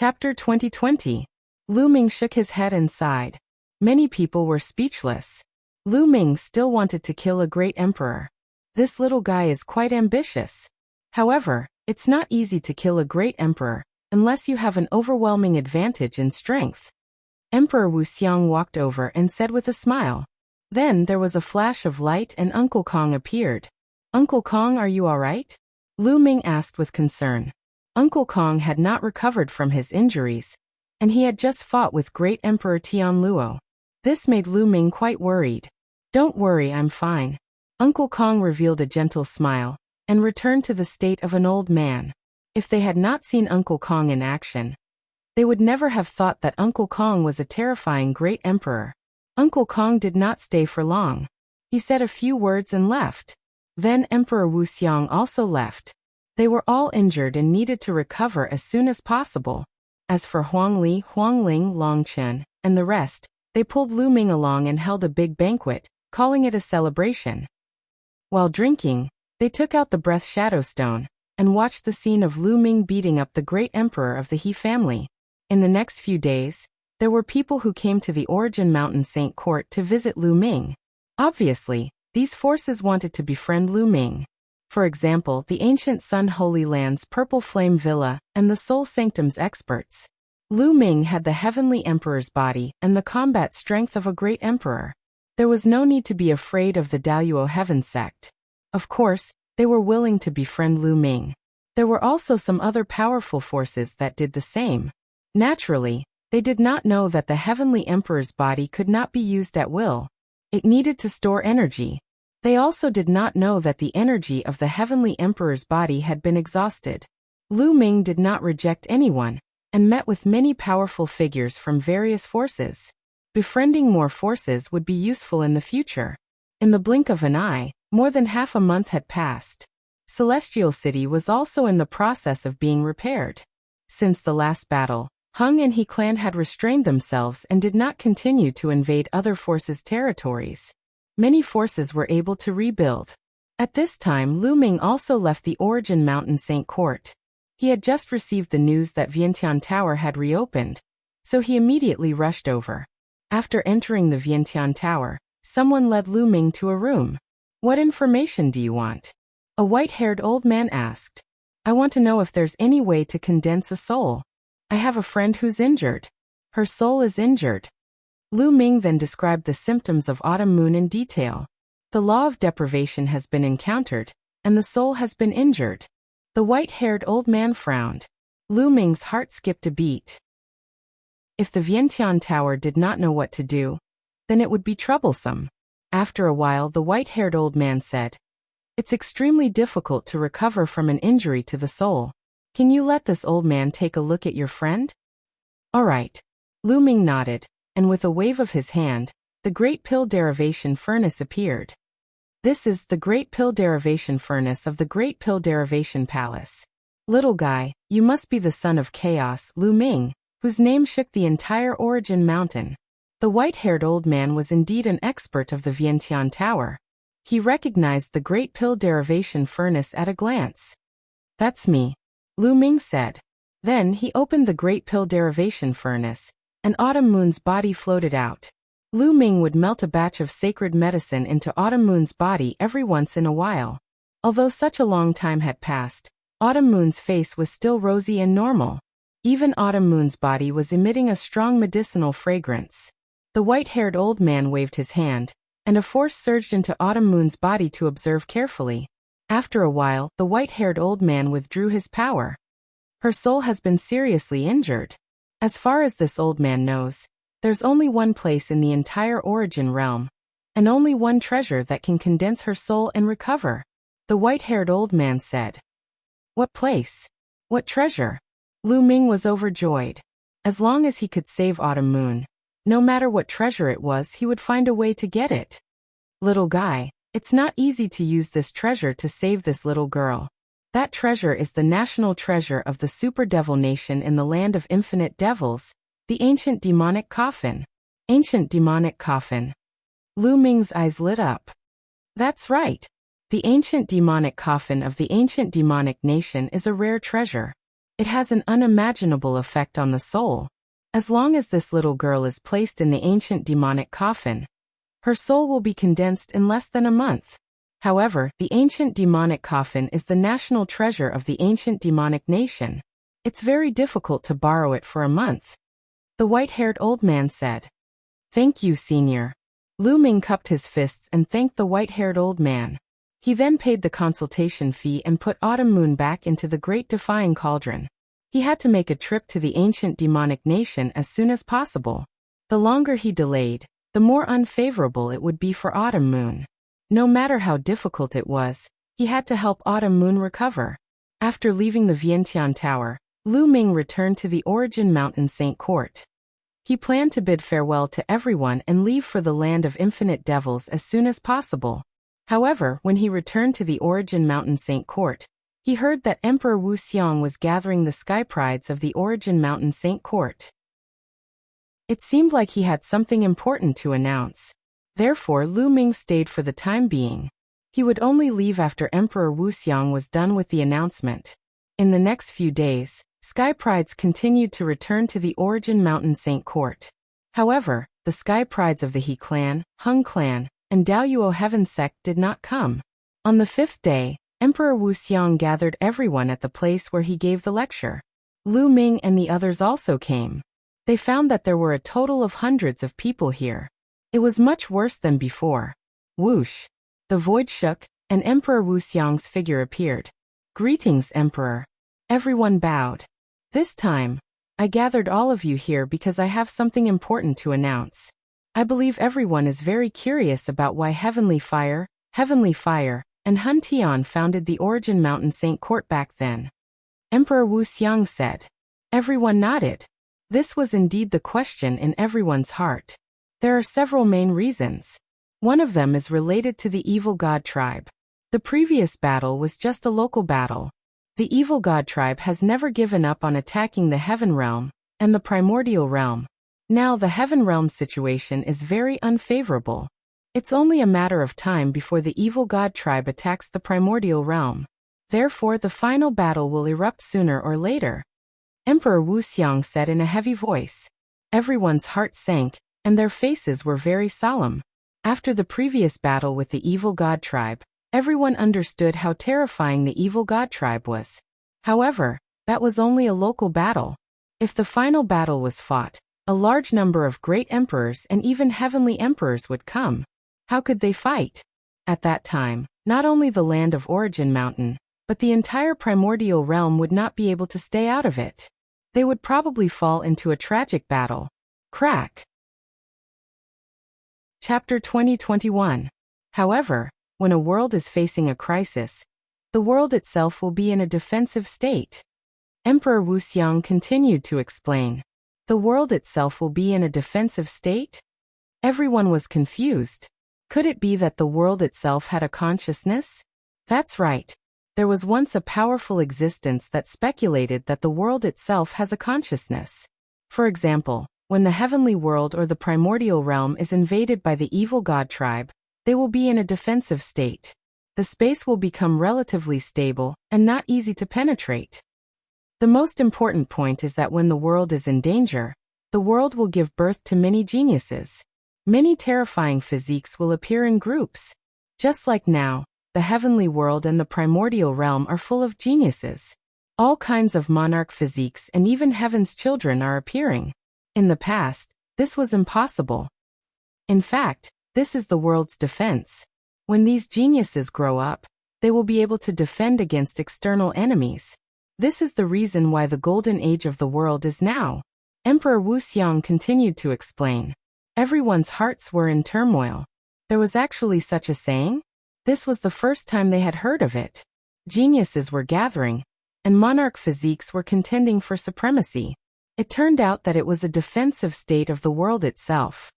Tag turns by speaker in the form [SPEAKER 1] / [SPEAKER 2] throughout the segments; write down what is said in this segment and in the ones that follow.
[SPEAKER 1] Chapter 2020. Lu Ming shook his head and sighed. Many people were speechless. Lu Ming still wanted to kill a great emperor. This little guy is quite ambitious. However, it's not easy to kill a great emperor, unless you have an overwhelming advantage in strength. Emperor Wuxia walked over and said with a smile. Then there was a flash of light and Uncle Kong appeared. Uncle Kong, are you all right? Lu Ming asked with concern. Uncle Kong had not recovered from his injuries, and he had just fought with great Emperor Tianluo. This made Lu Ming quite worried. Don't worry, I'm fine. Uncle Kong revealed a gentle smile, and returned to the state of an old man. If they had not seen Uncle Kong in action, they would never have thought that Uncle Kong was a terrifying great emperor. Uncle Kong did not stay for long. He said a few words and left. Then Emperor Wuxia also left. They were all injured and needed to recover as soon as possible. As for Huang Li, Huang Ling, Long Chen, and the rest, they pulled Lu Ming along and held a big banquet, calling it a celebration. While drinking, they took out the breath shadow stone, and watched the scene of Lu Ming beating up the great emperor of the He family. In the next few days, there were people who came to the Origin Mountain Saint Court to visit Lu Ming. Obviously, these forces wanted to befriend Lu Ming. For example, the Ancient Sun Holy Land's Purple Flame Villa and the Soul Sanctum's experts. Lu Ming had the Heavenly Emperor's body and the combat strength of a great emperor. There was no need to be afraid of the Daluo Heaven sect. Of course, they were willing to befriend Lu Ming. There were also some other powerful forces that did the same. Naturally, they did not know that the Heavenly Emperor's body could not be used at will. It needed to store energy. They also did not know that the energy of the Heavenly Emperor's body had been exhausted. Lu Ming did not reject anyone, and met with many powerful figures from various forces. Befriending more forces would be useful in the future. In the blink of an eye, more than half a month had passed. Celestial City was also in the process of being repaired. Since the last battle, Hung and He clan had restrained themselves and did not continue to invade other forces' territories. Many forces were able to rebuild. At this time, Lu Ming also left the Origin Mountain Saint Court. He had just received the news that Vientiane Tower had reopened, so he immediately rushed over. After entering the Vientiane Tower, someone led Lu Ming to a room. What information do you want? A white-haired old man asked. I want to know if there's any way to condense a soul. I have a friend who's injured. Her soul is injured. Lu Ming then described the symptoms of autumn moon in detail. The law of deprivation has been encountered, and the soul has been injured. The white-haired old man frowned. Lu Ming's heart skipped a beat. If the Vientiane Tower did not know what to do, then it would be troublesome. After a while, the white-haired old man said, It's extremely difficult to recover from an injury to the soul. Can you let this old man take a look at your friend? All right. Lu Ming nodded, and with a wave of his hand, the Great Pill Derivation Furnace appeared. This is the Great Pill Derivation Furnace of the Great Pill Derivation Palace. Little guy, you must be the son of Chaos, Lu Ming, whose name shook the entire Origin Mountain. The white-haired old man was indeed an expert of the Vientiane Tower. He recognized the Great Pill Derivation Furnace at a glance. That's me, Lu Ming said. Then he opened the Great Pill Derivation Furnace, and Autumn Moon's body floated out. Lu Ming would melt a batch of sacred medicine into Autumn Moon's body every once in a while. Although such a long time had passed, Autumn Moon's face was still rosy and normal. Even Autumn Moon's body was emitting a strong medicinal fragrance. The white-haired old man waved his hand, and a force surged into Autumn Moon's body to observe carefully. After a while, the white-haired old man withdrew his power. Her soul has been seriously injured. As far as this old man knows, there's only one place in the entire Origin realm, and only one treasure that can condense her soul and recover, the white-haired old man said. What place? What treasure? Lu Ming was overjoyed. As long as he could save Autumn Moon, no matter what treasure it was, he would find a way to get it. Little guy, it's not easy to use this treasure to save this little girl. That treasure is the national treasure of the Super Devil Nation in the land of infinite devils, the Ancient Demonic Coffin. Ancient Demonic Coffin. Lu Ming's eyes lit up. That's right. The Ancient Demonic Coffin of the Ancient Demonic Nation is a rare treasure. It has an unimaginable effect on the soul. As long as this little girl is placed in the ancient demonic coffin, her soul will be condensed in less than a month. However, the ancient demonic coffin is the national treasure of the ancient demonic nation. It's very difficult to borrow it for a month. The white-haired old man said. Thank you, Senior. Lu Ming cupped his fists and thanked the white-haired old man. He then paid the consultation fee and put Autumn Moon back into the Great Defying Cauldron. He had to make a trip to the ancient demonic nation as soon as possible. The longer he delayed, the more unfavorable it would be for Autumn Moon. No matter how difficult it was, he had to help Autumn Moon recover. After leaving the Vientiane Tower, Lu Ming returned to the Origin Mountain Saint Court. He planned to bid farewell to everyone and leave for the land of infinite devils as soon as possible. However, when he returned to the Origin Mountain Saint Court, he heard that Emperor Wuxia was gathering the sky prides of the Origin Mountain Saint Court. It seemed like he had something important to announce. Therefore, Lu Ming stayed for the time being. He would only leave after Emperor Wuxia was done with the announcement. In the next few days, sky prides continued to return to the Origin Mountain Saint Court. However, the sky prides of the He clan, Hung clan, and Daoyuo Heaven sect did not come. On the fifth day, Emperor Wuxia gathered everyone at the place where he gave the lecture. Lu Ming and the others also came. They found that there were a total of hundreds of people here. It was much worse than before. Whoosh! The void shook, and Emperor Wuxiang's figure appeared. Greetings, Emperor. Everyone bowed. This time, I gathered all of you here because I have something important to announce. I believe everyone is very curious about why Heavenly Fire, and Hun Tian founded the Origin Mountain Saint Court back then. Emperor Wuxiang said. Everyone nodded. This was indeed the question in everyone's heart. There are several main reasons. One of them is related to the evil god tribe. The previous battle was just a local battle. The evil god tribe has never given up on attacking the heaven realm and the primordial realm. Now the heaven realm situation is very unfavorable. It's only a matter of time before the evil god tribe attacks the primordial realm. Therefore, the final battle will erupt sooner or later. Emperor Wuxiang said in a heavy voice. Everyone's heart sank, and their faces were very solemn. After the previous battle with the evil god tribe, everyone understood how terrifying the evil god tribe was. However, that was only a local battle. If the final battle was fought, a large number of great emperors and even heavenly emperors would come. How could they fight? At that time, not only the land of Origin Mountain, but the entire primordial realm would not be able to stay out of it. They would probably fall into a tragic battle. Crack. Chapter 2021. However, when a world is facing a crisis, the world itself will be in a defensive state. Emperor Wuxiang continued to explain. The world itself will be in a defensive state? Everyone was confused. Could it be that the world itself had a consciousness? That's right. There was once a powerful existence that speculated that the world itself has a consciousness. For example, when the heavenly world or the primordial realm is invaded by the evil god tribe, they will be in a defensive state. The space will become relatively stable and not easy to penetrate. The most important point is that when the world is in danger, the world will give birth to many geniuses. Many terrifying physiques will appear in groups. Just like now, the heavenly world and the primordial realm are full of geniuses. All kinds of monarch physiques and even heaven's children are appearing. In the past, this was impossible. In fact, this is the world's defense. When these geniuses grow up, they will be able to defend against external enemies. This is the reason why the golden age of the world is now. Emperor Wuxiang continued to explain. Everyone's hearts were in turmoil. There was actually such a saying? This was the first time they had heard of it. Geniuses were gathering, and monarch physiques were contending for supremacy. It turned out that it was a defensive state of the world itself.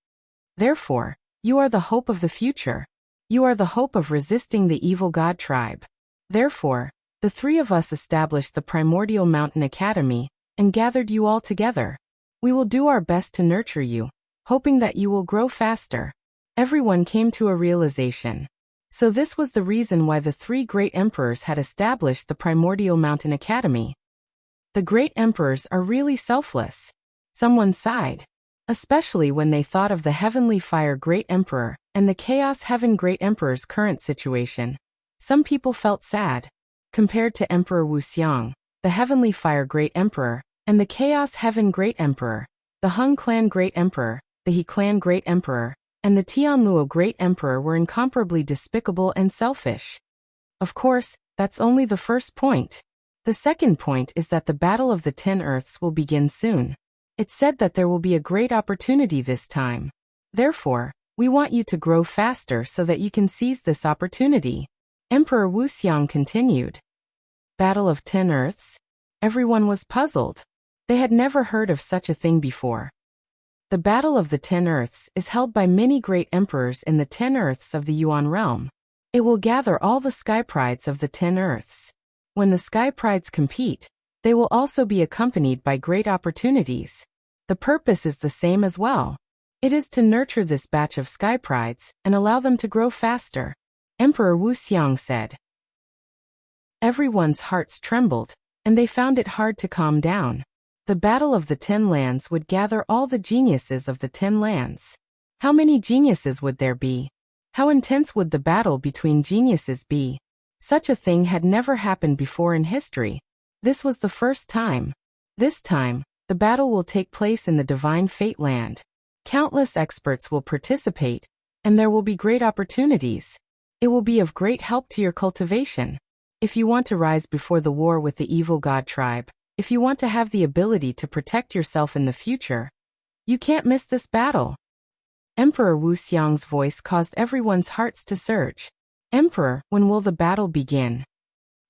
[SPEAKER 1] Therefore, you are the hope of the future. You are the hope of resisting the evil god tribe. Therefore, the three of us established the Primordial Mountain Academy and gathered you all together. We will do our best to nurture you, hoping that you will grow faster. Everyone came to a realization. So this was the reason why the three great emperors had established the Primordial Mountain Academy. The great emperors are really selfless. Someone sighed. Especially when they thought of the Heavenly Fire Great Emperor and the Chaos Heaven Great Emperor's current situation. Some people felt sad. Compared to Emperor Wuxiang, the Heavenly Fire Great Emperor, and the Chaos Heaven Great Emperor, the Hung Clan Great Emperor, the He Clan Great Emperor, and the Tianluo Great Emperor were incomparably despicable and selfish. Of course, that's only the first point. The second point is that the Battle of the 10 Earths will begin soon. It's said that there will be a great opportunity this time. Therefore, we want you to grow faster so that you can seize this opportunity. Emperor Wuxiang continued. Battle of 10 Earths? Everyone was puzzled. They had never heard of such a thing before. The Battle of the 10 Earths is held by many great emperors in the 10 Earths of the Yuan realm. It will gather all the sky prides of the 10 Earths. When the sky prides compete, they will also be accompanied by great opportunities. The purpose is the same as well. It is to nurture this batch of sky prides and allow them to grow faster. Emperor Wuxiang said. Everyone's hearts trembled, and they found it hard to calm down. The Battle of the 10 Lands would gather all the geniuses of the 10 lands. How many geniuses would there be? How intense would the battle between geniuses be? Such a thing had never happened before in history. This was the first time. This time, the battle will take place in the Divine Fate Land. Countless experts will participate, and there will be great opportunities. It will be of great help to your cultivation. If you want to rise before the war with the evil god tribe, if you want to have the ability to protect yourself in the future, you can't miss this battle. Emperor Wuxiang's voice caused everyone's hearts to surge. Emperor, when will the battle begin?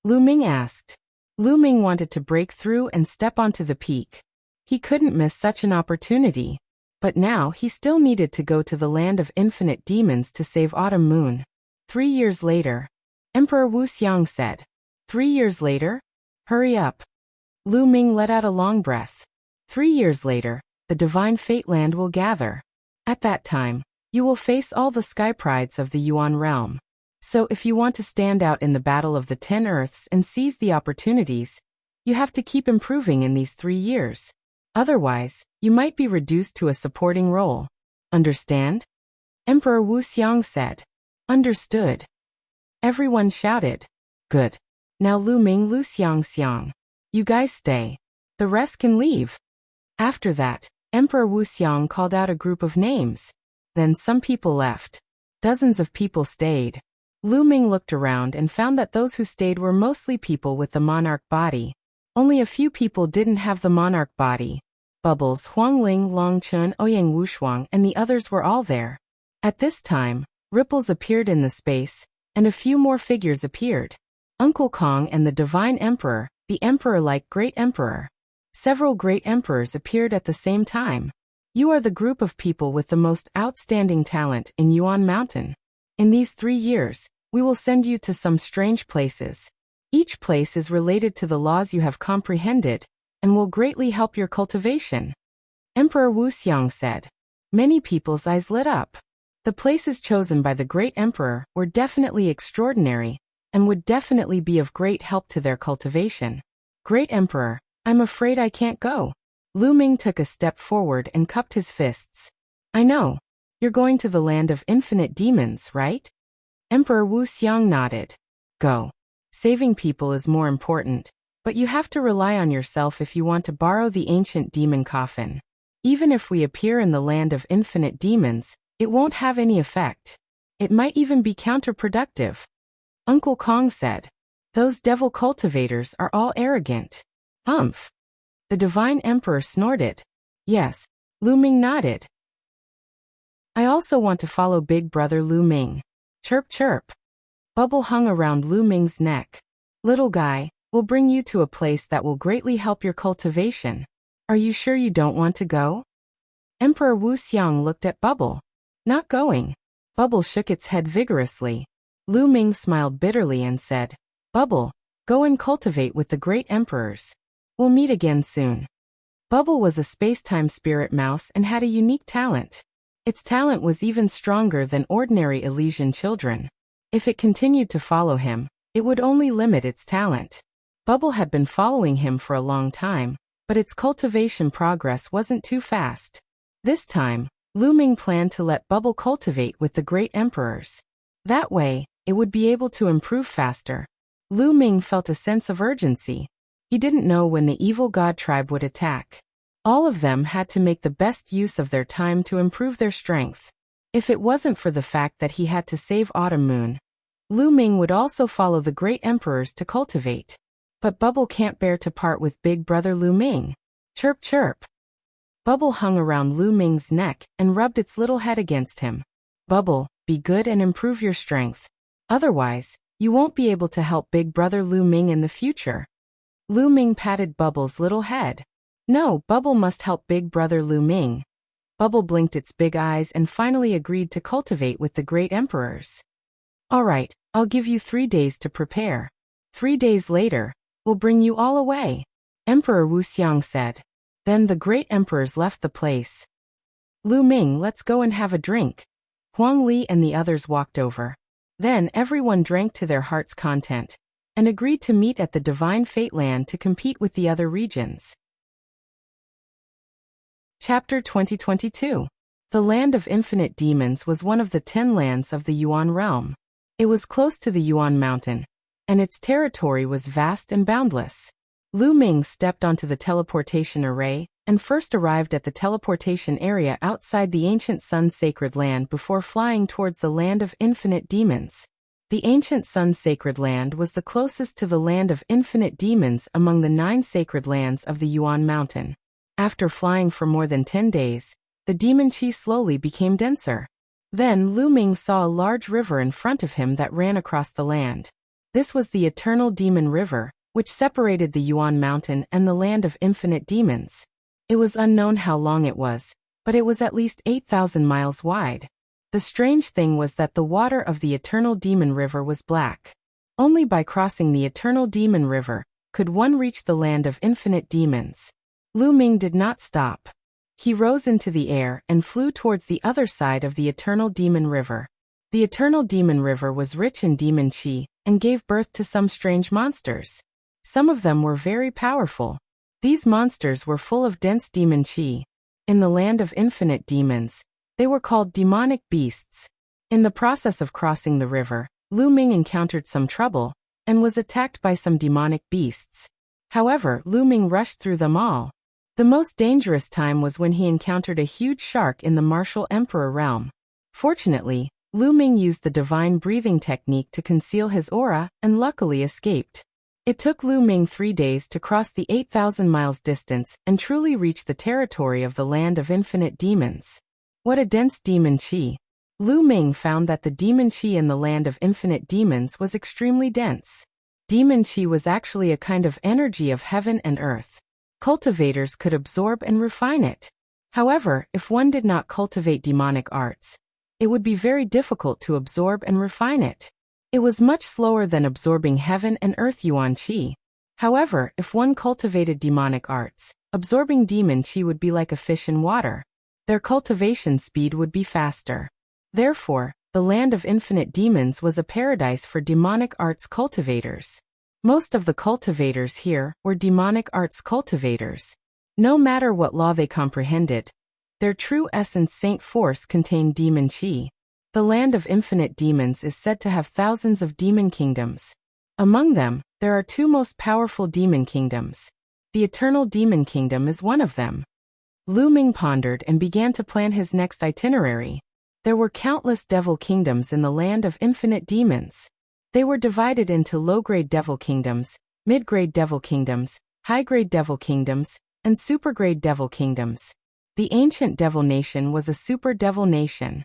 [SPEAKER 1] Lu Ming asked. Lu Ming wanted to break through and step onto the peak. He couldn't miss such an opportunity. But now he still needed to go to the land of infinite demons to save Autumn Moon. 3 years later. Emperor Wuxiang said. 3 years later? Hurry up. Lu Ming let out a long breath. 3 years later, the Divine Fate Land will gather. At that time, you will face all the sky prides of the Yuan realm. So if you want to stand out in the Battle of the 10 Earths and seize the opportunities, you have to keep improving in these 3 years. Otherwise, you might be reduced to a supporting role. Understand? Emperor Wuxiang said. Understood. Everyone shouted. Good. Now Lu Ming, Lu Xiang, you guys stay. The rest can leave. After that, Emperor Wuxiang called out a group of names. Then some people left. Dozens of people stayed. Lu Ming looked around and found that those who stayed were mostly people with the monarch body. Only a few people didn't have the monarch body. Bubbles, Huangling, Longchun, Ouyang Wushuang, and the others were all there. At this time, ripples appeared in the space, and a few more figures appeared. Uncle Kong and the Divine Emperor, the Emperor-like Great Emperor. Several great emperors appeared at the same time. You are the group of people with the most outstanding talent in Yuan Mountain. In these 3 years, we will send you to some strange places. Each place is related to the laws you have comprehended, and will greatly help your cultivation. Emperor Wuxiang said. Many people's eyes lit up. The places chosen by the Great Emperor were definitely extraordinary, and would definitely be of great help to their cultivation. Great Emperor, I'm afraid I can't go. Lu Ming took a step forward and cupped his fists. I know. You're going to the land of infinite demons, right? Emperor Wuxiang nodded. Go. Saving people is more important, but you have to rely on yourself if you want to borrow the ancient demon coffin. Even if we appear in the land of infinite demons, it won't have any effect. It might even be counterproductive. Uncle Kong said. Those devil cultivators are all arrogant. Humph. The Divine Emperor snorted. Yes. Lu Ming nodded. I also want to follow Big Brother Lu Ming. Chirp chirp. Bubble hung around Lu Ming's neck. Little guy, we'll bring you to a place that will greatly help your cultivation. Are you sure you don't want to go? Emperor Wuxiang looked at Bubble. Not going. Bubble shook its head vigorously. Lu Ming smiled bitterly and said, Bubble, go and cultivate with the great emperors. We'll meet again soon. Bubble was a space-time spirit mouse and had a unique talent. Its talent was even stronger than ordinary Elysian children. If it continued to follow him, it would only limit its talent. Bubble had been following him for a long time, but its cultivation progress wasn't too fast. This time, Lu Ming planned to let Bubble cultivate with the great emperors. That way, it would be able to improve faster. Lu Ming felt a sense of urgency. He didn't know when the evil god tribe would attack. All of them had to make the best use of their time to improve their strength. If it wasn't for the fact that he had to save Autumn Moon, Lu Ming would also follow the great emperors to cultivate. But Bubble can't bear to part with big brother Lu Ming. Chirp chirp. Bubble hung around Lu Ming's neck and rubbed its little head against him. Bubble, be good and improve your strength. Otherwise, you won't be able to help big brother Lu Ming in the future. Lu Ming patted Bubble's little head. No, Bubble must help big brother Lu Ming. Bubble blinked its big eyes and finally agreed to cultivate with the great emperors. All right, I'll give you 3 days to prepare. 3 days later, we'll bring you all away, Emperor Wuxia said. Then the great emperors left the place. Lu Ming, let's go and have a drink. Huang Li and the others walked over. Then everyone drank to their heart's content and agreed to meet at the Divine Fate Land to compete with the other regions. Chapter 2022. The Land of Infinite Demons was one of the 10 lands of the Yuan realm. It was close to the Yuan mountain, and its territory was vast and boundless. Lu Ming stepped onto the teleportation array and first arrived at the teleportation area outside the ancient Sun's sacred land before flying towards the Land of Infinite Demons. The ancient Sun's sacred land was the closest to the Land of Infinite Demons among the 9 sacred lands of the Yuan mountain. After flying for more than 10 days, the demon chi slowly became denser. Then Lu Ming saw a large river in front of him that ran across the land. This was the Eternal Demon River, which separated the Yuan mountain and the Land of Infinite Demons. It was unknown how long it was, but it was at least 8,000 miles wide. The strange thing was that the water of the Eternal Demon River was black. Only by crossing the Eternal Demon River could one reach the Land of Infinite Demons. Lu Ming did not stop. He rose into the air and flew towards the other side of the Eternal Demon River. The Eternal Demon River was rich in demon chi and gave birth to some strange monsters. Some of them were very powerful. These monsters were full of dense demon chi. In the Land of Infinite Demons, they were called demonic beasts. In the process of crossing the river, Lu Ming encountered some trouble and was attacked by some demonic beasts. However, Lu Ming rushed through them all. The most dangerous time was when he encountered a huge shark in the Martial Emperor realm. Fortunately, Lu Ming used the divine breathing technique to conceal his aura and luckily escaped. It took Lu Ming 3 days to cross the 8,000 miles distance and truly reach the territory of the Land of Infinite Demons. What a dense demon chi! Lu Ming found that the demon chi in the Land of Infinite Demons was extremely dense. Demon chi was actually a kind of energy of heaven and earth. Cultivators could absorb and refine it. However, if one did not cultivate demonic arts, it would be very difficult to absorb and refine it. It was much slower than absorbing heaven and earth yuan chi. However, if one cultivated demonic arts, absorbing demon chi would be like a fish in water. Their cultivation speed would be faster. Therefore, the Land of Infinite Demons was a paradise for demonic arts cultivators. Most of the cultivators here were demonic arts cultivators. No matter what law they comprehended, their true essence Saint Force contained demon chi. The Land of Infinite Demons is said to have thousands of demon kingdoms. Among them, there are 2 most powerful demon kingdoms. The Eternal Demon Kingdom is one of them. Lu Ming pondered and began to plan his next itinerary. There were countless devil kingdoms in the Land of Infinite Demons. They were divided into low-grade devil kingdoms, mid-grade devil kingdoms, high-grade devil kingdoms, and super-grade devil kingdoms. The ancient devil nation was a super devil nation.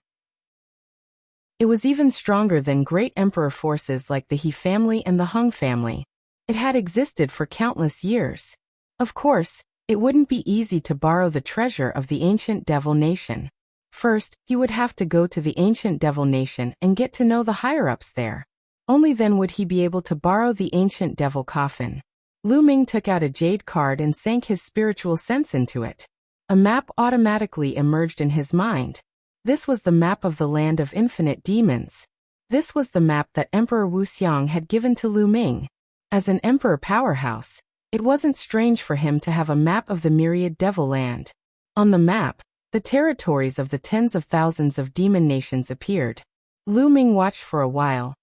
[SPEAKER 1] It was even stronger than great emperor forces like the He family and the Hung family. It had existed for countless years. Of course, it wouldn't be easy to borrow the treasure of the ancient devil nation. First, he would have to go to the ancient devil nation and get to know the higher-ups there. Only then would he be able to borrow the ancient devil coffin. Lu Ming took out a jade card and sank his spiritual sense into it. A map automatically emerged in his mind. This was the map of the Land of Infinite Demons. This was the map that Emperor Wuxia had given to Lu Ming. As an emperor powerhouse, it wasn't strange for him to have a map of the myriad devil land. On the map, the territories of the tens of thousands of demon nations appeared. Lu Ming watched for a while,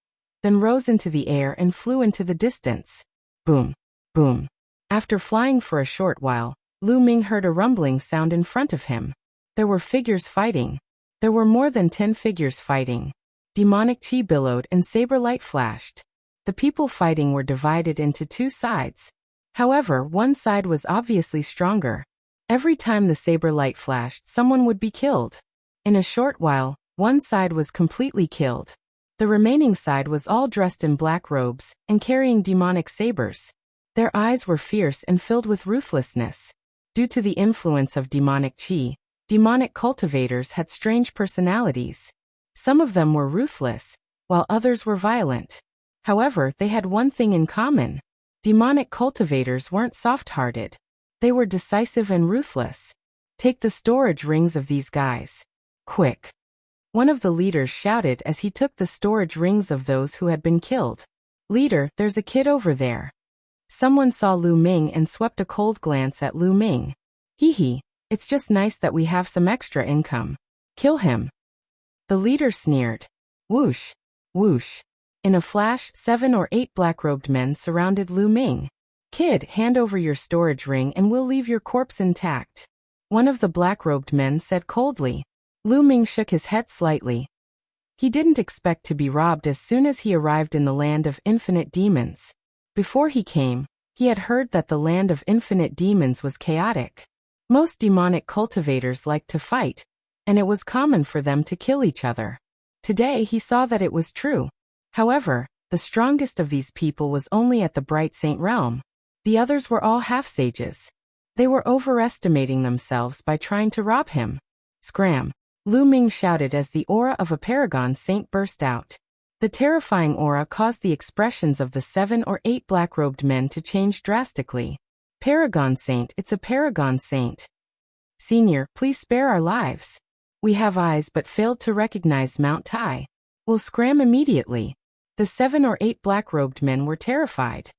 [SPEAKER 1] then rose into the air and flew into the distance. Boom, boom. After flying for a short while, Lu Ming heard a rumbling sound in front of him. There were figures fighting. There were more than 10 figures fighting. Demonic chi billowed and saber light flashed. The people fighting were divided into 2 sides. However, one side was obviously stronger. Every time the saber light flashed, someone would be killed. In a short while, one side was completely killed. The remaining side was all dressed in black robes and carrying demonic sabers. Their eyes were fierce and filled with ruthlessness. Due to the influence of demonic chi, demonic cultivators had strange personalities. Some of them were ruthless, while others were violent. However, they had one thing in common. Demonic cultivators weren't soft-hearted. They were decisive and ruthless. Take the storage rings of these guys. Quick. One of the leaders shouted as he took the storage rings of those who had been killed. Leader, there's a kid over there. Someone saw Lu Ming and swept a cold glance at Lu Ming. Hee hee, it's just nice that we have some extra income. Kill him. The leader sneered. Whoosh, whoosh. In a flash, 7 or 8 black-robed men surrounded Lu Ming. Kid, hand over your storage ring and we'll leave your corpse intact. One of the black-robed men said coldly. Lu Ming shook his head slightly. He didn't expect to be robbed as soon as he arrived in the land of infinite demons. Before he came, he had heard that the land of infinite demons was chaotic. Most demonic cultivators liked to fight, and it was common for them to kill each other. Today he saw that it was true. However, the strongest of these people was only at the Bright Saint realm. The others were all half-sages. They were overestimating themselves by trying to rob him. Scram! Lu Ming shouted as the aura of a paragon saint burst out. The terrifying aura caused the expressions of the 7 or 8 black-robed men to change drastically. Paragon saint, it's a paragon saint. Senior, please spare our lives. We have eyes but failed to recognize Mount Tai. We'll scram immediately. The 7 or 8 black-robed men were terrified.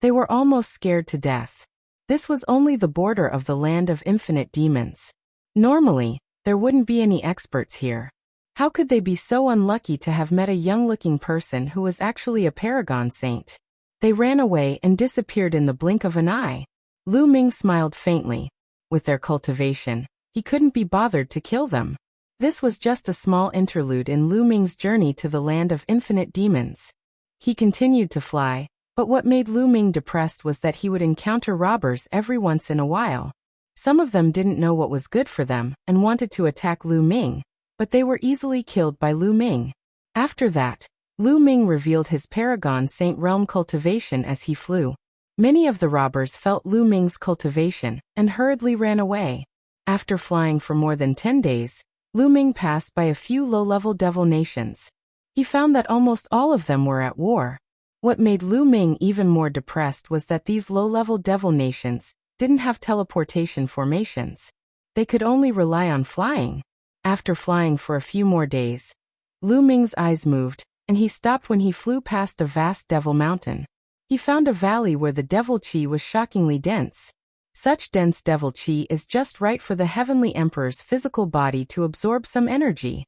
[SPEAKER 1] They were almost scared to death. This was only the border of the land of infinite demons. Normally, there wouldn't be any experts here. How could they be so unlucky to have met a young-looking person who was actually a paragon saint? They ran away and disappeared in the blink of an eye. Lu Ming smiled faintly. With their cultivation, he couldn't be bothered to kill them. This was just a small interlude in Lu Ming's journey to the land of infinite demons. He continued to fly, but what made Lu Ming depressed was that he would encounter robbers every once in a while. Some of them didn't know what was good for them and wanted to attack Lu Ming, but they were easily killed by Lu Ming. After that, Lu Ming revealed his Paragon Saint Realm cultivation as he flew. Many of the robbers felt Lu Ming's cultivation and hurriedly ran away. After flying for more than 10 days, Lu Ming passed by a few low-level devil nations. He found that almost all of them were at war. What made Lu Ming even more depressed was that these low-level devil nations didn't have teleportation formations. They could only rely on flying. After flying for a few more days, Lu Ming's eyes moved, and he stopped when he flew past a vast devil mountain. He found a valley where the devil chi was shockingly dense. Such dense devil chi is just right for the Heavenly Emperor's physical body to absorb some energy.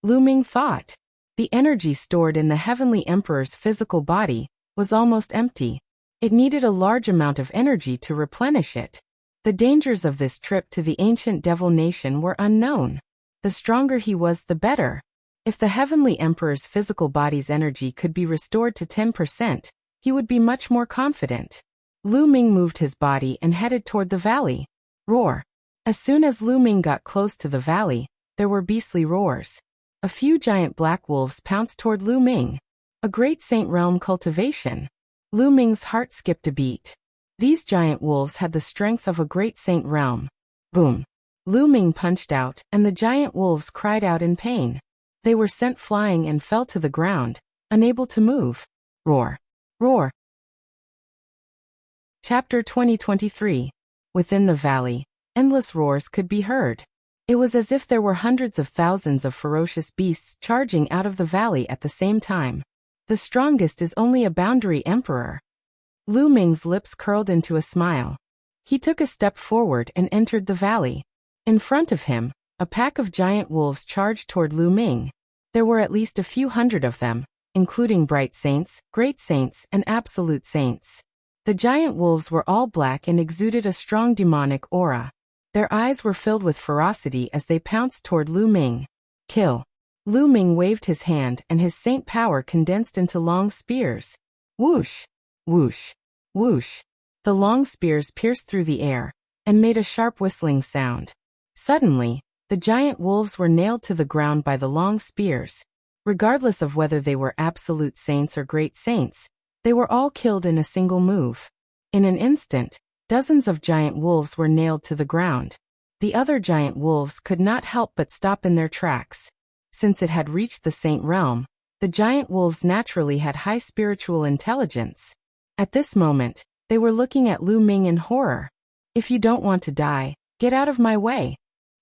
[SPEAKER 1] Lu Ming thought. The energy stored in the Heavenly Emperor's physical body was almost empty. It needed a large amount of energy to replenish it. The dangers of this trip to the ancient devil nation were unknown. The stronger he was, the better. If the Heavenly Emperor's physical body's energy could be restored to 10%, he would be much more confident. Lu Ming moved his body and headed toward the valley. Roar! As soon as Lu Ming got close to the valley, there were beastly roars. A few giant black wolves pounced toward Lu Ming. A great Saint Realm cultivation. Lu Ming's heart skipped a beat. These giant wolves had the strength of a great Saint Realm. Boom! Lu Ming punched out, and the giant wolves cried out in pain. They were sent flying and fell to the ground, unable to move. Roar! Roar! Chapter 2023. Within the valley, endless roars could be heard. It was as if there were hundreds of thousands of ferocious beasts charging out of the valley at the same time. The strongest is only a boundary emperor. Lu Ming's lips curled into a smile. He took a step forward and entered the valley. In front of him, a pack of giant wolves charged toward Lu Ming. There were at least a few hundred of them, including bright saints, great saints, and absolute saints. The giant wolves were all black and exuded a strong demonic aura. Their eyes were filled with ferocity as they pounced toward Lu Ming. Kill. Lu Ming waved his hand and his saint power condensed into long spears. Whoosh! Whoosh! Whoosh! The long spears pierced through the air and made a sharp whistling sound. Suddenly, the giant wolves were nailed to the ground by the long spears. Regardless of whether they were absolute saints or great saints, they were all killed in a single move. In an instant, dozens of giant wolves were nailed to the ground. The other giant wolves could not help but stop in their tracks. Since it had reached the saint realm, the giant wolves naturally had high spiritual intelligence. At this moment, they were looking at Lu Ming in horror. "If you don't want to die, get out of my way,"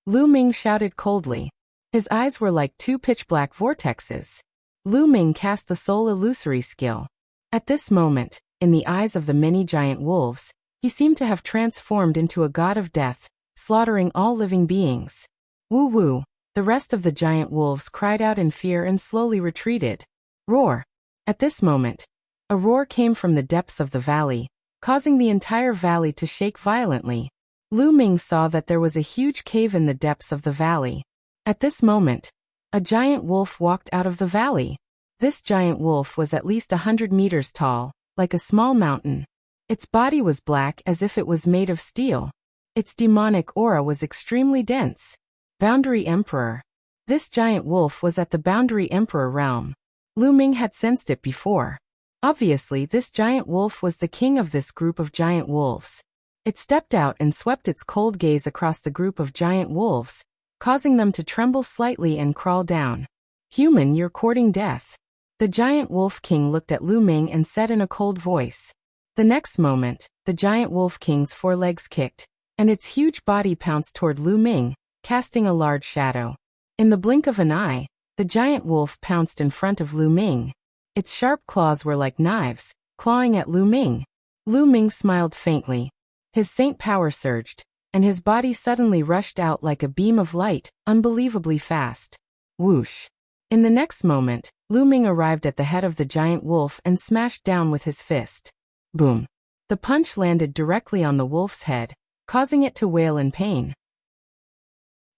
[SPEAKER 1] Lu Ming shouted coldly. His eyes were like two pitch-black vortexes. Lu Ming cast the soul illusory skill. At this moment, in the eyes of the many giant wolves, he seemed to have transformed into a god of death, slaughtering all living beings. Woo-woo! The rest of the giant wolves cried out in fear and slowly retreated. Roar! At this moment, a roar came from the depths of the valley, causing the entire valley to shake violently. Lu Ming saw that there was a huge cave in the depths of the valley. At this moment, a giant wolf walked out of the valley. This giant wolf was at least 100 meters tall, like a small mountain. Its body was black as if it was made of steel. Its demonic aura was extremely dense. Boundary Emperor. This giant wolf was at the Boundary Emperor realm. Lu Ming had sensed it before. Obviously, this giant wolf was the king of this group of giant wolves. It stepped out and swept its cold gaze across the group of giant wolves, causing them to tremble slightly and crawl down. "Human, you're courting death." The giant wolf king looked at Lu Ming and said in a cold voice. The next moment, the giant wolf king's forelegs kicked, and its huge body pounced toward Lu Ming, casting a large shadow. In the blink of an eye, the giant wolf pounced in front of Lu Ming. Its sharp claws were like knives, clawing at Lu Ming. Lu Ming smiled faintly. His saint power surged, and his body suddenly rushed out like a beam of light, unbelievably fast. Whoosh! In the next moment, Lu Ming arrived at the head of the giant wolf and smashed down with his fist. Boom! The punch landed directly on the wolf's head, causing it to wail in pain.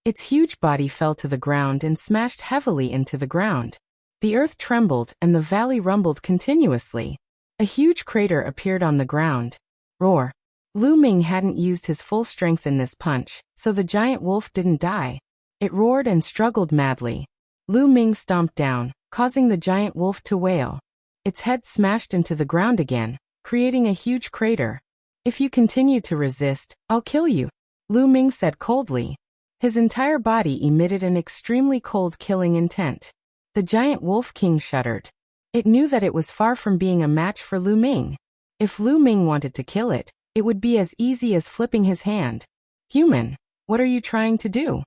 [SPEAKER 1] Its huge body fell to the ground and smashed heavily into the ground. The earth trembled and the valley rumbled continuously. A huge crater appeared on the ground. Roar! Lu Ming hadn't used his full strength in this punch, so the giant wolf didn't die. It roared and struggled madly. Lu Ming stomped down, causing the giant wolf to wail. Its head smashed into the ground again, creating a huge crater. "If you continue to resist, I'll kill you," Lu Ming said coldly. His entire body emitted an extremely cold killing intent. The giant wolf king shuddered. It knew that it was far from being a match for Lu Ming. If Lu Ming wanted to kill it, it would be as easy as flipping his hand. "Human, what are you trying to do?"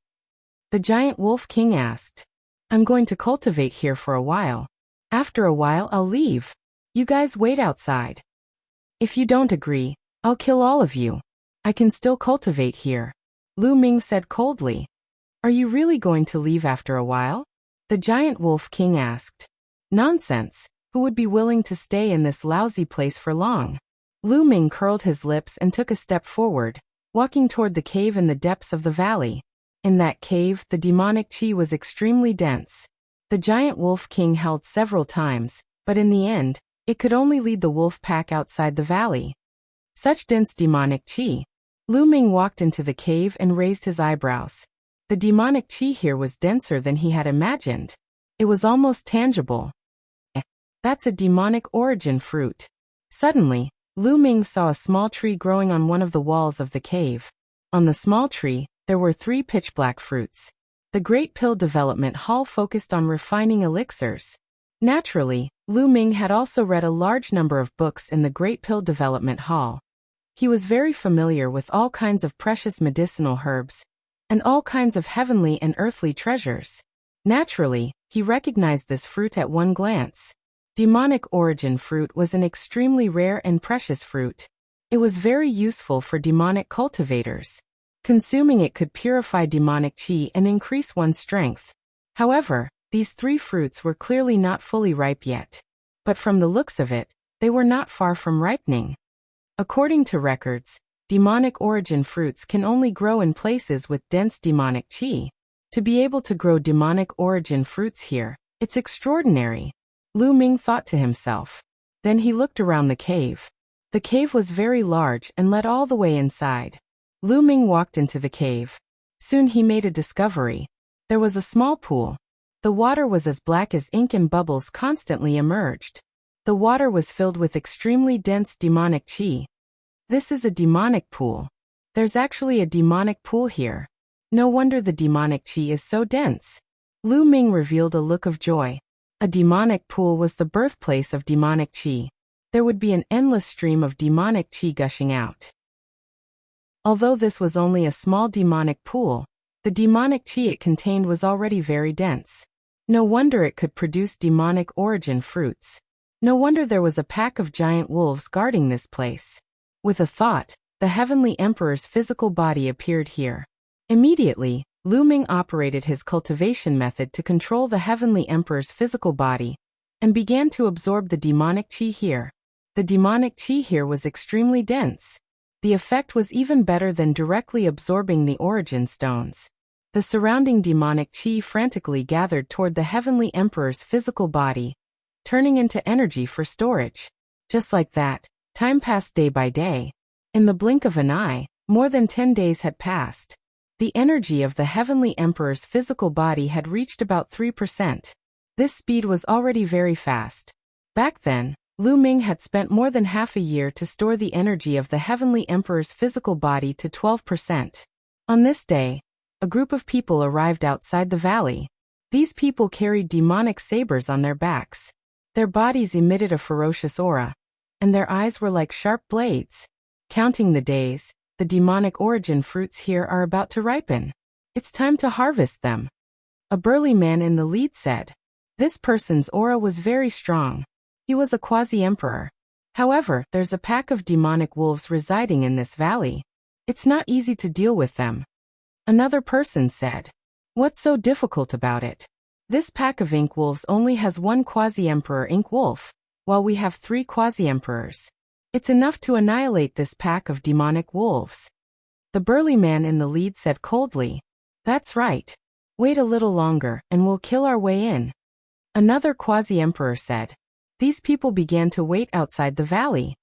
[SPEAKER 1] the giant wolf king asked. "I'm going to cultivate here for a while. After a while I'll leave. You guys wait outside. If you don't agree, I'll kill all of you. I can still cultivate here," Lu Ming said coldly. "Are you really going to leave after a while?" the giant wolf king asked. "Nonsense. Who would be willing to stay in this lousy place for long?" Lu Ming curled his lips and took a step forward, walking toward the cave in the depths of the valley. In that cave, the demonic chi was extremely dense. The giant wolf king held several times, but in the end, it could only lead the wolf pack outside the valley. Such dense demonic chi. Lu Ming walked into the cave and raised his eyebrows. The demonic chi here was denser than he had imagined. It was almost tangible. That's a demonic origin fruit. Suddenly, Lu Ming saw a small tree growing on one of the walls of the cave. On the small tree, there were 3 pitch-black fruits. The Great Pill Development Hall focused on refining elixirs. Naturally, Lu Ming had also read a large number of books in the Great Pill Development Hall. He was very familiar with all kinds of precious medicinal herbs, and all kinds of heavenly and earthly treasures. Naturally, he recognized this fruit at one glance. Demonic origin fruit was an extremely rare and precious fruit. It was very useful for demonic cultivators. Consuming it could purify demonic chi and increase one's strength. However, these 3 fruits were clearly not fully ripe yet. But from the looks of it, they were not far from ripening. According to records, demonic origin fruits can only grow in places with dense demonic chi. To be able to grow demonic origin fruits here, it's extraordinary, Lu Ming thought to himself. Then he looked around the cave. The cave was very large and led all the way inside. Lu Ming walked into the cave. Soon he made a discovery. There was a small pool. The water was as black as ink and bubbles constantly emerged. The water was filled with extremely dense demonic chi. This is a demonic pool. There's actually a demonic pool here. No wonder the demonic chi is so dense. Lu Ming revealed a look of joy. A demonic pool was the birthplace of demonic chi. There would be an endless stream of demonic chi gushing out. Although this was only a small demonic pool, the demonic chi it contained was already very dense. No wonder it could produce demonic origin fruits. No wonder there was a pack of giant wolves guarding this place. With a thought, the Heavenly Emperor's physical body appeared here. Immediately, Lu Ming operated his cultivation method to control the Heavenly Emperor's physical body, and began to absorb the demonic chi here. The demonic chi here was extremely dense. The effect was even better than directly absorbing the origin stones. The surrounding demonic chi frantically gathered toward the Heavenly Emperor's physical body, turning into energy for storage. Just like that, time passed day by day. In the blink of an eye, more than 10 days had passed. The energy of the Heavenly Emperor's physical body had reached about 3%. This speed was already very fast. Back then, Lu Ming had spent more than half a year to store the energy of the Heavenly Emperor's physical body to 12%. On this day, a group of people arrived outside the valley. These people carried demonic sabers on their backs. Their bodies emitted a ferocious aura, and their eyes were like sharp blades. Counting the days, the demonic origin fruits here are about to ripen. It's time to harvest them. A burly man in the lead said. This person's aura was very strong. He was a quasi-emperor. However, there's a pack of demonic wolves residing in this valley. It's not easy to deal with them. Another person said. What's so difficult about it? This pack of ink wolves only has 1 quasi-emperor ink wolf, while we have 3 quasi-emperors. It's enough to annihilate this pack of demonic wolves. The burly man in the lead said coldly. That's right. Wait a little longer and we'll kill our way in. Another quasi-emperor said. These people began to wait outside the valley.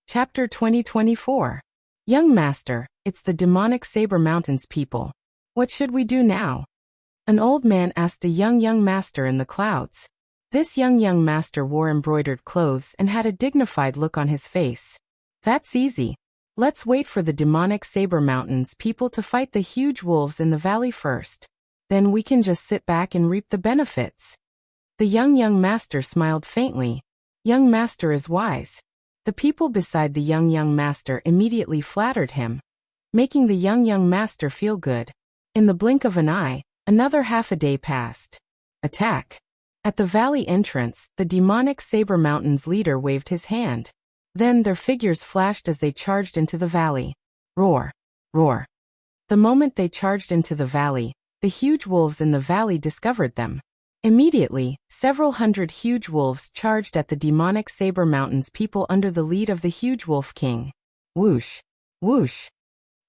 [SPEAKER 1] Chapter 2024. Young Master, it's the demonic Saber Mountains people. What should we do now? An old man asked a young master in the clouds. This young master wore embroidered clothes and had a dignified look on his face. That's easy. Let's wait for the demonic Saber Mountains people to fight the huge wolves in the valley first. Then we can just sit back and reap the benefits. The young master smiled faintly. Young master is wise. The people beside the young master immediately flattered him, making the young master feel good. In the blink of an eye, another half a day passed. Attack. At the valley entrance, the demonic Saber Mountains leader waved his hand. Then their figures flashed as they charged into the valley. Roar. Roar. The moment they charged into the valley, the huge wolves in the valley discovered them. Immediately, several hundred huge wolves charged at the demonic Saber Mountains people under the lead of the huge wolf king. Whoosh. Whoosh.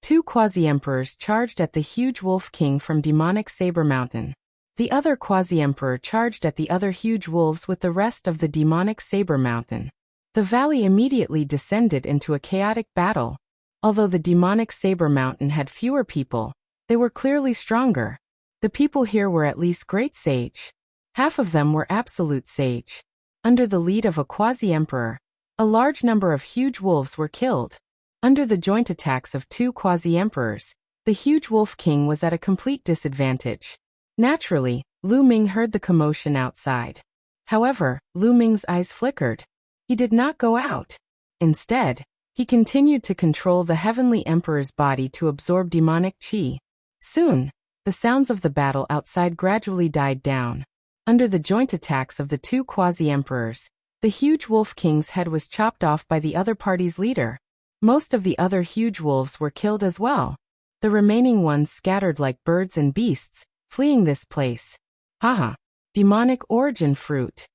[SPEAKER 1] 2 quasi-emperors charged at the huge wolf king from demonic Saber Mountain. The other quasi-emperor charged at the other huge wolves with the rest of the demonic Saber Mountain. The valley immediately descended into a chaotic battle. Although the demonic Saber Mountain had fewer people, they were clearly stronger. The people here were at least great sage. Half of them were absolute sage. Under the lead of a quasi-emperor, a large number of huge wolves were killed. Under the joint attacks of 2 quasi-emperors, the huge wolf king was at a complete disadvantage. Naturally, Lu Ming heard the commotion outside. However, Lu Ming's eyes flickered. He did not go out. Instead, he continued to control the Heavenly Emperor's body to absorb demonic chi. Soon, the sounds of the battle outside gradually died down. Under the joint attacks of the two quasi-emperors, the huge wolf king's head was chopped off by the other party's leader. Most of the other huge wolves were killed as well. The remaining ones scattered like birds and beasts, fleeing this place. Haha. Demonic origin fruit.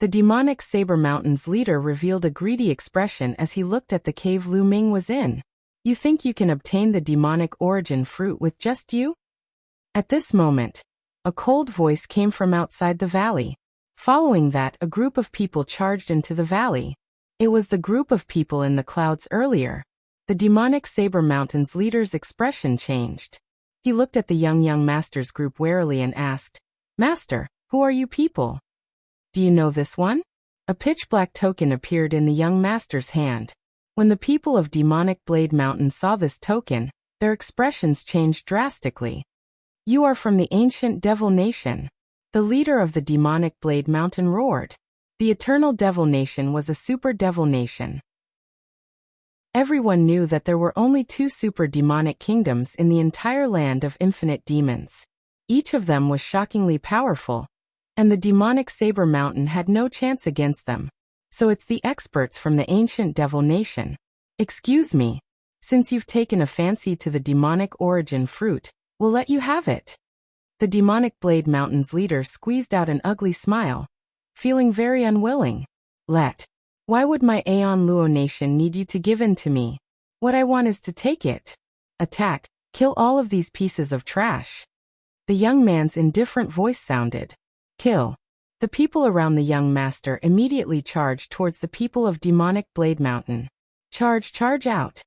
[SPEAKER 1] The demonic Saber Mountain's leader revealed a greedy expression as he looked at the cave Lu Ming was in. You think you can obtain the demonic origin fruit with just you? At this moment, a cold voice came from outside the valley. Following that, a group of people charged into the valley. It was the group of people in the clouds earlier. The demonic Saber Mountain's leader's expression changed. He looked at the young master's group warily and asked, "Master, who are you people? Do you know this one?" A pitch-black token appeared in the young master's hand. When the people of Demonic Blade Mountain saw this token, their expressions changed drastically. "You are from the ancient Devil Nation." The leader of the Demonic Blade Mountain roared. The Eternal Devil Nation was a super devil nation. Everyone knew that there were only two super demonic kingdoms in the entire land of infinite demons. Each of them was shockingly powerful, and the demonic Saber Mountain had no chance against them. So it's the experts from the ancient Devil Nation. "Excuse me. Since you've taken a fancy to the demonic origin fruit, we'll let you have it." The Demonic Blade Mountain's leader squeezed out an ugly smile, feeling very unwilling. Why would my Aeon Luo Nation need you to give in to me? What I want is to take it. Attack, kill all of these pieces of trash. The young man's indifferent voice sounded. Kill. The people around the young master immediately charged towards the people of Demonic Blade Mountain. Charge out.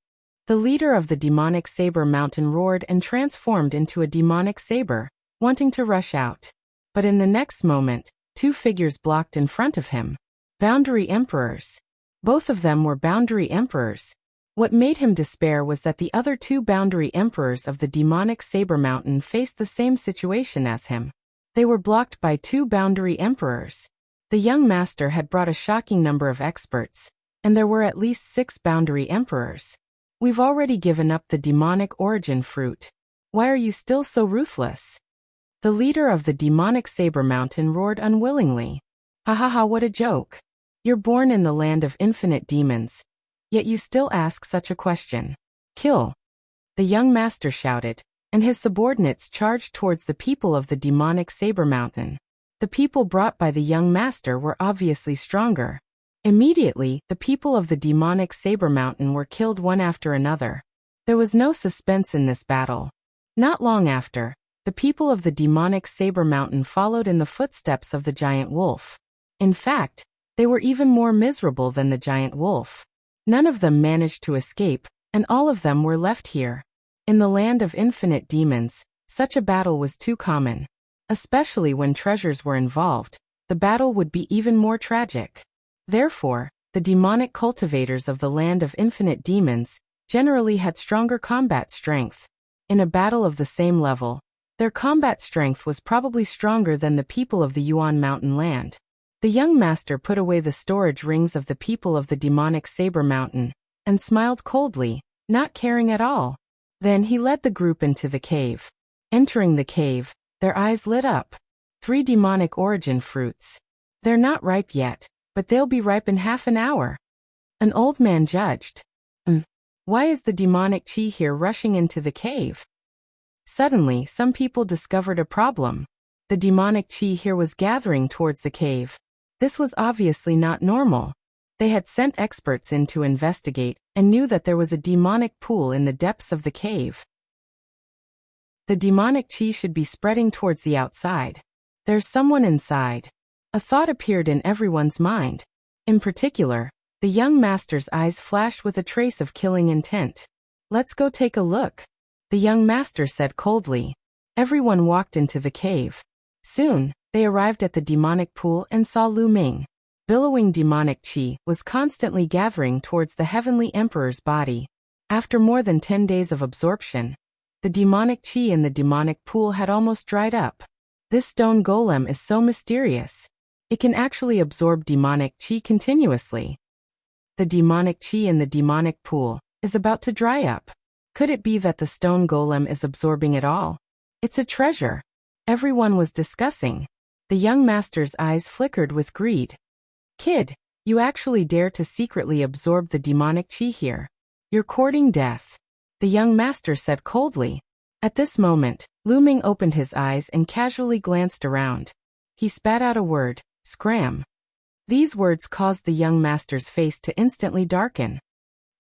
[SPEAKER 1] The leader of the Demonic Saber Mountain roared and transformed into a demonic saber, wanting to rush out. But in the next moment, two figures blocked in front of him. Boundary Emperors. Both of them were Boundary Emperors. What made him despair was that the other two Boundary Emperors of the Demonic Saber Mountain faced the same situation as him. They were blocked by two Boundary Emperors. The young master had brought a shocking number of experts, and there were at least 6 Boundary Emperors. "We've already given up the demonic origin fruit. Why are you still so ruthless?" The leader of the Demonic Saber Mountain roared unwillingly. "Ha ha ha, what a joke. You're born in the land of infinite demons, yet you still ask such a question. Kill." The young master shouted, and his subordinates charged towards the people of the Demonic Saber Mountain. The people brought by the young master were obviously stronger. Immediately, the people of the Demonic Saber Mountain were killed one after another. There was no suspense in this battle. Not long after, the people of the Demonic Saber Mountain followed in the footsteps of the giant wolf. In fact, they were even more miserable than the giant wolf. None of them managed to escape, and all of them were left here. In the land of infinite demons, such a battle was too common. Especially when treasures were involved, the battle would be even more tragic. Therefore, the demonic cultivators of the land of infinite demons generally had stronger combat strength. In a battle of the same level, their combat strength was probably stronger than the people of the Yuan Mountain land. The young master put away the storage rings of the people of the Demonic Saber Mountain, and smiled coldly, not caring at all. Then he led the group into the cave. Entering the cave, their eyes lit up. 3 demonic origin fruits. They're not ripe yet, but they'll be ripe in half an hour. An old man judged. Why is the demonic chi here rushing into the cave? Suddenly, some people discovered a problem. The demonic chi here was gathering towards the cave. This was obviously not normal. They had sent experts in to investigate, and knew that there was a demonic pool in the depths of the cave. The demonic chi should be spreading towards the outside. There's someone inside. A thought appeared in everyone's mind. In particular, the young master's eyes flashed with a trace of killing intent. "Let's go take a look," the young master said coldly. Everyone walked into the cave. Soon, they arrived at the demonic pool and saw Lu Ming. Billowing demonic chi was constantly gathering towards the heavenly emperor's body. After more than 10 days of absorption, the demonic chi in the demonic pool had almost dried up. This stone golem is so mysterious. It can actually absorb demonic chi continuously. The demonic chi in the demonic pool is about to dry up. Could it be that the stone golem is absorbing it all? It's a treasure. Everyone was discussing. The young master's eyes flickered with greed. Kid, you actually dare to secretly absorb the demonic chi here. You're courting death, the young master said coldly. At this moment, Lu Ming opened his eyes and casually glanced around. He spat out a word, scram. These words caused the young master's face to instantly darken.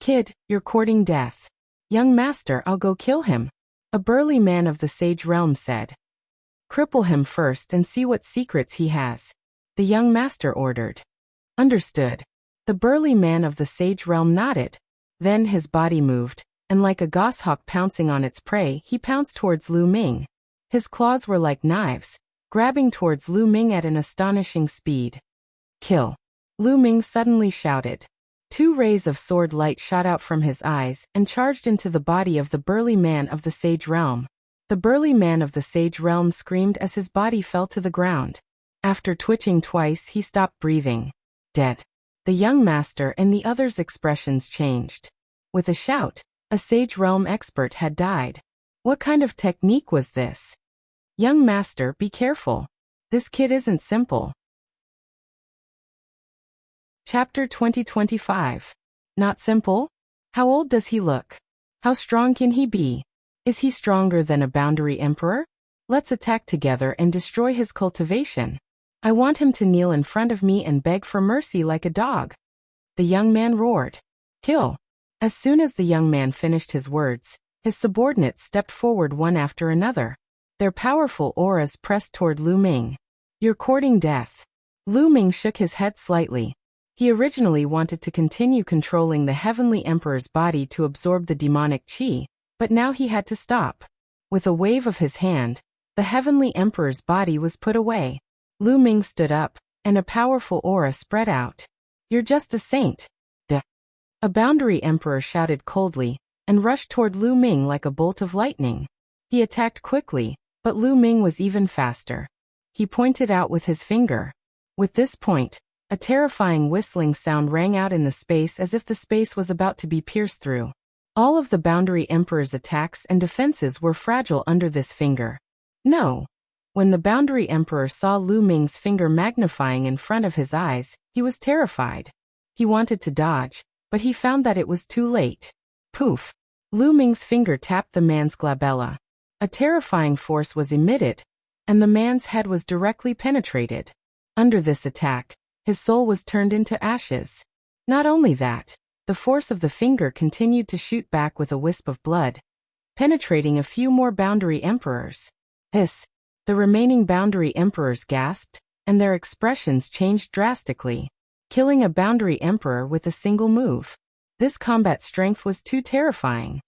[SPEAKER 1] Kid, you're courting death. Young master, I'll go kill him, a burly man of the sage realm said. Cripple him first and see what secrets he has, the young master ordered. Understood. The burly man of the sage realm nodded. Then his body moved, and like a goshawk pouncing on its prey, he pounced towards Lu Ming. His claws were like knives, grabbing towards Lu Ming at an astonishing speed. Kill! Lu Ming suddenly shouted. 2 rays of sword light shot out from his eyes and charged into the body of the burly man of the sage realm. The burly man of the sage realm screamed as his body fell to the ground. After twitching twice, he stopped breathing. Dead. The young master and the others' expressions changed. With a shout, a sage realm expert had died. What kind of technique was this? Young master, be careful. This kid isn't simple. Chapter 2025. Not simple? How old does he look? How strong can he be? Is he stronger than a boundary emperor? Let's attack together and destroy his cultivation. I want him to kneel in front of me and beg for mercy like a dog. The young man roared. Kill! As soon as the young man finished his words, his subordinates stepped forward one after another. Their powerful auras pressed toward Lu Ming. You're courting death. Lu Ming shook his head slightly. He originally wanted to continue controlling the Heavenly Emperor's body to absorb the demonic chi, but now he had to stop. With a wave of his hand, the Heavenly Emperor's body was put away. Lu Ming stood up, and a powerful aura spread out. You're just a saint. Duh. A boundary emperor shouted coldly, and rushed toward Lu Ming like a bolt of lightning. He attacked quickly, but Lu Ming was even faster. He pointed out with his finger. With this point, a terrifying whistling sound rang out in the space as if the space was about to be pierced through. All of the boundary emperor's attacks and defenses were fragile under this finger. No. When the boundary emperor saw Lu Ming's finger magnifying in front of his eyes, he was terrified. He wanted to dodge, but he found that it was too late. Poof! Lu Ming's finger tapped the man's glabella. A terrifying force was emitted, and the man's head was directly penetrated. Under this attack, his soul was turned into ashes. Not only that, the force of the finger continued to shoot back with a wisp of blood, penetrating a few more boundary emperors. The remaining boundary emperors gasped, and their expressions changed drastically. Killing a boundary emperor with a single move. This combat strength was too terrifying.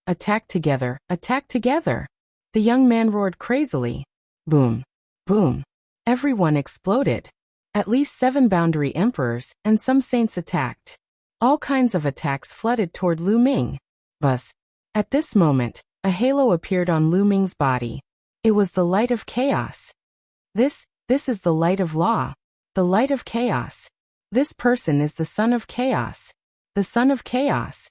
[SPEAKER 1] Attack together, attack together! The young man roared crazily. Boom! Boom! Everyone exploded. At least 7 boundary emperors and some saints attacked. All kinds of attacks flooded toward Lu Ming. Buzz! At this moment, a halo appeared on Lu Ming's body. It was the light of chaos. This is the light of law. The light of chaos. This person is the son of chaos. The son of chaos.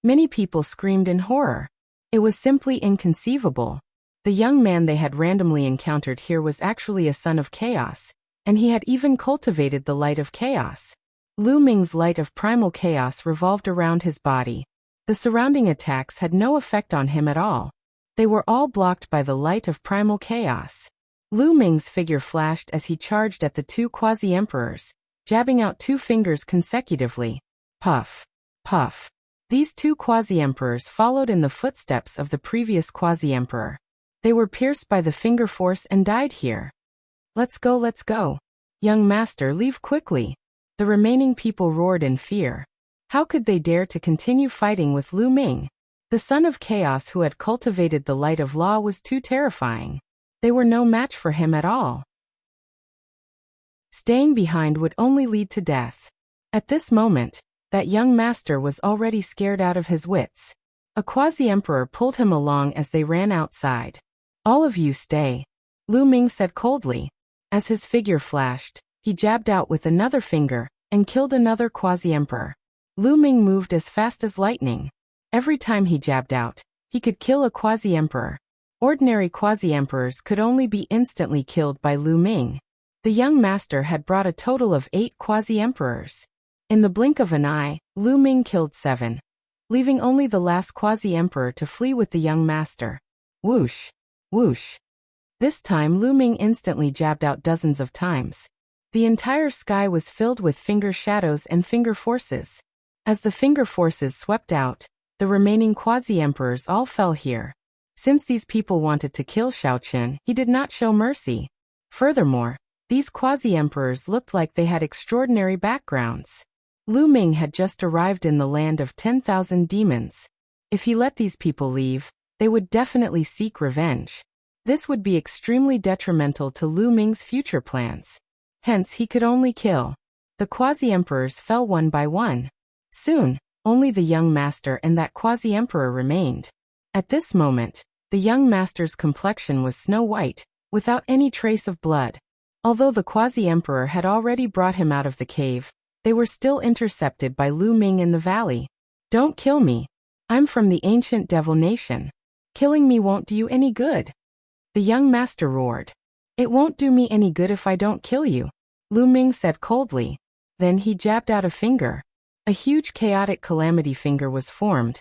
[SPEAKER 1] Many people screamed in horror. It was simply inconceivable. The young man they had randomly encountered here was actually a son of chaos, and he had even cultivated the light of chaos. Lu Ming's light of primal chaos revolved around his body. The surrounding attacks had no effect on him at all. They were all blocked by the light of primal chaos. Lu Ming's figure flashed as he charged at the 2 quasi-emperors, jabbing out 2 fingers consecutively. Puff! Puff! These 2 quasi-emperors followed in the footsteps of the previous quasi-emperor. They were pierced by the finger force and died here. Let's go, let's go. Young master, leave quickly. The remaining people roared in fear. How could they dare to continue fighting with Lu Ming? The son of chaos who had cultivated the light of law was too terrifying. They were no match for him at all. Staying behind would only lead to death. At this moment, that young master was already scared out of his wits. A quasi-emperor pulled him along as they ran outside. All of you stay, Lu Ming said coldly. As his figure flashed, he jabbed out with another finger and killed another quasi-emperor. Lu Ming moved as fast as lightning. Every time he jabbed out, he could kill a quasi-emperor. Ordinary quasi-emperors could only be instantly killed by Lu Ming. The young master had brought a total of 8 quasi-emperors. In the blink of an eye, Lu Ming killed 7, leaving only the last quasi-emperor to flee with the young master. Whoosh! Whoosh! This time Lu Ming instantly jabbed out dozens of times. The entire sky was filled with finger shadows and finger forces. As the finger forces swept out, the remaining quasi-emperors all fell here. Since these people wanted to kill Shaoqun, he did not show mercy. Furthermore, these quasi-emperors looked like they had extraordinary backgrounds. Lu Ming had just arrived in the land of 10,000 demons. If he let these people leave, they would definitely seek revenge. This would be extremely detrimental to Lu Ming's future plans. Hence he could only kill. The quasi-emperors fell one by one. Soon, only the young master and that quasi-emperor remained. At this moment, the young master's complexion was snow white, without any trace of blood. Although the quasi-emperor had already brought him out of the cave, they were still intercepted by Lu Ming in the valley. Don't kill me. I'm from the ancient devil nation. Killing me won't do you any good. The young master roared. It won't do me any good if I don't kill you, Lu Ming said coldly. Then he jabbed out a finger. A huge chaotic calamity finger was formed,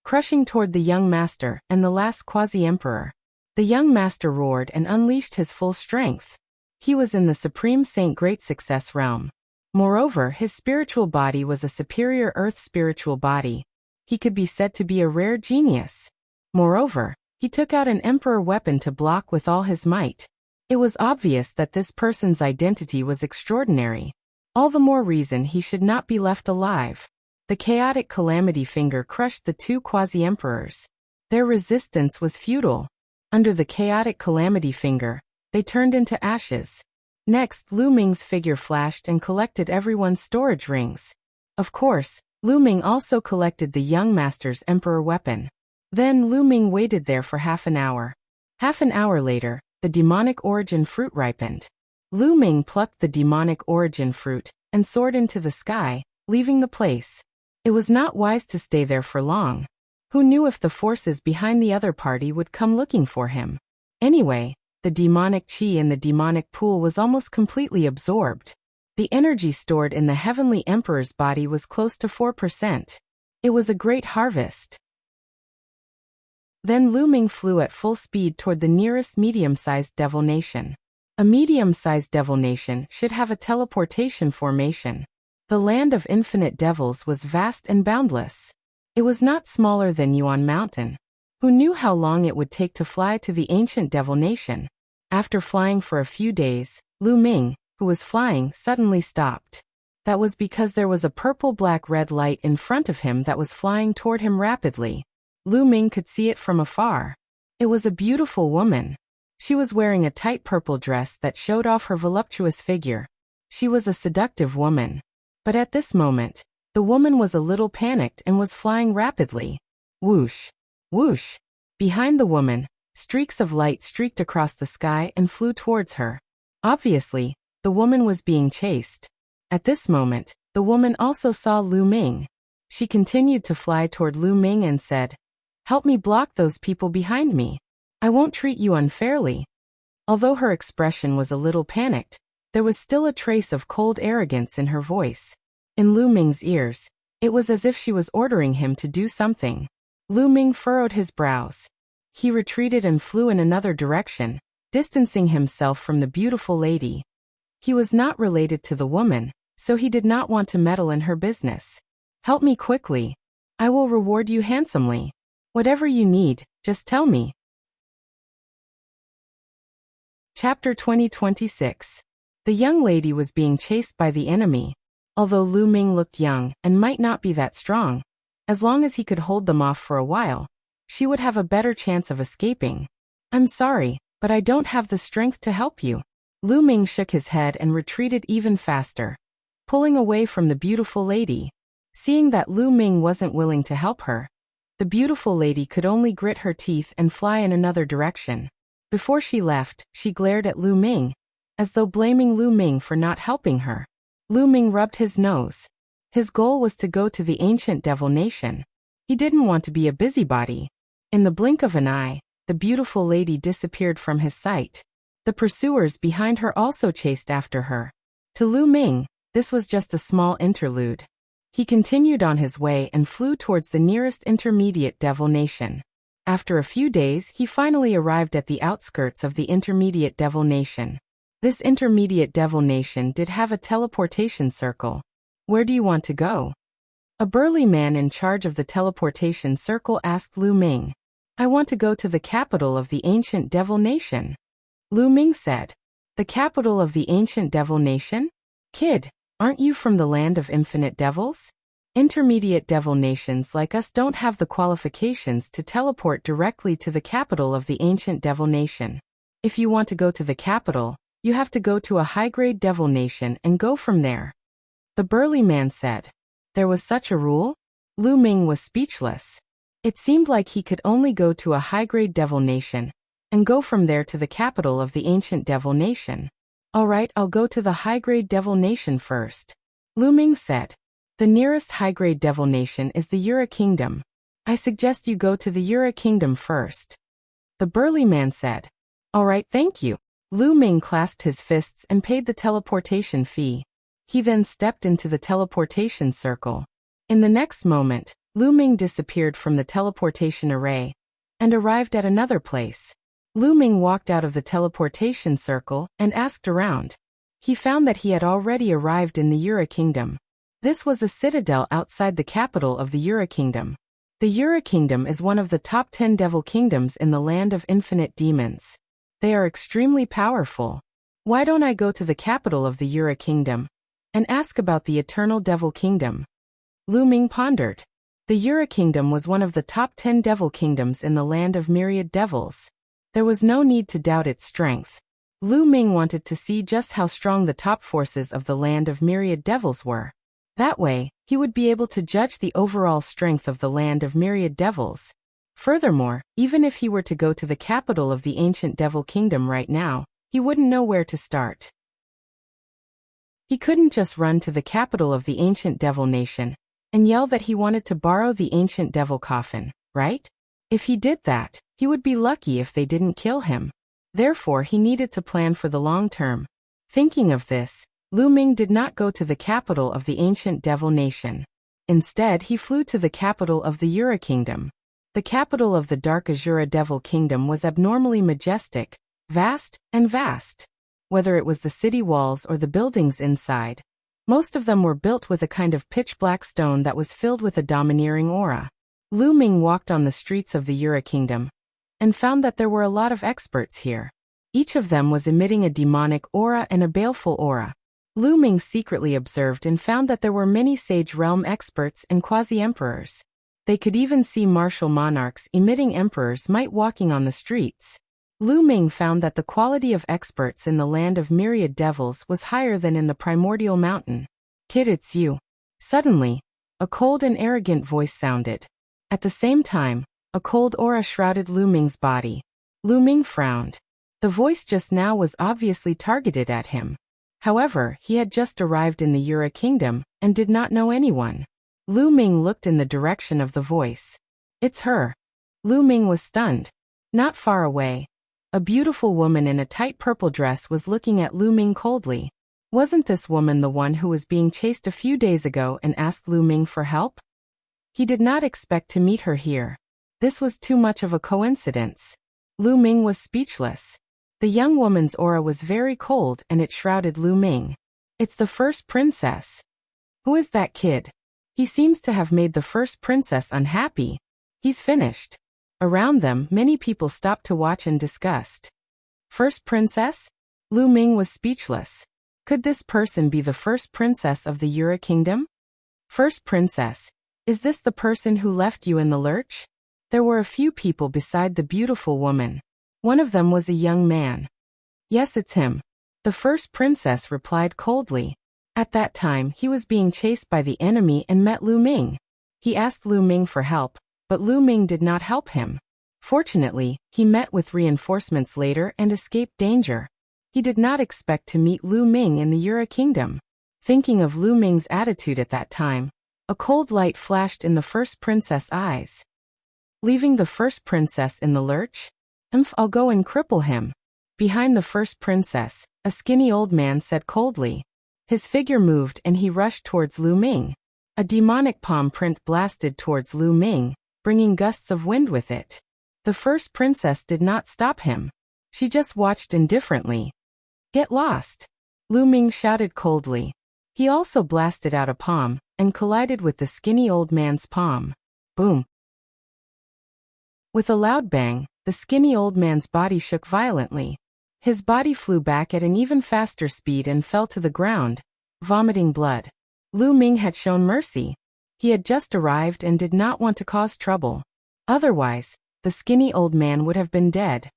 [SPEAKER 1] crushing toward the young master and the last quasi-emperor. The young master roared and unleashed his full strength. He was in the Supreme Saint Great Success realm. Moreover, his spiritual body was a superior earth spiritual body. He could be said to be a rare genius. Moreover, he took out an emperor weapon to block with all his might. It was obvious that this person's identity was extraordinary. All the more reason he should not be left alive. The chaotic calamity finger crushed the 2 quasi-emperors. Their resistance was futile. Under the chaotic calamity finger, they turned into ashes. Next, Lu Ming's figure flashed and collected everyone's storage rings. Of course, Lu Ming also collected the young master's emperor weapon. Then Lu Ming waited there for half an hour. Half an hour later, the demonic origin fruit ripened. Lu Ming plucked the demonic origin fruit and soared into the sky, leaving the place. It was not wise to stay there for long. Who knew if the forces behind the other party would come looking for him? Anyway, the demonic chi in the demonic pool was almost completely absorbed. The energy stored in the heavenly emperor's body was close to 4%. It was a great harvest. Then Lu Ming flew at full speed toward the nearest medium-sized devil nation. A medium-sized devil nation should have a teleportation formation. The land of infinite devils was vast and boundless. It was not smaller than Yuan Mountain. Who knew how long it would take to fly to the ancient devil nation? After flying for a few days, Lu Ming, who was flying, suddenly stopped. That was because there was a purple-black-red light in front of him that was flying toward him rapidly. Lu Ming could see it from afar. It was a beautiful woman. She was wearing a tight purple dress that showed off her voluptuous figure. She was a seductive woman. But at this moment, the woman was a little panicked and was flying rapidly. Whoosh! Whoosh! Behind the woman, streaks of light streaked across the sky and flew towards her. Obviously, the woman was being chased. At this moment, the woman also saw Lu Ming. She continued to fly toward Lu Ming and said, "Help me block those people behind me. I won't treat you unfairly." Although her expression was a little panicked, there was still a trace of cold arrogance in her voice. In Lu Ming's ears, it was as if she was ordering him to do something. Lu Ming furrowed his brows. He retreated and flew in another direction, distancing himself from the beautiful lady. He was not related to the woman, so he did not want to meddle in her business. "Help me quickly. I will reward you handsomely. Whatever you need, just tell me." Chapter 2026. The young lady was being chased by the enemy. Although Lu Ming looked young and might not be that strong, as long as he could hold them off for a while, she would have a better chance of escaping. "I'm sorry, but I don't have the strength to help you." Lu Ming shook his head and retreated even faster, pulling away from the beautiful lady. Seeing that Lu Ming wasn't willing to help her, the beautiful lady could only grit her teeth and fly in another direction. Before she left, she glared at Lu Ming, as though blaming Lu Ming for not helping her. Lu Ming rubbed his nose. His goal was to go to the ancient devil nation. He didn't want to be a busybody. In the blink of an eye, the beautiful lady disappeared from his sight. The pursuers behind her also chased after her. To Lu Ming, this was just a small interlude. He continued on his way and flew towards the nearest intermediate devil nation. After a few days, he finally arrived at the outskirts of the intermediate devil nation. This intermediate devil nation did have a teleportation circle. Where do you want to go? A burly man in charge of the teleportation circle asked Lu Ming. I want to go to the capital of the ancient devil nation. Lu Ming said. The capital of the ancient devil nation? Kid, aren't you from the land of infinite devils? Intermediate devil nations like us don't have the qualifications to teleport directly to the capital of the ancient devil nation. If you want to go to the capital, you have to go to a high-grade devil nation and go from there. The burly man said. There was such a rule? Lu Ming was speechless. It seemed like he could only go to a high-grade devil nation and go from there to the capital of the ancient devil nation. All right, I'll go to the high-grade devil nation first. Lu Ming said. The nearest high-grade devil nation is the Yura Kingdom. I suggest you go to the Yura Kingdom first. The burly man said. All right, thank you. Lu Ming clasped his fists and paid the teleportation fee. He then stepped into the teleportation circle. In the next moment, Lu Ming disappeared from the teleportation array and arrived at another place. Lu Ming walked out of the teleportation circle and asked around. He found that he had already arrived in the Yura Kingdom. This was a citadel outside the capital of the Yura Kingdom. The Yura Kingdom is one of the top 10 devil kingdoms in the land of infinite demons. They are extremely powerful. Why don't I go to the capital of the Yura Kingdom and ask about the Eternal Devil Kingdom? Lu Ming pondered. The Yura Kingdom was one of the top 10 devil kingdoms in the land of myriad devils. There was no need to doubt its strength. Lu Ming wanted to see just how strong the top forces of the land of myriad devils were. That way, he would be able to judge the overall strength of the land of myriad devils. Furthermore, even if he were to go to the capital of the ancient devil kingdom right now, he wouldn't know where to start. He couldn't just run to the capital of the ancient devil nation and yell that he wanted to borrow the ancient devil coffin, right? If he did that, he would be lucky if they didn't kill him. Therefore, he needed to plan for the long term. Thinking of this, Lu Ming did not go to the capital of the ancient devil nation. Instead, he flew to the capital of the Yura Kingdom. The capital of the Dark Azura Devil Kingdom was abnormally majestic, vast, and vast. Whether it was the city walls or the buildings inside, most of them were built with a kind of pitch-black stone that was filled with a domineering aura. Lu Ming walked on the streets of the Yura Kingdom and found that there were a lot of experts here. Each of them was emitting a demonic aura and a baleful aura. Lu Ming secretly observed and found that there were many Sage Realm experts and quasi-emperors. They could even see martial monarchs emitting emperors might walking on the streets. Lu Ming found that the quality of experts in the land of myriad devils was higher than in the primordial mountain. Kid, it's you. Suddenly, a cold and arrogant voice sounded. At the same time, a cold aura shrouded Lu Ming's body. Lu Ming frowned. The voice just now was obviously targeted at him. However, he had just arrived in the Yura Kingdom and did not know anyone. Lu Ming looked in the direction of the voice. It's her. Lu Ming was stunned. Not far away, a beautiful woman in a tight purple dress was looking at Lu Ming coldly. Wasn't this woman the one who was being chased a few days ago and asked Lu Ming for help? He did not expect to meet her here. This was too much of a coincidence. Lu Ming was speechless. The young woman's aura was very cold and it shrouded Lu Ming. It's the first princess. Who is that kid? He seems to have made the first princess unhappy. He's finished. Around them, many people stopped to watch and discussed. First princess? Lu Ming was speechless. Could this person be the first princess of the Yura Kingdom? First princess, is this the person who left you in the lurch? There were a few people beside the beautiful woman. One of them was a young man. Yes, it's him. The first princess replied coldly. At that time, he was being chased by the enemy and met Lu Ming. He asked Lu Ming for help, but Lu Ming did not help him. Fortunately, he met with reinforcements later and escaped danger. He did not expect to meet Lu Ming in the Yura Kingdom. Thinking of Lu Ming's attitude at that time, a cold light flashed in the first princess' eyes. Leaving the first princess in the lurch? I'll go and cripple him. Behind the first princess, a skinny old man said coldly. His figure moved and he rushed towards Lu Ming. A demonic palm print blasted towards Lu Ming, bringing gusts of wind with it. The first princess did not stop him. She just watched indifferently. Get lost! Lu Ming shouted coldly. He also blasted out a palm, and collided with the skinny old man's palm. Boom! With a loud bang, the skinny old man's body shook violently. His body flew back at an even faster speed and fell to the ground, vomiting blood. Lu Ming had shown mercy. He had just arrived and did not want to cause trouble. Otherwise, the skinny old man would have been dead.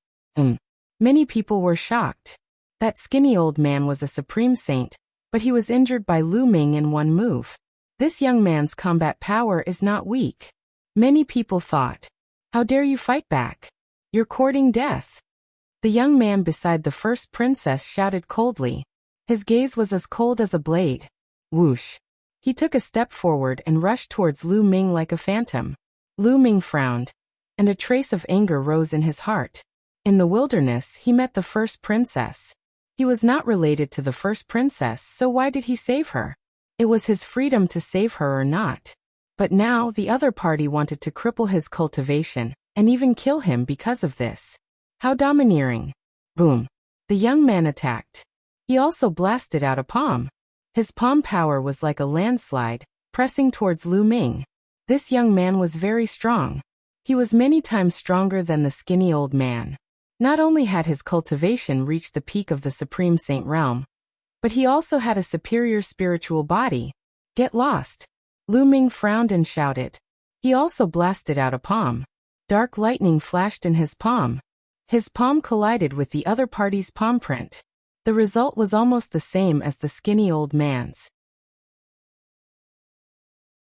[SPEAKER 1] Many people were shocked. That skinny old man was a supreme saint, but he was injured by Lu Ming in one move. This young man's combat power is not weak. Many people thought, how dare you fight back? You're courting death. The young man beside the first princess shouted coldly. His gaze was as cold as a blade. Whoosh! He took a step forward and rushed towards Lu Ming like a phantom. Lu Ming frowned, and a trace of anger rose in his heart. In the wilderness, he met the first princess. He was not related to the first princess, so why did he save her? It was his freedom to save her or not. But now the other party wanted to cripple his cultivation, and even kill him because of this. How domineering. Boom. The young man attacked. He also blasted out a palm. His palm power was like a landslide, pressing towards Lu Ming. This young man was very strong. He was many times stronger than the skinny old man. Not only had his cultivation reached the peak of the Supreme Saint realm, but he also had a superior spiritual body. Get lost! Lu Ming frowned and shouted. He also blasted out a palm. Dark lightning flashed in his palm. His palm collided with the other party's palm print. The result was almost the same as the skinny old man's.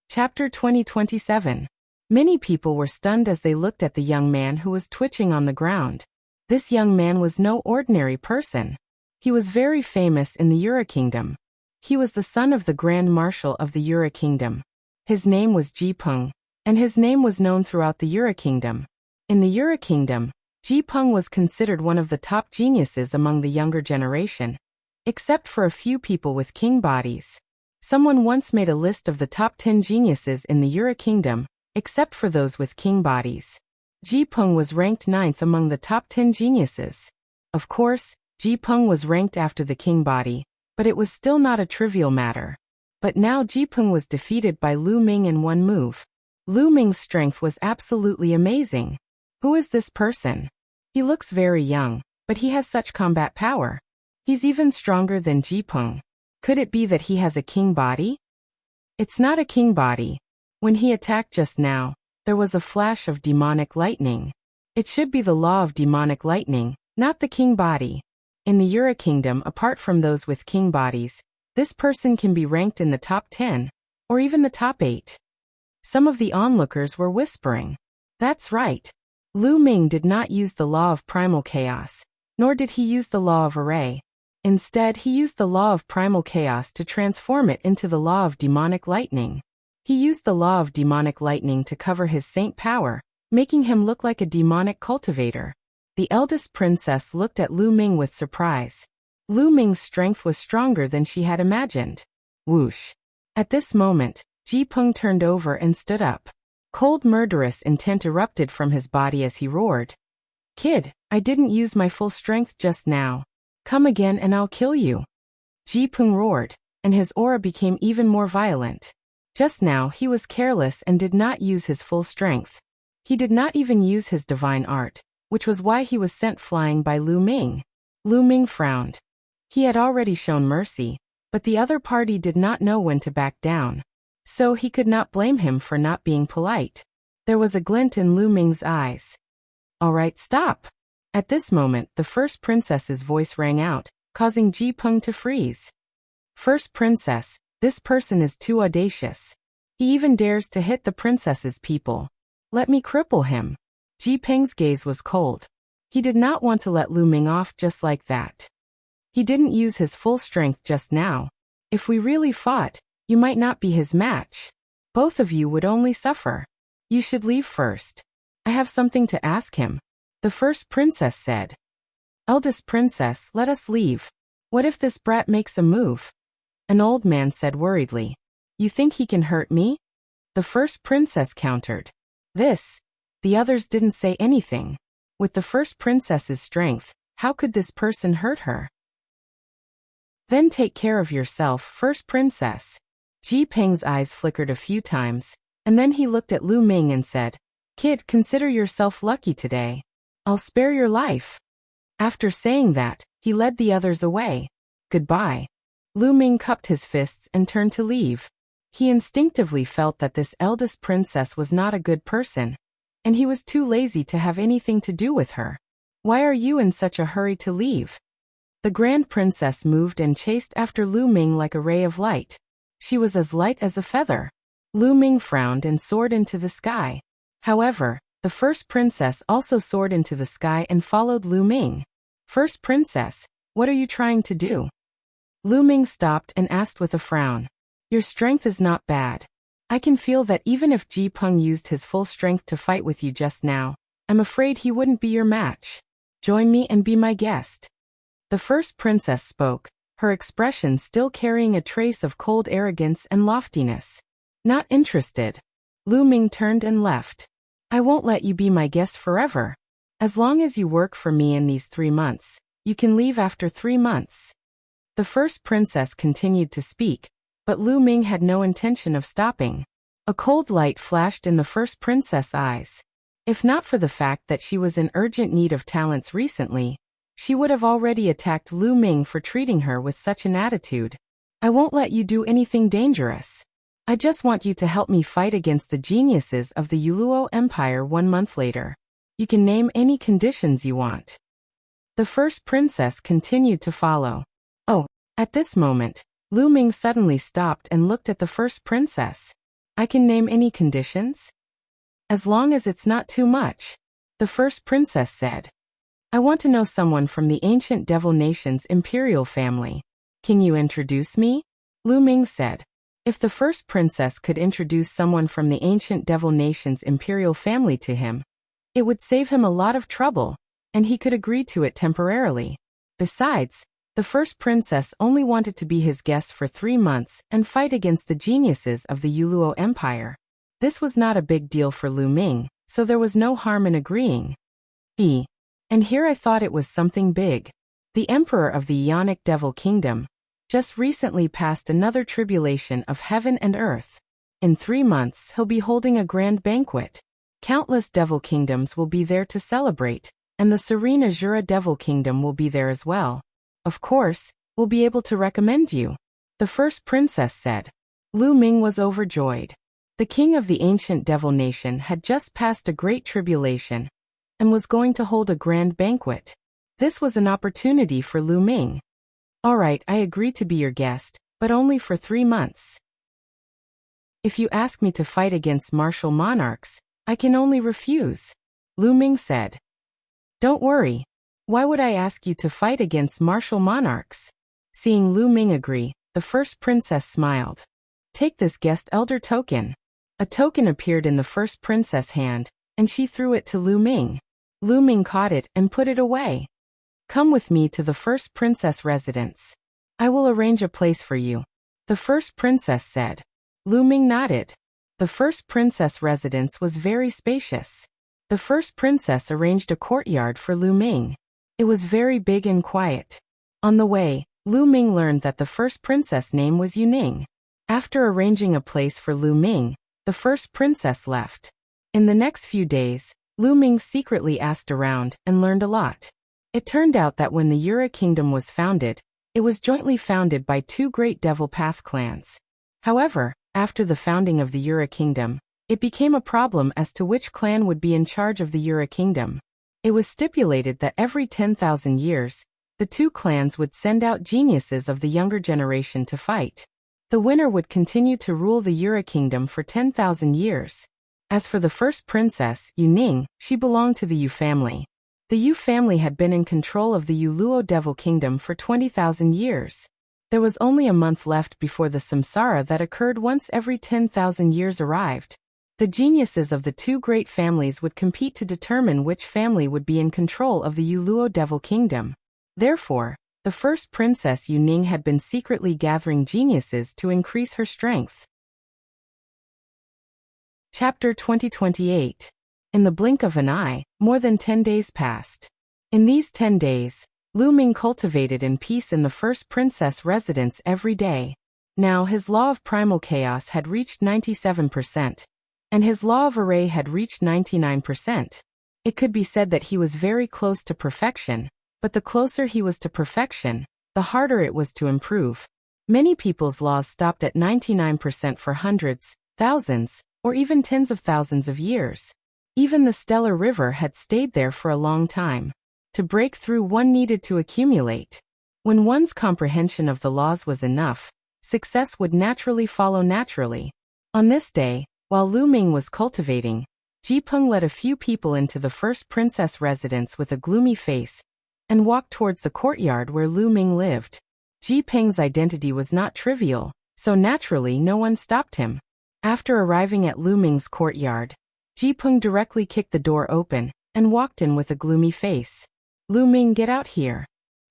[SPEAKER 1] Chapter 2027. Many people were stunned as they looked at the young man who was twitching on the ground. This young man was no ordinary person. He was very famous in the Yura Kingdom. He was the son of the Grand Marshal of the Yura Kingdom. His name was Ji Peng, and his name was known throughout the Yura Kingdom. In the Yura Kingdom, Ji Peng was considered one of the top geniuses among the younger generation, except for a few people with king bodies. Someone once made a list of the top 10 geniuses in the Yura Kingdom, except for those with king bodies. Ji Peng was ranked 9th among the top 10 geniuses. Of course, Ji Peng was ranked after the king body, but it was still not a trivial matter. But now Ji Peng was defeated by Lu Ming in one move. Lu Ming's strength was absolutely amazing. Who is this person? He looks very young, but he has such combat power. He's even stronger than Ji Peng. Could it be that he has a king body? It's not a king body. When he attacked just now, there was a flash of demonic lightning. It should be the law of demonic lightning, not the king body. In the Yura Kingdom, apart from those with king bodies, this person can be ranked in the top 10, or even the top 8. Some of the onlookers were whispering. That's right. Lu Ming did not use the law of primal chaos, nor did he use the law of array. Instead, he used the law of primal chaos to transform it into the law of demonic lightning. He used the law of demonic lightning to cover his saint power, making him look like a demonic cultivator. The eldest princess looked at Lu Ming with surprise. Lu Ming's strength was stronger than she had imagined. Whoosh! At this moment, Ji Peng turned over and stood up. Cold murderous intent erupted from his body as he roared. Kid, I didn't use my full strength just now. Come again and I'll kill you. Ji Peng roared, and his aura became even more violent. Just now he was careless and did not use his full strength. He did not even use his divine art, which was why he was sent flying by Lu Ming. Lu Ming frowned. He had already shown mercy, but the other party did not know when to back down. So he could not blame him for not being polite. There was a glint in Lu Ming's eyes. All right, stop. At this moment, the first princess's voice rang out, causing Ji Peng to freeze. First princess, this person is too audacious. He even dares to hit the princess's people. Let me cripple him. Ji Peng's gaze was cold. He did not want to let Lu Ming off just like that. He didn't use his full strength just now. If we really fought, you might not be his match. Both of you would only suffer. You should leave first. I have something to ask him. The first princess said. Eldest princess, let us leave. What if this brat makes a move? An old man said worriedly. You think he can hurt me? The first princess countered. The others didn't say anything. With the first princess's strength, how could this person hurt her? Then take care of yourself, first princess. Ji Peng's eyes flickered a few times, and then he looked at Lu Ming and said, Kid, consider yourself lucky today. I'll spare your life. After saying that, he led the others away. Goodbye. Lu Ming cupped his fists and turned to leave. He instinctively felt that this eldest princess was not a good person, and he was too lazy to have anything to do with her. Why are you in such a hurry to leave? The grand princess moved and chased after Lu Ming like a ray of light. She was as light as a feather. Lu Ming frowned and soared into the sky. However, the first princess also soared into the sky and followed Lu Ming. First princess, what are you trying to do? Lu Ming stopped and asked with a frown. Your strength is not bad. I can feel that even if Ji Peng used his full strength to fight with you just now, I'm afraid he wouldn't be your match. Join me and be my guest. The first princess spoke, her expression still carrying a trace of cold arrogance and loftiness. Not interested. Lu Ming turned and left. I won't let you be my guest forever. As long as you work for me in these 3 months, you can leave after 3 months. The first princess continued to speak, but Lu Ming had no intention of stopping. A cold light flashed in the first princess' eyes. If not for the fact that she was in urgent need of talents recently, she would have already attacked Lu Ming for treating her with such an attitude. I won't let you do anything dangerous. I just want you to help me fight against the geniuses of the Yuluo Empire 1 month later. You can name any conditions you want. The first princess continued to follow. Oh, at this moment, Lu Ming suddenly stopped and looked at the first princess. I can name any conditions? As long as it's not too much. The first princess said. I want to know someone from the ancient Devil Nation's imperial family. Can you introduce me? Lu Ming said. If the first princess could introduce someone from the ancient Devil Nation's imperial family to him, it would save him a lot of trouble, and he could agree to it temporarily. Besides, the first princess only wanted to be his guest for 3 months and fight against the geniuses of the Yuluo Empire. This was not a big deal for Lu Ming, so there was no harm in agreeing. And here I thought it was something big. The emperor of the Ionic Devil Kingdom just recently passed another tribulation of heaven and earth. In 3 months he'll be holding a grand banquet. Countless devil kingdoms will be there to celebrate, and the serene Azura Devil Kingdom will be there as well. Of course, we'll be able to recommend you. The first princess said. Lu Ming was overjoyed. The king of the ancient devil nation had just passed a great tribulation and was going to hold a grand banquet. This was an opportunity for Lu Ming. All right, I agree to be your guest, but only for 3 months. If you ask me to fight against martial monarchs, I can only refuse, Lu Ming said. Don't worry. Why would I ask you to fight against martial monarchs? Seeing Lu Ming agree, the first princess smiled. Take this guest elder token. A token appeared in the first princess' hand, and she threw it to Lu Ming. Lu Ming caught it and put it away. Come with me to the first princess residence. I will arrange a place for you, the first princess said. Lu Ming nodded. The first princess residence was very spacious. The first princess arranged a courtyard for Lu Ming. It was very big and quiet. On the way, Lu Ming learned that the first princess' name was Yuning. After arranging a place for Lu Ming, the first princess left. In the next few days, Lu Ming secretly asked around and learned a lot. It turned out that when the Yura Kingdom was founded, it was jointly founded by 2 great Devil Path clans. However, after the founding of the Yura Kingdom, it became a problem as to which clan would be in charge of the Yura Kingdom. It was stipulated that every 10,000 years, the 2 clans would send out geniuses of the younger generation to fight. The winner would continue to rule the Yura Kingdom for 10,000 years. As for the first princess, Yuning, she belonged to the Yu family. The Yu family had been in control of the Yuluo Devil Kingdom for 20,000 years. There was only a month left before the samsara that occurred once every 10,000 years arrived. The geniuses of the two great families would compete to determine which family would be in control of the Yuluo Devil Kingdom. Therefore, the first princess Yu Ning had been secretly gathering geniuses to increase her strength. Chapter 2028. In the blink of an eye, more than 10 days passed. In these 10 days, Lu Ming cultivated in peace in the first princess residence every day. Now his law of primal chaos had reached 97%, and his law of array had reached 99%. It could be said that he was very close to perfection, but the closer he was to perfection, the harder it was to improve. Many people's laws stopped at 99% for hundreds, thousands, or even tens of thousands of years. Even the stellar river had stayed there for a long time. To break through, one needed to accumulate. When one's comprehension of the laws was enough, success would naturally follow naturally. On this day, while Lu Ming was cultivating, Ji Peng led a few people into the first princess residence with a gloomy face, and walked towards the courtyard where Lu Ming lived. Ji Peng's identity was not trivial, so naturally no one stopped him. After arriving at Lu Ming's courtyard, Ji Peng directly kicked the door open and walked in with a gloomy face. "Lu Ming, get out here!"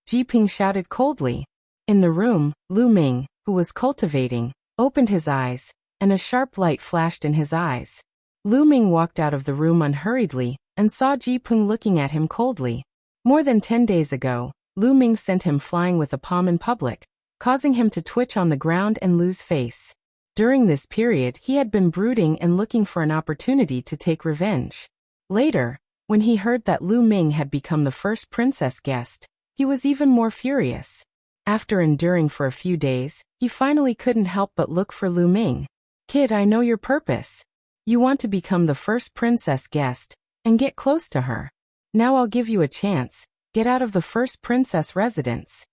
[SPEAKER 1] Ji Peng shouted coldly. In the room, Lu Ming, who was cultivating, opened his eyes, and a sharp light flashed in his eyes. Lu Ming walked out of the room unhurriedly and saw Ji Peng looking at him coldly. More than 10 days ago, Lu Ming sent him flying with a palm in public, causing him to twitch on the ground and lose face. During this period, he had been brooding and looking for an opportunity to take revenge. Later, when he heard that Lu Ming had become the first princess guest, he was even more furious. After enduring for a few days, he finally couldn't help but look for Lu Ming. "Kid, I know your purpose. You want to become the first princess guest and get close to her. Now I'll give you a chance. Get out of the first princess residence."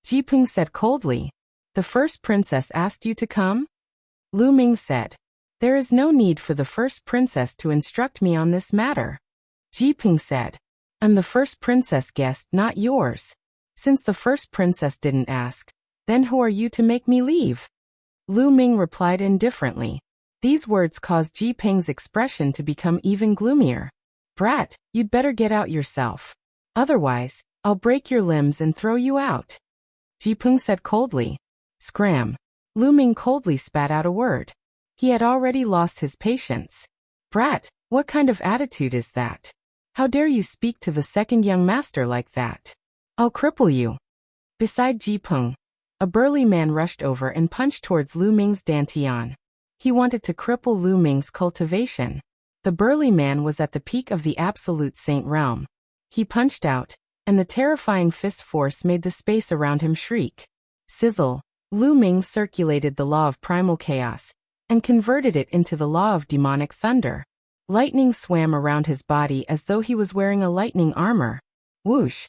[SPEAKER 1] Ji Peng said coldly. "The first princess asked you to come?" Lu Ming said, "There is no need for the first princess to instruct me on this matter." Ji Peng said, "I'm the first princess guest, not yours. Since the first princess didn't ask, then who are you to make me leave?" Lu Ming replied indifferently. These words caused Ji Peng's expression to become even gloomier. "Brat, you'd better get out yourself. Otherwise, I'll break your limbs and throw you out." Ji Peng said coldly. "Scram." Lu Ming coldly spat out a word. He had already lost his patience. "Brat, what kind of attitude is that? How dare you speak to the second young master like that? I'll cripple you." Beside Ji Peng, a burly man rushed over and punched towards Lu Ming's dantian. He wanted to cripple Lu Ming's cultivation. The burly man was at the peak of the absolute saint realm. He punched out, and the terrifying fist force made the space around him shriek. Sizzle. Lu Ming circulated the law of primal chaos and converted it into the law of demonic thunder. Lightning swam around his body as though he was wearing a lightning armor. Whoosh!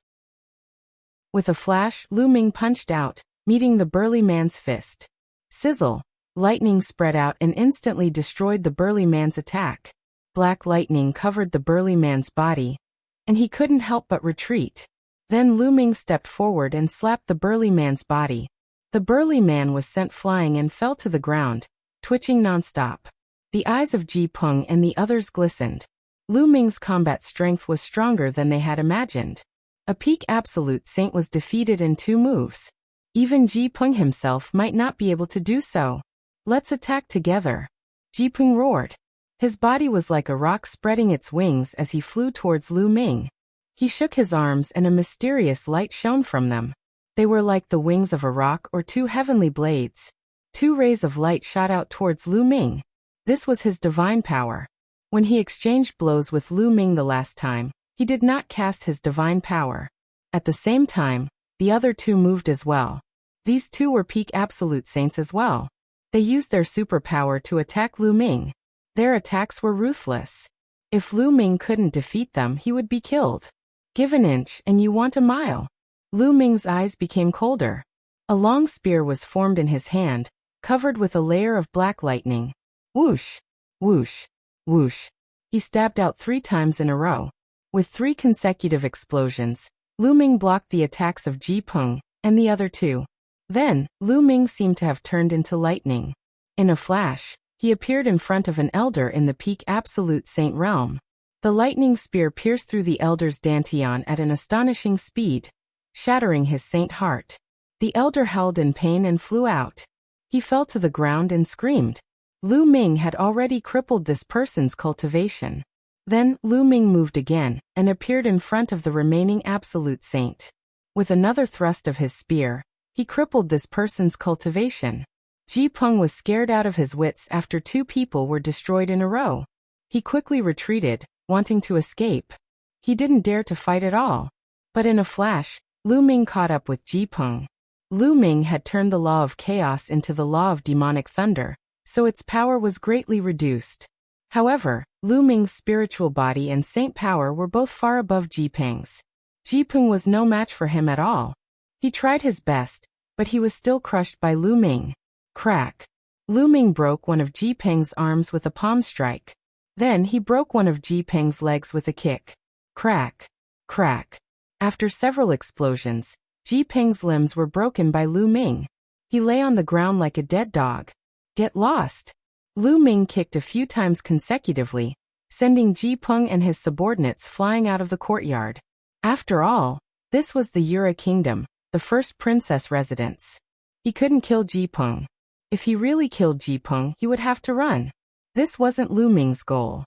[SPEAKER 1] With a flash, Lu Ming punched out, meeting the burly man's fist. Sizzle! Lightning spread out and instantly destroyed the burly man's attack. Black lightning covered the burly man's body, and he couldn't help but retreat. Then Lu Ming stepped forward and slapped the burly man's body. The burly man was sent flying and fell to the ground, twitching nonstop. The eyes of Ji Peng and the others glistened. Lu Ming's combat strength was stronger than they had imagined. A peak absolute saint was defeated in 2 moves. Even Ji Peng himself might not be able to do so. "Let's attack together." Ji Peng roared. His body was like a rock spreading its wings as he flew towards Lu Ming. He shook his arms and a mysterious light shone from them. They were like the wings of a rock or 2 heavenly blades. 2 rays of light shot out towards Lu Ming. This was his divine power. When he exchanged blows with Lu Ming the last time, he did not cast his divine power. At the same time, the other 2 moved as well. These 2 were peak absolute saints as well. They used their superpower to attack Lu Ming. Their attacks were ruthless. If Lu Ming couldn't defeat them, he would be killed. Give an inch and you want a mile. Lu Ming's eyes became colder. A long spear was formed in his hand, covered with a layer of black lightning. Whoosh! Whoosh! Whoosh! He stabbed out 3 times in a row. With 3 consecutive explosions, Lu Ming blocked the attacks of Ji Peng and the other 2. Then, Lu Ming seemed to have turned into lightning. In a flash, He appeared in front of an elder in the peak absolute saint realm. The lightning spear pierced through the elder's dantian at an astonishing speed, shattering his saint heart. The elder howled in pain and flew out. He fell to the ground and screamed. Lu Ming had already crippled this person's cultivation. Then, Lu Ming moved again, and appeared in front of the remaining absolute saint. With another thrust of his spear, he crippled this person's cultivation. Ji Peng was scared out of his wits after 2 people were destroyed in a row. He quickly retreated, wanting to escape. He didn't dare to fight at all. But in a flash, Lu Ming caught up with Ji Peng. Lu Ming had turned the law of chaos into the law of demonic thunder, so its power was greatly reduced. However, Lu Ming's spiritual body and saint power were both far above Ji Peng's. Ji Peng was no match for him at all. He tried his best, but he was still crushed by Lu Ming. Crack. Lu Ming broke one of Ji Peng's arms with a palm strike. Then he broke one of Ji Peng's legs with a kick. Crack. Crack. After several explosions, Ji Peng's limbs were broken by Lu Ming. He lay on the ground like a dead dog. Get lost. Lu Ming kicked a few times consecutively, sending Ji Peng and his subordinates flying out of the courtyard. After all, this was the Yura Kingdom, the first princess residence. He couldn't kill Ji Peng. If he really killed Ji Peng, he would have to run. This wasn't Lu Ming's goal.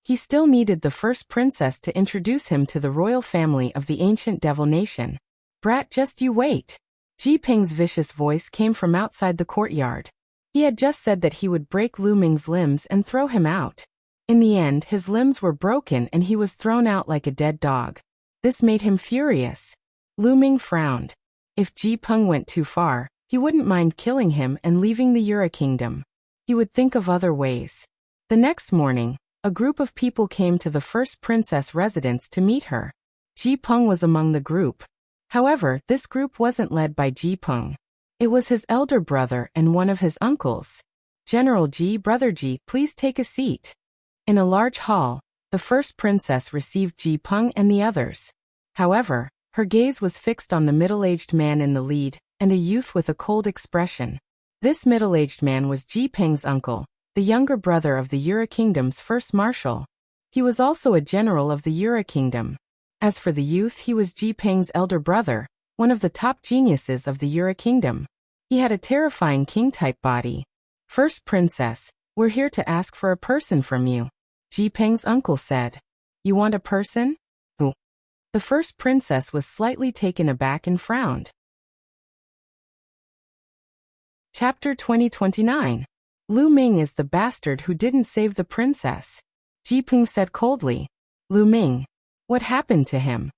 [SPEAKER 1] He still needed the first princess to introduce him to the royal family of the ancient devil nation. Brat, just you wait. Ji Peng's vicious voice came from outside the courtyard. He had just said that he would break Lu Ming's limbs and throw him out. In the end, his limbs were broken and he was thrown out like a dead dog. This made him furious. Lu Ming frowned. If Ji Peng went too far, he wouldn't mind killing him and leaving the Yura Kingdom. He would think of other ways. The next morning, a group of people came to the first princess residence to meet her. Ji Peng was among the group. However, this group wasn't led by Ji Peng. It was his elder brother and one of his uncles. General Ji, Brother Ji, please take a seat. In a large hall, the first princess received Ji Peng and the others. However, her gaze was fixed on the middle-aged man in the lead, and a youth with a cold expression. This middle-aged man was Ji Peng's uncle, the younger brother of the Yura Kingdom's first marshal. He was also a general of the Yura Kingdom. As for the youth, he was Ji Peng's elder brother, one of the top geniuses of the Yura Kingdom. He had a terrifying king-type body. First princess, we're here to ask for a person from you. Ji Peng's uncle said. You want a person? Who? The first princess was slightly taken aback and frowned. Chapter 2029. Lu Ming is the bastard who didn't save the princess. Ji Peng said coldly. Lu Ming. What happened to him?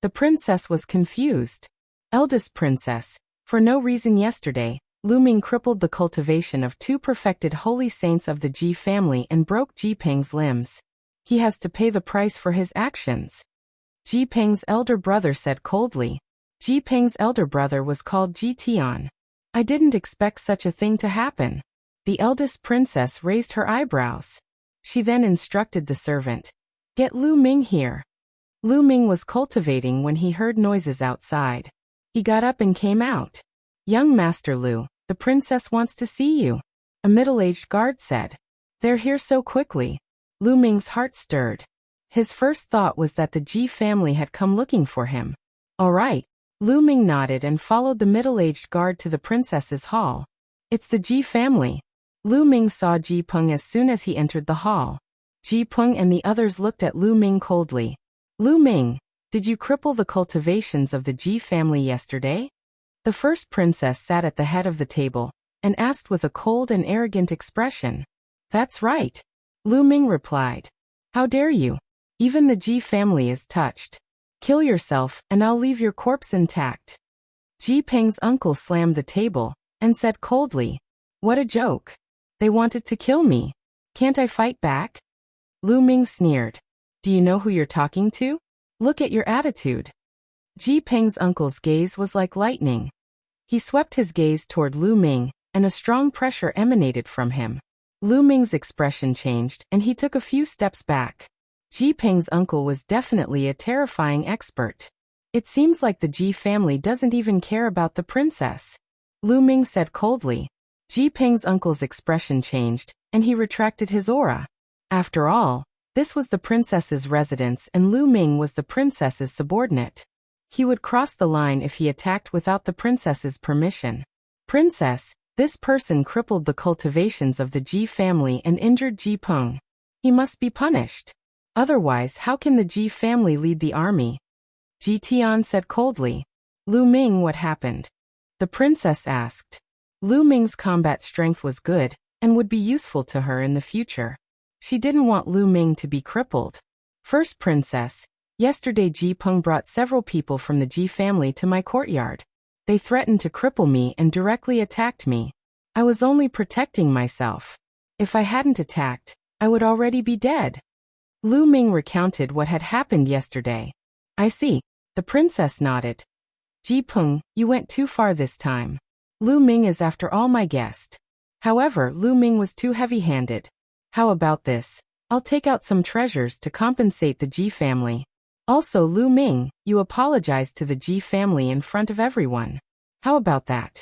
[SPEAKER 1] The princess was confused. Eldest princess, for no reason yesterday, Lu Ming crippled the cultivation of 2 perfected holy saints of the Ji family and broke Ji Peng's limbs. He has to pay the price for his actions. Ji Peng's elder brother said coldly. Ji Peng's elder brother was called Ji Tian. I didn't expect such a thing to happen. The eldest princess raised her eyebrows. She then instructed the servant. Get Lu Ming here. Lu Ming was cultivating when he heard noises outside. He got up and came out. Young Master Lu, the princess wants to see you. A middle-aged guard said. They're here so quickly. Lu Ming's heart stirred. His first thought was that the Ji family had come looking for him. All right. Lu Ming nodded and followed the middle-aged guard to the princess's hall. It's the Ji family. Lu Ming saw Ji Peng as soon as he entered the hall. Ji Peng and the others looked at Lu Ming coldly. Lu Ming, did you cripple the cultivations of the Ji family yesterday? The first princess sat at the head of the table and asked with a cold and arrogant expression. That's right. Lu Ming replied. How dare you? Even the Ji family is touched. Kill yourself and I'll leave your corpse intact. Ji Peng's uncle slammed the table and said coldly. What a joke. They wanted to kill me. Can't I fight back? Lu Ming sneered. Do you know who you're talking to? Look at your attitude. Ji Peng's uncle's gaze was like lightning. He swept his gaze toward Lu Ming, and a strong pressure emanated from him. Lu Ming's expression changed and he took a few steps back. Ji Peng's uncle was definitely a terrifying expert. It seems like the Ji family doesn't even care about the princess. Lu Ming said coldly. Ji Peng's uncle's expression changed, and he retracted his aura. After all, this was the princess's residence and Lu Ming was the princess's subordinate. He would cross the line if he attacked without the princess's permission. Princess, this person crippled the cultivations of the Ji family and injured Ji Peng. He must be punished. Otherwise, how can the Ji family lead the army? Ji Tian said coldly. Lu Ming, what happened? The princess asked. Lu Ming's combat strength was good and would be useful to her in the future. She didn't want Lu Ming to be crippled. First, princess, yesterday Ji Peng brought several people from the Ji family to my courtyard. They threatened to cripple me and directly attacked me. I was only protecting myself. If I hadn't attacked, I would already be dead. Lu Ming recounted what had happened yesterday. I see. The princess nodded. Ji Peng, you went too far this time. Lu Ming is after all my guest. However, Lu Ming was too heavy-handed. How about this? I'll take out some treasures to compensate the Ji family. Also, Lu Ming, you apologized to the Ji family in front of everyone. How about that?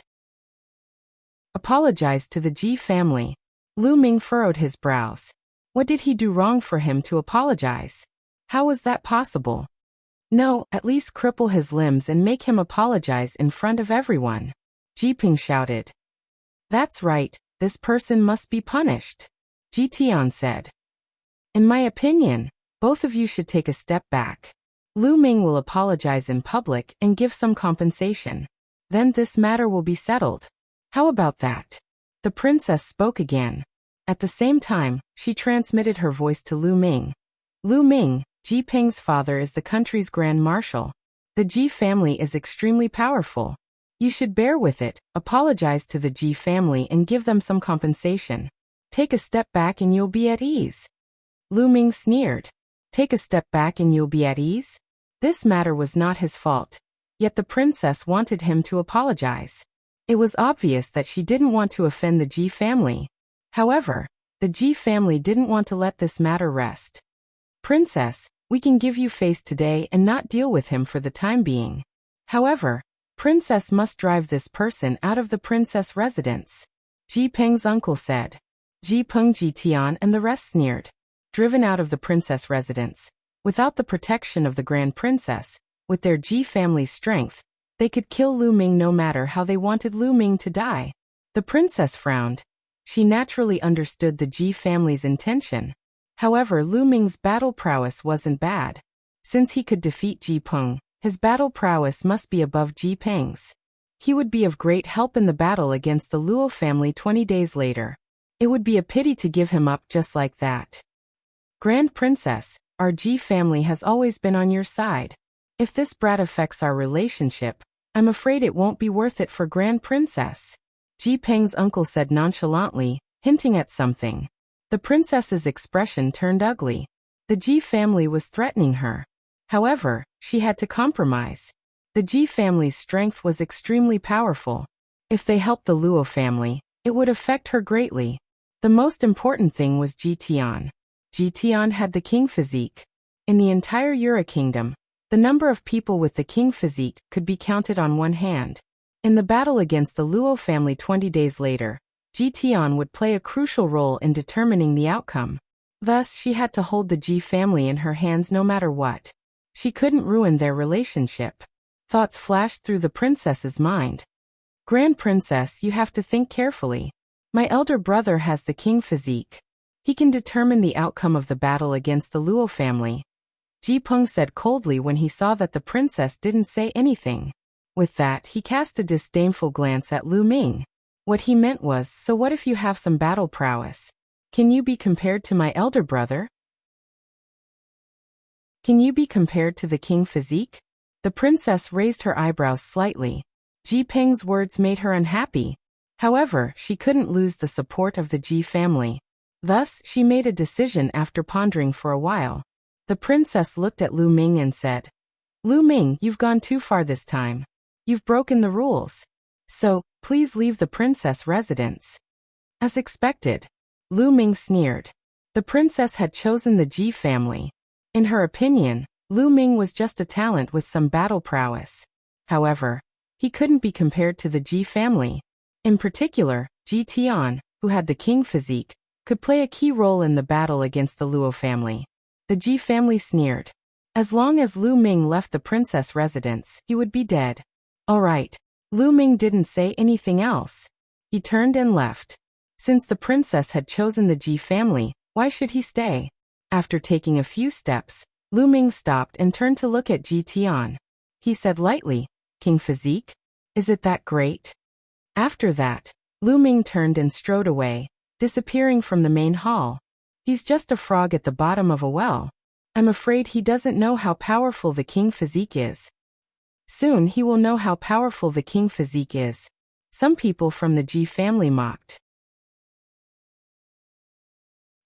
[SPEAKER 1] Apologize to the Ji family. Lu Ming furrowed his brows. What did he do wrong for him to apologize? How was that possible? No, at least cripple his limbs and make him apologize in front of everyone. Ji Peng shouted. That's right, this person must be punished. Ji Tian said. In my opinion, both of you should take a step back. Lu Ming will apologize in public and give some compensation. Then this matter will be settled. How about that? The princess spoke again. At the same time, she transmitted her voice to Lu Ming. Lu Ming, Ji Peng's father is the country's grand marshal. The Ji family is extremely powerful. You should bear with it, apologize to the Ji family and give them some compensation. Take a step back and you'll be at ease. Lu Ming sneered. Take a step back and you'll be at ease? This matter was not his fault. Yet the princess wanted him to apologize. It was obvious that she didn't want to offend the Ji family. However, the Ji family didn't want to let this matter rest. Princess, we can give you face today and not deal with him for the time being. However, Princess must drive this person out of the princess residence. Ji Peng's uncle said. Ji Peng, Ji Tian and the rest sneered. Driven out of the princess residence. Without the protection of the grand princess, with their Ji family's strength, they could kill Lu Ming no matter how they wanted Lu Ming to die. The princess frowned. She naturally understood the Ji family's intention. However, Lu Ming's battle prowess wasn't bad. Since he could defeat Ji Peng, his battle prowess must be above Ji Peng's. He would be of great help in the battle against the Luo family 20 days later. It would be a pity to give him up just like that. Grand Princess, our Ji family has always been on your side. If this brat affects our relationship, I'm afraid it won't be worth it for Grand Princess. Ji Peng's uncle said nonchalantly, hinting at something. The princess's expression turned ugly. The Ji family was threatening her. However, she had to compromise. The Ji family's strength was extremely powerful. If they helped the Luo family, it would affect her greatly. The most important thing was Ji Tian. Ji Tian had the king physique. In the entire Yura kingdom, the number of people with the king physique could be counted on one hand. In the battle against the Luo family 20 days later, Ji Tian would play a crucial role in determining the outcome. Thus, she had to hold the Ji family in her hands no matter what. She couldn't ruin their relationship. Thoughts flashed through the princess's mind. Grand Princess, you have to think carefully. My elder brother has the king physique. He can determine the outcome of the battle against the Luo family. Ji Peng said coldly when he saw that the princess didn't say anything. With that, he cast a disdainful glance at Lu Ming. What he meant was, so what if you have some battle prowess? Can you be compared to my elder brother? Can you be compared to the king physique? The princess raised her eyebrows slightly. Ji Peng's words made her unhappy. However, she couldn't lose the support of the Ji family. Thus, she made a decision after pondering for a while. The princess looked at Lu Ming and said, Lu Ming, you've gone too far this time. You've broken the rules. So, please leave the princess residence. As expected, Lu Ming sneered. The princess had chosen the Ji family. In her opinion, Lu Ming was just a talent with some battle prowess. However, he couldn't be compared to the Ji family. In particular, Ji Tian, who had the king physique, could play a key role in the battle against the Luo family. The Ji family sneered. As long as Lu Ming left the princess residence, he would be dead. All right. Lu Ming didn't say anything else. He turned and left. Since the princess had chosen the Ji family, why should he stay? After taking a few steps, Lu Ming stopped and turned to look at Ji Tian. He said lightly, "King physique? Is it that great?" After that, Lu Ming turned and strode away, disappearing from the main hall. He's just a frog at the bottom of a well. I'm afraid he doesn't know how powerful the king physique is. Soon he will know how powerful the king physique is. Some people from the Ji family mocked.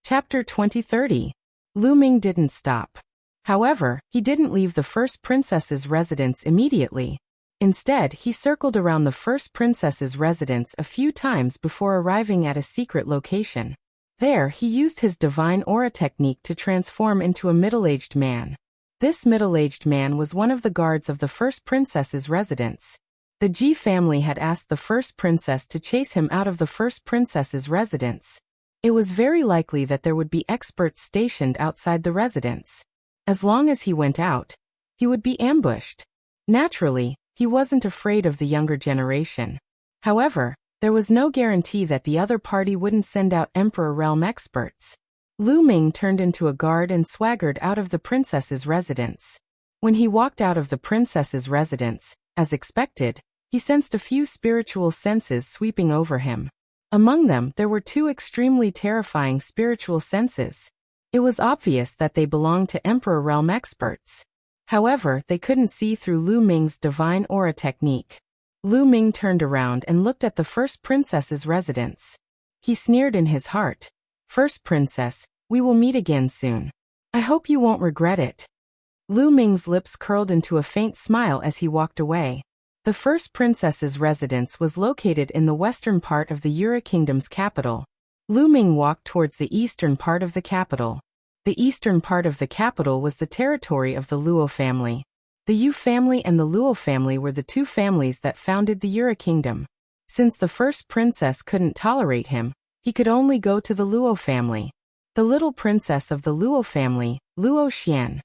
[SPEAKER 1] Chapter 2030. Lu Ming didn't stop. However, he didn't leave the first princess's residence immediately. Instead, he circled around the first princess's residence a few times before arriving at a secret location. There, he used his divine aura technique to transform into a middle-aged man. This middle-aged man was one of the guards of the first princess's residence. The Ji family had asked the first princess to chase him out of the first princess's residence. It was very likely that there would be experts stationed outside the residence. As long as he went out, he would be ambushed. Naturally, he wasn't afraid of the younger generation. However, there was no guarantee that the other party wouldn't send out Emperor Realm experts. Lu Ming turned into a guard and swaggered out of the princess's residence. When he walked out of the princess's residence, as expected, he sensed a few spiritual senses sweeping over him. Among them, there were two extremely terrifying spiritual senses. It was obvious that they belonged to Emperor Realm experts. However, they couldn't see through Lu Ming's divine aura technique. Lu Ming turned around and looked at the first princess's residence. He sneered in his heart. "First princess, we will meet again soon. I hope you won't regret it." Lu Ming's lips curled into a faint smile as he walked away. The first princess's residence was located in the western part of the Yura Kingdom's capital. Lu Ming walked towards the eastern part of the capital. The eastern part of the capital was the territory of the Luo family. The Yu family and the Luo family were the two families that founded the Yura Kingdom. Since the first princess couldn't tolerate him, he could only go to the Luo family. The little princess of the Luo family, Luo Xian.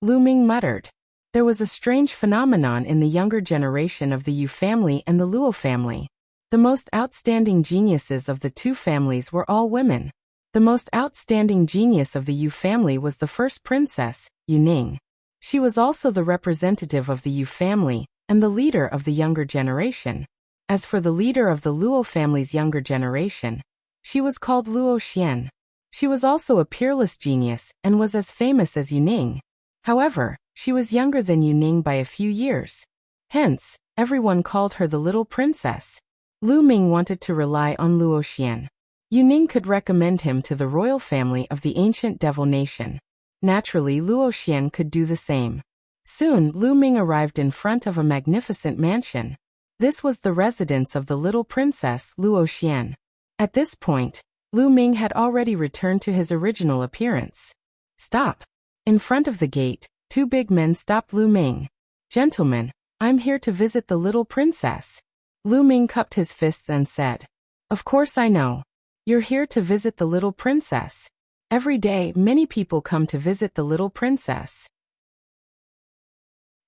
[SPEAKER 1] Lu Ming muttered. There was a strange phenomenon in the younger generation of the Yu family and the Luo family. The most outstanding geniuses of the two families were all women. The most outstanding genius of the Yu family was the first princess, Yu Ning. She was also the representative of the Yu family and the leader of the younger generation. As for the leader of the Luo family's younger generation, she was called Luo Xian. She was also a peerless genius and was as famous as Yu Ning. However, she was younger than Yu Ning by a few years. Hence, everyone called her the little princess. Lu Ming wanted to rely on Luo Xian. Yu Ning could recommend him to the royal family of the ancient devil nation. Naturally, Luo Xian could do the same. Soon, Lu Ming arrived in front of a magnificent mansion. This was the residence of the little princess, Luo Xian. At this point, Lu Ming had already returned to his original appearance. "Stop." In front of the gate, two big men stopped Lu Ming. "Gentlemen, I'm here to visit the little princess." Lu Ming cupped his fists and said, "Of course I know. You're here to visit the little princess. Every day, many people come to visit the little princess."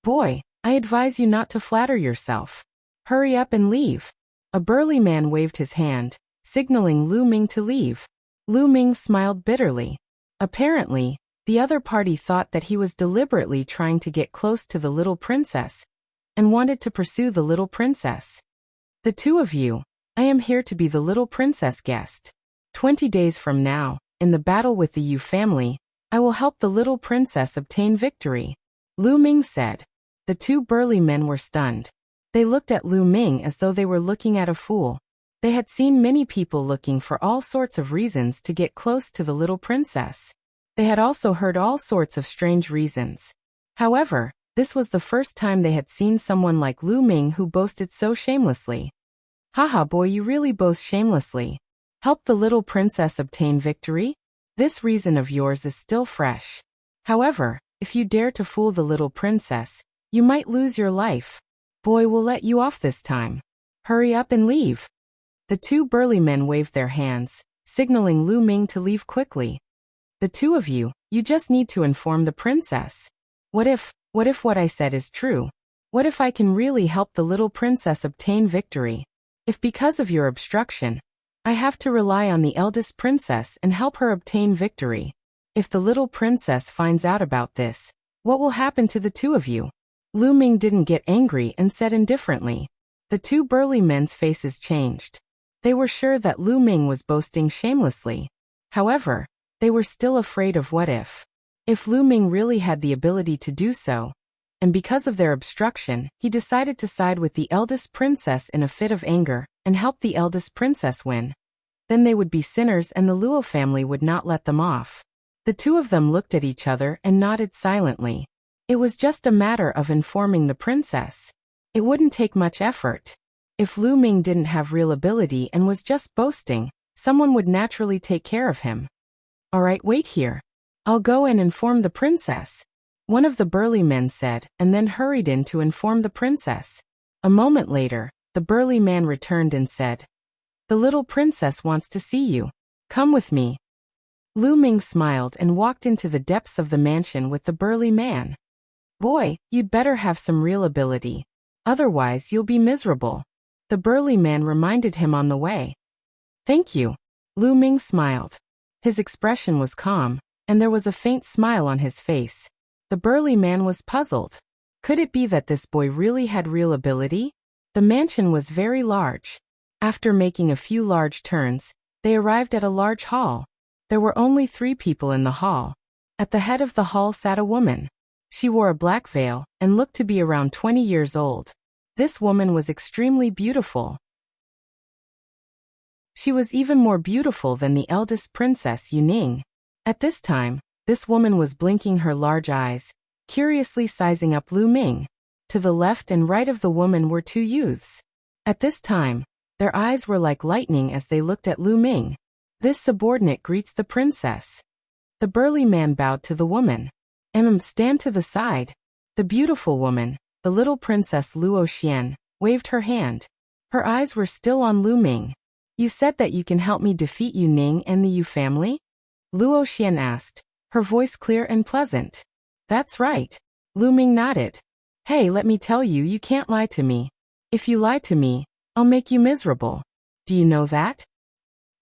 [SPEAKER 1] "Boy, I advise you not to flatter yourself. Hurry up and leave." A burly man waved his hand, signaling Lu Ming to leave. Lu Ming smiled bitterly. Apparently, the other party thought that he was deliberately trying to get close to the little princess and wanted to pursue the little princess. "The two of you, I am here to be the little princess guest. 20 days from now, in the battle with the Yu family, I will help the little princess obtain victory," Lu Ming said. The two burly men were stunned. They looked at Lu Ming as though they were looking at a fool. They had seen many people looking for all sorts of reasons to get close to the little princess. They had also heard all sorts of strange reasons. However, this was the first time they had seen someone like Lu Ming who boasted so shamelessly. "Haha boy, you really boast shamelessly. Help the little princess obtain victory? This reason of yours is still fresh. However, if you dare to fool the little princess, you might lose your life. Boy, we'll let you off this time. Hurry up and leave." The two burly men waved their hands, signaling Lu Ming to leave quickly. The two of you just need to inform the princess. What if what I said is true? What if I can really help the little princess obtain victory? If because of your obstruction, I have to rely on the eldest princess and help her obtain victory. If the little princess finds out about this, what will happen to the two of you? Lu Ming didn't get angry and said indifferently. The two burly men's faces changed. They were sure that Lu Ming was boasting shamelessly. However, they were still afraid of what if. If Lu Ming really had the ability to do so, and because of their obstruction, he decided to side with the eldest princess in a fit of anger and help the eldest princess win, then they would be sinners and the Luo family would not let them off. The two of them looked at each other and nodded silently. It was just a matter of informing the princess. It wouldn't take much effort. If Lu Ming didn't have real ability and was just boasting, someone would naturally take care of him. Alright, wait here. I'll go and inform the princess, one of the burly men said, and then hurried in to inform the princess. A moment later, the burly man returned and said, "The little princess wants to see you. Come with me." Lu Ming smiled and walked into the depths of the mansion with the burly man. "Boy, you'd better have some real ability. Otherwise you'll be miserable," the burly man reminded him on the way. "Thank you." Lu Ming smiled. His expression was calm, and there was a faint smile on his face. The burly man was puzzled. Could it be that this boy really had real ability? The mansion was very large. After making a few large turns, they arrived at a large hall. There were only 3 people in the hall. At the head of the hall sat a woman. She wore a black veil and looked to be around 20 years old. This woman was extremely beautiful. She was even more beautiful than the eldest princess Yuning. At this time, this woman was blinking her large eyes, curiously sizing up Lu Ming. To the left and right of the woman were 2 youths. At this time, their eyes were like lightning as they looked at Lu Ming. This subordinate greets the princess. The burly man bowed to the woman. Stand to the side. The beautiful woman, the little princess Luo Xian, waved her hand. Her eyes were still on Lu Ming. "You said that you can help me defeat Yu Ning and the Yu family?" Luo Xian asked, her voice clear and pleasant. "That's right." Lu Ming nodded. "Hey, let me tell you, you can't lie to me. If you lie to me, I'll make you miserable. Do you know that?"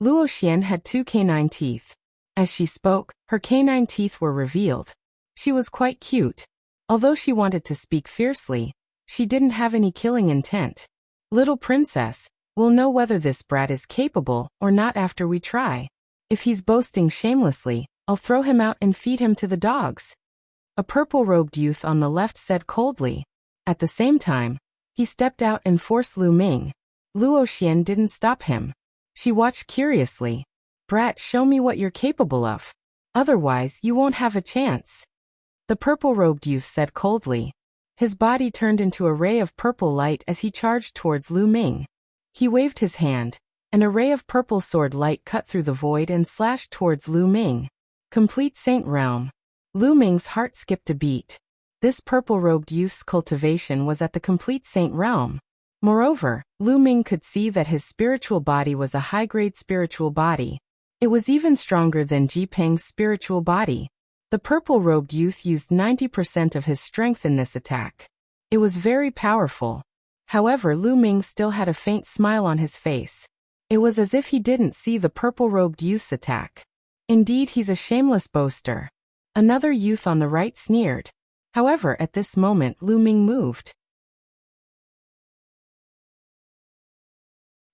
[SPEAKER 1] Luo Xian had 2 canine teeth. As she spoke, her canine teeth were revealed. She was quite cute. Although she wanted to speak fiercely, she didn't have any killing intent. "Little princess, we'll know whether this brat is capable or not after we try. If he's boasting shamelessly, I'll throw him out and feed him to the dogs," a purple-robed youth on the left said coldly. At the same time, he stepped out and forced Lu Ming. Luo Xian didn't stop him. She watched curiously. "Brat, show me what you're capable of. Otherwise, you won't have a chance," the purple-robed youth said coldly. His body turned into a ray of purple light as he charged towards Lu Ming. He waved his hand. An array of purple sword light cut through the void and slashed towards Lu Ming. Complete Saint Realm. Lu Ming's heart skipped a beat. This purple-robed youth's cultivation was at the complete Saint Realm. Moreover, Lu Ming could see that his spiritual body was a high-grade spiritual body. It was even stronger than Ji Peng's spiritual body. The purple-robed youth used 90% of his strength in this attack. It was very powerful. However, Lu Ming still had a faint smile on his face. It was as if he didn't see the purple-robed youth's attack. "Indeed, he's a shameless boaster," another youth on the right sneered. However, at this moment Lu Ming moved.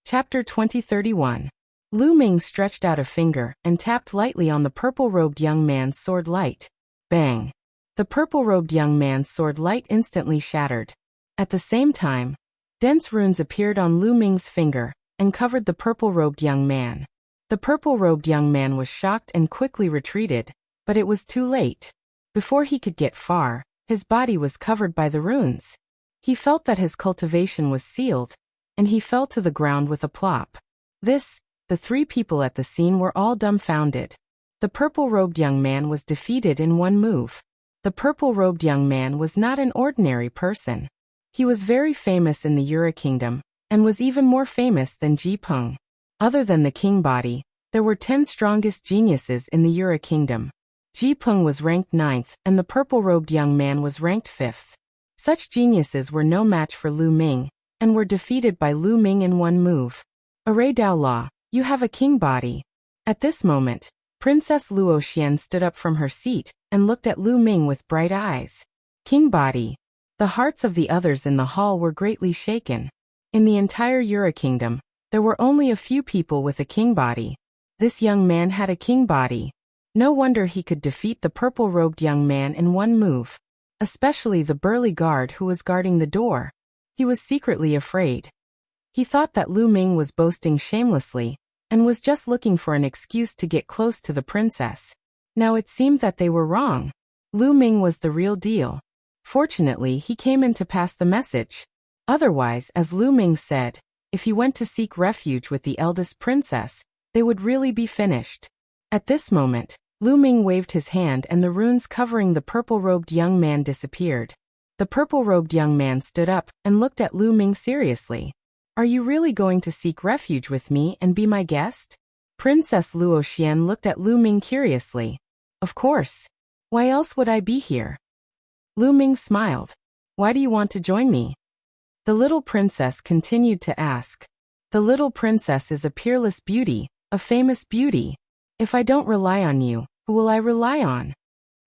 [SPEAKER 1] Chapter 2031. Lu Ming stretched out a finger and tapped lightly on the purple-robed young man's sword light. Bang! The purple-robed young man's sword light instantly shattered. At the same time, dense runes appeared on Lu Ming's finger and covered the purple-robed young man. The purple-robed young man was shocked and quickly retreated, but it was too late. Before he could get far, his body was covered by the runes. He felt that his cultivation was sealed, and he fell to the ground with a plop. The 3 people at the scene were all dumbfounded. The purple-robed young man was defeated in one move. The purple-robed young man was not an ordinary person. He was very famous in the Yura Kingdom, and was even more famous than Ji Peng. Other than the king body, there were 10 strongest geniuses in the Yura kingdom. Ji Peng was ranked 9th, and the purple-robed young man was ranked 5th. Such geniuses were no match for Lu Ming, and were defeated by Lu Ming in one move. Array Dao La, you have a king body. At this moment, Princess Luoxian stood up from her seat, and looked at Lu Ming with bright eyes. King body. The hearts of the others in the hall were greatly shaken. In the entire Yura kingdom, there were only a few people with a king body. This young man had a king body. No wonder he could defeat the purple-robed young man in one move. Especially the burly guard who was guarding the door. He was secretly afraid. He thought that Lu Ming was boasting shamelessly, and was just looking for an excuse to get close to the princess. Now it seemed that they were wrong. Lu Ming was the real deal. Fortunately, he came in to pass the message. Otherwise, as Lu Ming said, if he went to seek refuge with the eldest princess, they would really be finished. At this moment, Lu Ming waved his hand and the runes covering the purple-robed young man disappeared. The purple-robed young man stood up and looked at Lu Ming seriously. Are you really going to seek refuge with me and be my guest? Princess Luoxian looked at Lu Ming curiously. Of course. Why else would I be here? Lu Ming smiled. Why do you want to join me? The little princess continued to ask. The little princess is a peerless beauty, a famous beauty. If I don't rely on you, who will I rely on?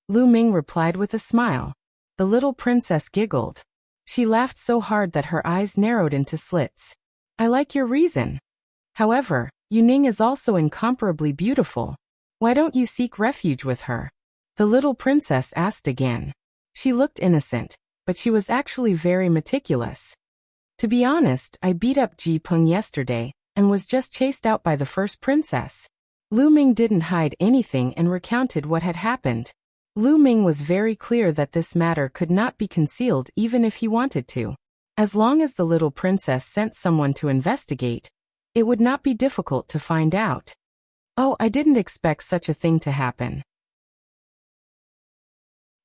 [SPEAKER 1] Lu Ming replied with a smile. The little princess giggled. She laughed so hard that her eyes narrowed into slits. I like your reason. However, Yuning is also incomparably beautiful. Why don't you seek refuge with her? The little princess asked again. She looked innocent, but she was actually very meticulous. To be honest, I beat up Ji Peng yesterday, and was just chased out by the first princess. Lu Ming didn't hide anything and recounted what had happened. Lu Ming was very clear that this matter could not be concealed even if he wanted to. As long as the little princess sent someone to investigate, it would not be difficult to find out. Oh, I didn't expect such a thing to happen.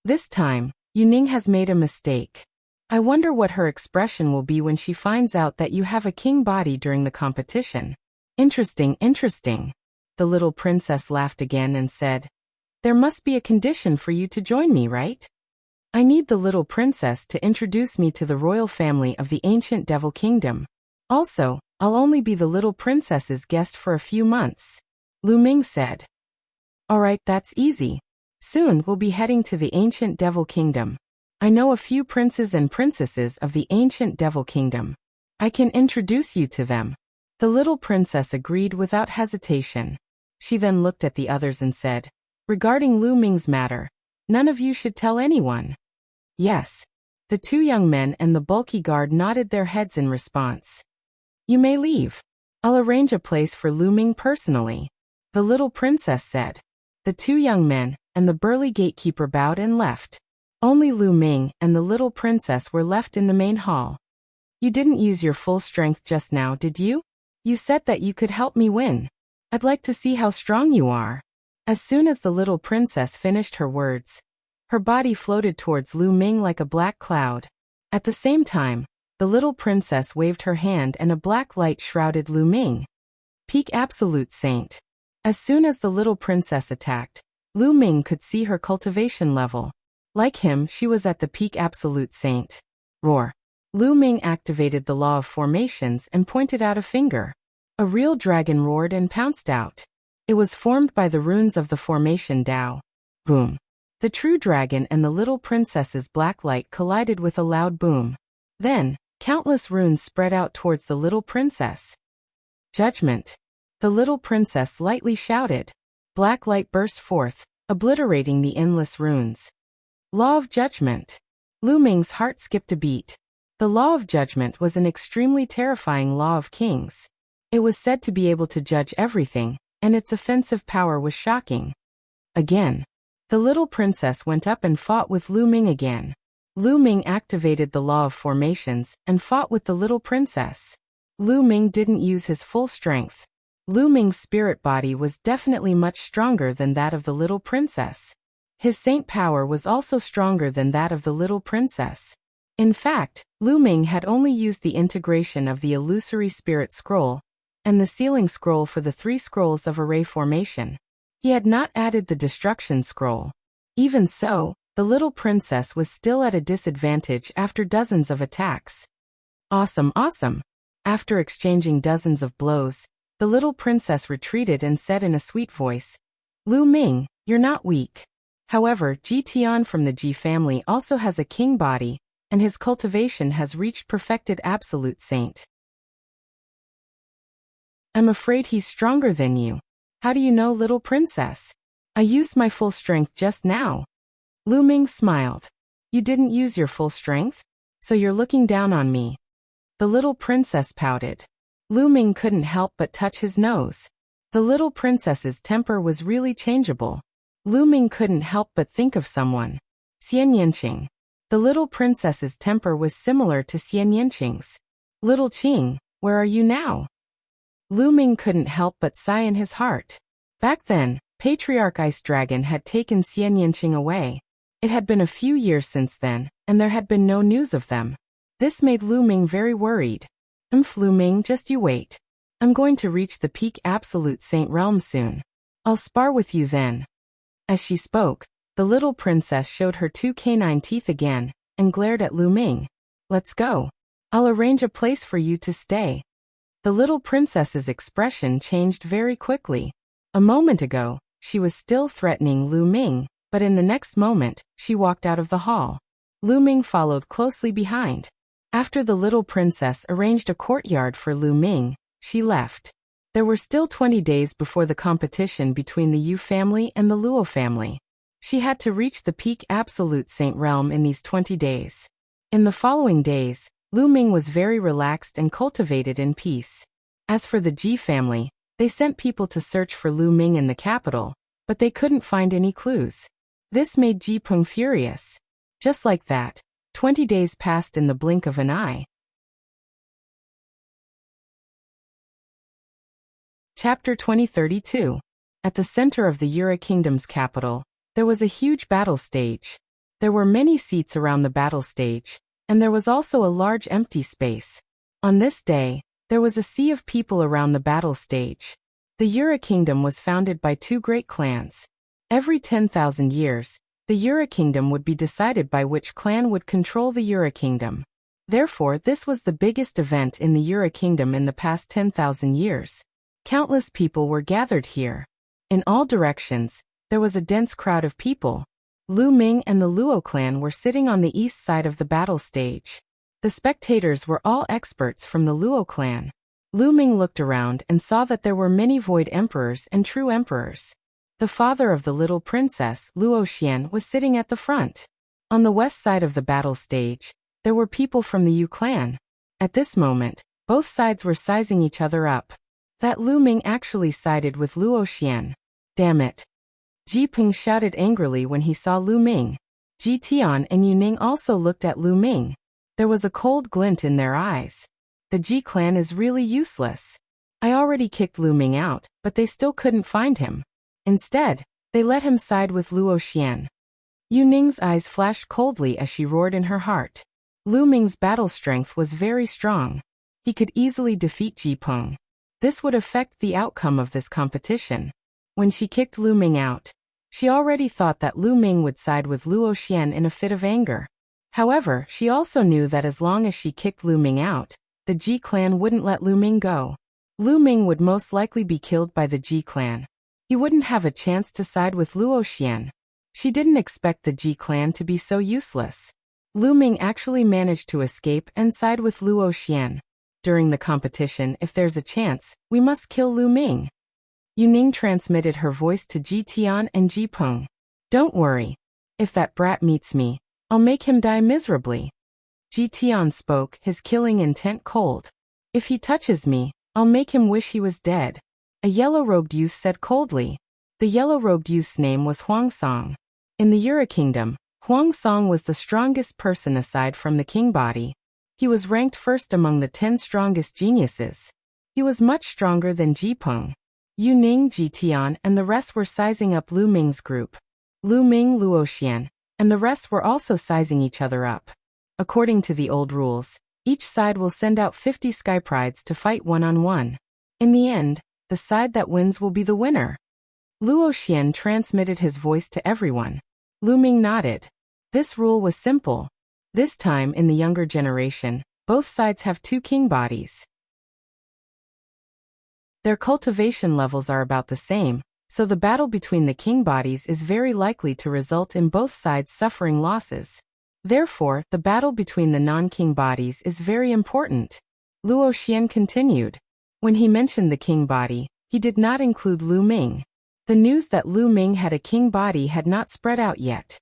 [SPEAKER 1] This time, Yuning has made a mistake. I wonder what her expression will be when she finds out that you have a king body during the competition. Interesting, interesting. The little princess laughed again and said, there must be a condition for you to join me, right? I need the little princess to introduce me to the royal family of the ancient devil kingdom. Also, I'll only be the little princess's guest for a few months. Lu Ming said. Alright, that's easy. Soon we'll be heading to the ancient devil kingdom. I know a few princes and princesses of the ancient devil kingdom. I can introduce you to them. The little princess agreed without hesitation. She then looked at the others and said, regarding Lu Ming's matter, none of you should tell anyone. Yes. The two young men and the bulky guard nodded their heads in response. You may leave. I'll arrange a place for Lu Ming personally. The little princess said. The two young men and the burly gatekeeper bowed and left. Only Lu Ming and the little princess were left in the main hall. You didn't use your full strength just now, did you? You said that you could help me win. I'd like to see how strong you are. As soon as the little princess finished her words, her body floated towards Lu Ming like a black cloud. At the same time, the little princess waved her hand and a black light shrouded Lu Ming. Peak Absolute Saint. As soon as the little princess attacked, Lu Ming could see her cultivation level. Like him, she was at the peak Absolute Saint. Roar. Lu Ming activated the law of formations and pointed out a finger. A real dragon roared and pounced out. It was formed by the runes of the formation Dao. Boom. The true dragon and the little princess's black light collided with a loud boom. Then, countless runes spread out towards the little princess. Judgment. The little princess lightly shouted. Black light burst forth, obliterating the endless runes. Law of Judgment. Lu Ming's heart skipped a beat. The Law of Judgment was an extremely terrifying law of kings. It was said to be able to judge everything, and its offensive power was shocking. Again. The little princess went up and fought with Lu Ming again. Lu Ming activated the Law of Formations and fought with the little princess. Lu Ming didn't use his full strength. Lu Ming's spirit body was definitely much stronger than that of the little princess. His saint power was also stronger than that of the little princess. In fact, Lu Ming had only used the integration of the illusory spirit scroll and the sealing scroll for the 3 scrolls of array formation. He had not added the destruction scroll. Even so, the little princess was still at a disadvantage after dozens of attacks. Awesome, awesome! After exchanging dozens of blows, the little princess retreated and said in a sweet voice, "Lu Ming, you're not weak. However, Ji Tian from the Ji family also has a king body, and his cultivation has reached perfected absolute saint. I'm afraid he's stronger than you. How do you know, little princess? I used my full strength just now." Lu Ming smiled. "You didn't use your full strength? So you're looking down on me." The little princess pouted. Lu Ming couldn't help but touch his nose. The little princess's temper was really changeable. Lu Ming couldn't help but think of someone. Xian Yanqing. The little princess's temper was similar to Xian Yanqing's. "Little Qing, where are you now?" Lu Ming couldn't help but sigh in his heart. Back then, Patriarch Ice Dragon had taken Xian Yanqing away. It had been a few years since then, and there had been no news of them. This made Lu Ming very worried. Lu Ming, just you wait. I'm going to reach the peak absolute saint realm soon. I'll spar with you then." As she spoke, the little princess showed her 2 canine teeth again, and glared at Lu Ming. "Let's go. I'll arrange a place for you to stay." The little princess's expression changed very quickly. A moment ago, she was still threatening Lu Ming, but in the next moment, she walked out of the hall. Lu Ming followed closely behind. After the little princess arranged a courtyard for Lu Ming, she left. There were still 20 days before the competition between the Yu family and the Luo family. She had to reach the peak absolute saint realm in these 20 days. In the following days, Lu Ming was very relaxed and cultivated in peace. As for the Ji family, they sent people to search for Lu Ming in the capital, but they couldn't find any clues. This made Ji Peng furious. Just like that, 20 days passed in the blink of an eye. Chapter 2032. At the center of the Yura Kingdom's capital, there was a huge battle stage. There were many seats around the battle stage, and there was also a large empty space. On this day, there was a sea of people around the battle stage. The Yura Kingdom was founded by 2 great clans. Every 10,000 years, the Yura Kingdom would be decided by which clan would control the Yura Kingdom. Therefore, this was the biggest event in the Yura Kingdom in the past 10,000 years. Countless people were gathered here. In all directions, there was a dense crowd of people. Lu Ming and the Luo clan were sitting on the east side of the battle stage. The spectators were all experts from the Luo clan. Lu Ming looked around and saw that there were many void emperors and true emperors. The father of the little princess, Luo Xian, was sitting at the front. On the west side of the battle stage, there were people from the Yu clan. At this moment, both sides were sizing each other up. That Lu Ming actually sided with Luo Xian. Damn it. Ji Peng shouted angrily when he saw Lu Ming. Ji Tian and Yu Ning also looked at Lu Ming. There was a cold glint in their eyes. The Ji clan is really useless. I already kicked Lu Ming out, but they still couldn't find him. Instead, they let him side with Luo Xian. Yu Ning's eyes flashed coldly as she roared in her heart. Lu Ming's battle strength was very strong. He could easily defeat Ji Peng. This would affect the outcome of this competition. When she kicked Lu Ming out, she already thought that Lu Ming would side with Luo Xian in a fit of anger. However, she also knew that as long as she kicked Lu Ming out, the Ji clan wouldn't let Lu Ming go. Lu Ming would most likely be killed by the Ji clan. He wouldn't have a chance to side with Luo Xian. She didn't expect the Ji clan to be so useless. Lu Ming actually managed to escape and side with Luo Xian. During the competition, if there's a chance, we must kill Lu Ming. Yu Ning transmitted her voice to Ji Tian and Ji Peng. Don't worry. If that brat meets me, I'll make him die miserably. Ji Tian spoke, his killing intent cold. If he touches me, I'll make him wish he was dead. A yellow-robed youth said coldly. The yellow-robed youth's name was Huang Song. In the Yura Kingdom, Huang Song was the strongest person aside from the king body. He was ranked first among the 10 strongest geniuses. He was much stronger than Ji Peng. Yu Ning, Ji Tian, and the rest were sizing up Lu Ming's group. Lu Ming, Luo Xian, and the rest were also sizing each other up. According to the old rules, each side will send out 50 sky prides to fight one-on-one. In the end, the side that wins will be the winner. Luo Xian transmitted his voice to everyone. Lu Ming nodded. This rule was simple. This time in the younger generation, both sides have 2 king bodies. Their cultivation levels are about the same, so the battle between the king bodies is very likely to result in both sides suffering losses. Therefore, the battle between the non-king bodies is very important. Luo Xian continued. When he mentioned the king body, he did not include Lu Ming. The news that Lu Ming had a king body had not spread out yet.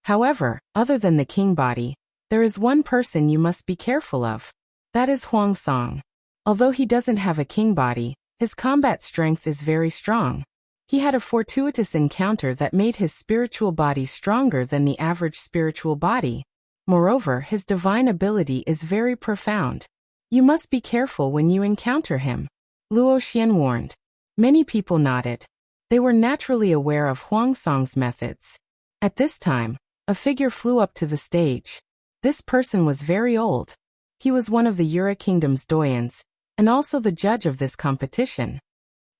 [SPEAKER 1] However, other than the king body, there is one person you must be careful of. That is Huang Song. Although he doesn't have a king body, his combat strength is very strong. He had a fortuitous encounter that made his spiritual body stronger than the average spiritual body. Moreover, his divine ability is very profound. You must be careful when you encounter him. Luo Xian warned. Many people nodded. They were naturally aware of Huang Song's methods. At this time, a figure flew up to the stage. This person was very old. He was one of the Yura Kingdom's doyens, and also the judge of this competition.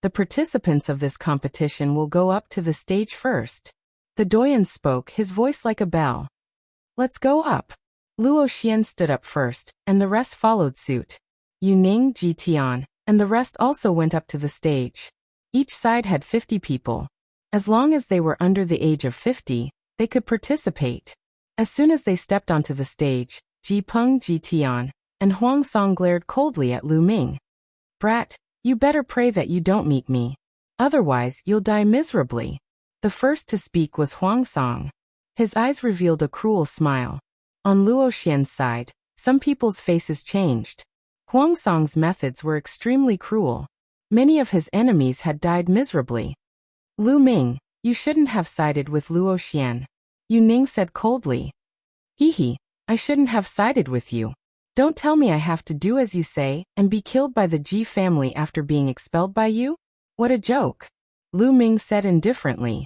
[SPEAKER 1] The participants of this competition will go up to the stage first. The doyen spoke, his voice like a bell. Let's go up. Luo Xian stood up first, and the rest followed suit. Yu Ning, Ji Tian, and the rest also went up to the stage. Each side had 50 people. As long as they were under the age of 50, they could participate. As soon as they stepped onto the stage, Ji Peng, Ji Tian, and Huang Song glared coldly at Lu Ming. Brat, you better pray that you don't meet me. Otherwise, you'll die miserably. The first to speak was Huang Song. His eyes revealed a cruel smile. On Luo Xian's side, some people's faces changed. Huang Song's methods were extremely cruel. Many of his enemies had died miserably. Lu Ming, you shouldn't have sided with Luo Xian. Yu Ning said coldly. Hee, I shouldn't have sided with you. Don't tell me I have to do as you say and be killed by the Ji family after being expelled by you? What a joke. Lu Ming said indifferently.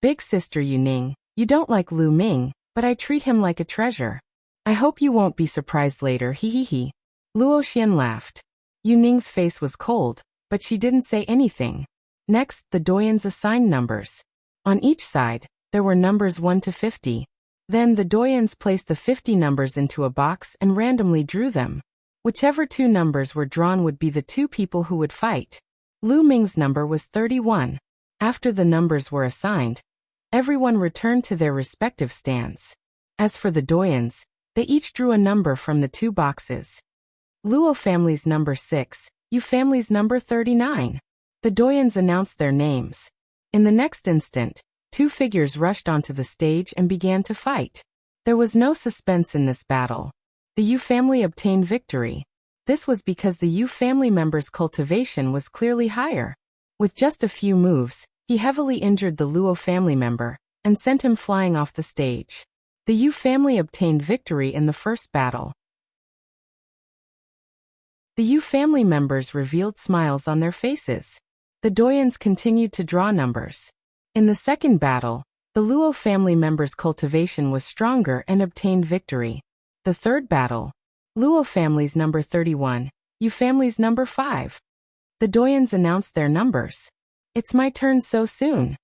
[SPEAKER 1] Big sister Yu Ning, you don't like Lu Ming, but I treat him like a treasure. I hope you won't be surprised later, hee. Luo Xian laughed. Yu Ning's face was cold, but she didn't say anything. Next, the doyens assigned numbers. On each side, there were numbers 1 to 50. Then the doyens placed the 50 numbers into a box and randomly drew them. Whichever 2 numbers were drawn would be the 2 people who would fight. Lu Ming's number was 31. After the numbers were assigned, everyone returned to their respective stands. As for the doyens, they each drew a number from the 2 boxes. Luo family's number 6, Yu family's number 39. The doyens announced their names. In the next instant, 2 figures rushed onto the stage and began to fight. There was no suspense in this battle. The Yu family obtained victory. This was because the Yu family member's cultivation was clearly higher. With just a few moves, he heavily injured the Luo family member and sent him flying off the stage. The Yu family obtained victory in the first battle. The Yu family members revealed smiles on their faces. The doyens continued to draw numbers. In the second battle, the Luo family members' cultivation was stronger and obtained victory. The third battle, Luo family's number 31, Yu family's number 5. The doyens announced their numbers. It's my turn so soon.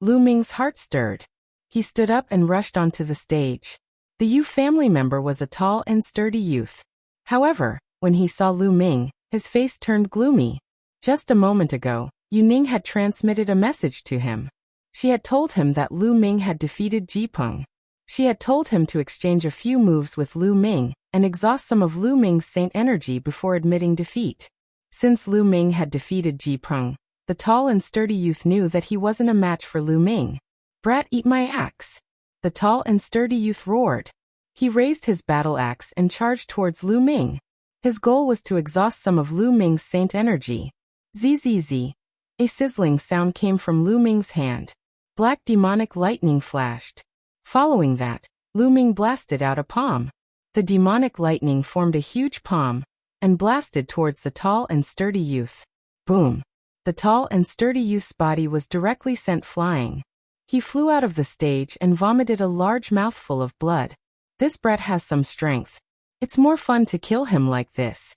[SPEAKER 1] Lu Ming's heart stirred. He stood up and rushed onto the stage. The Yu family member was a tall and sturdy youth. However, when he saw Lu Ming, his face turned gloomy. Just a moment ago, Yu Ning had transmitted a message to him. She had told him that Lu Ming had defeated Ji Peng. She had told him to exchange a few moves with Lu Ming and exhaust some of Lu Ming's saint energy before admitting defeat. Since Lu Ming had defeated Ji Peng, the tall and sturdy youth knew that he wasn't a match for Lu Ming. Brat, eat my axe. The tall and sturdy youth roared. He raised his battle axe and charged towards Lu Ming. His goal was to exhaust some of Lu Ming's saint energy. Zzz. A sizzling sound came from Lu Ming's hand. Black demonic lightning flashed. Following that, Lu Ming blasted out a palm. The demonic lightning formed a huge palm and blasted towards the tall and sturdy youth. Boom! The tall and sturdy youth's body was directly sent flying. He flew out of the stage and vomited a large mouthful of blood. This brat has some strength. It's more fun to kill him like this.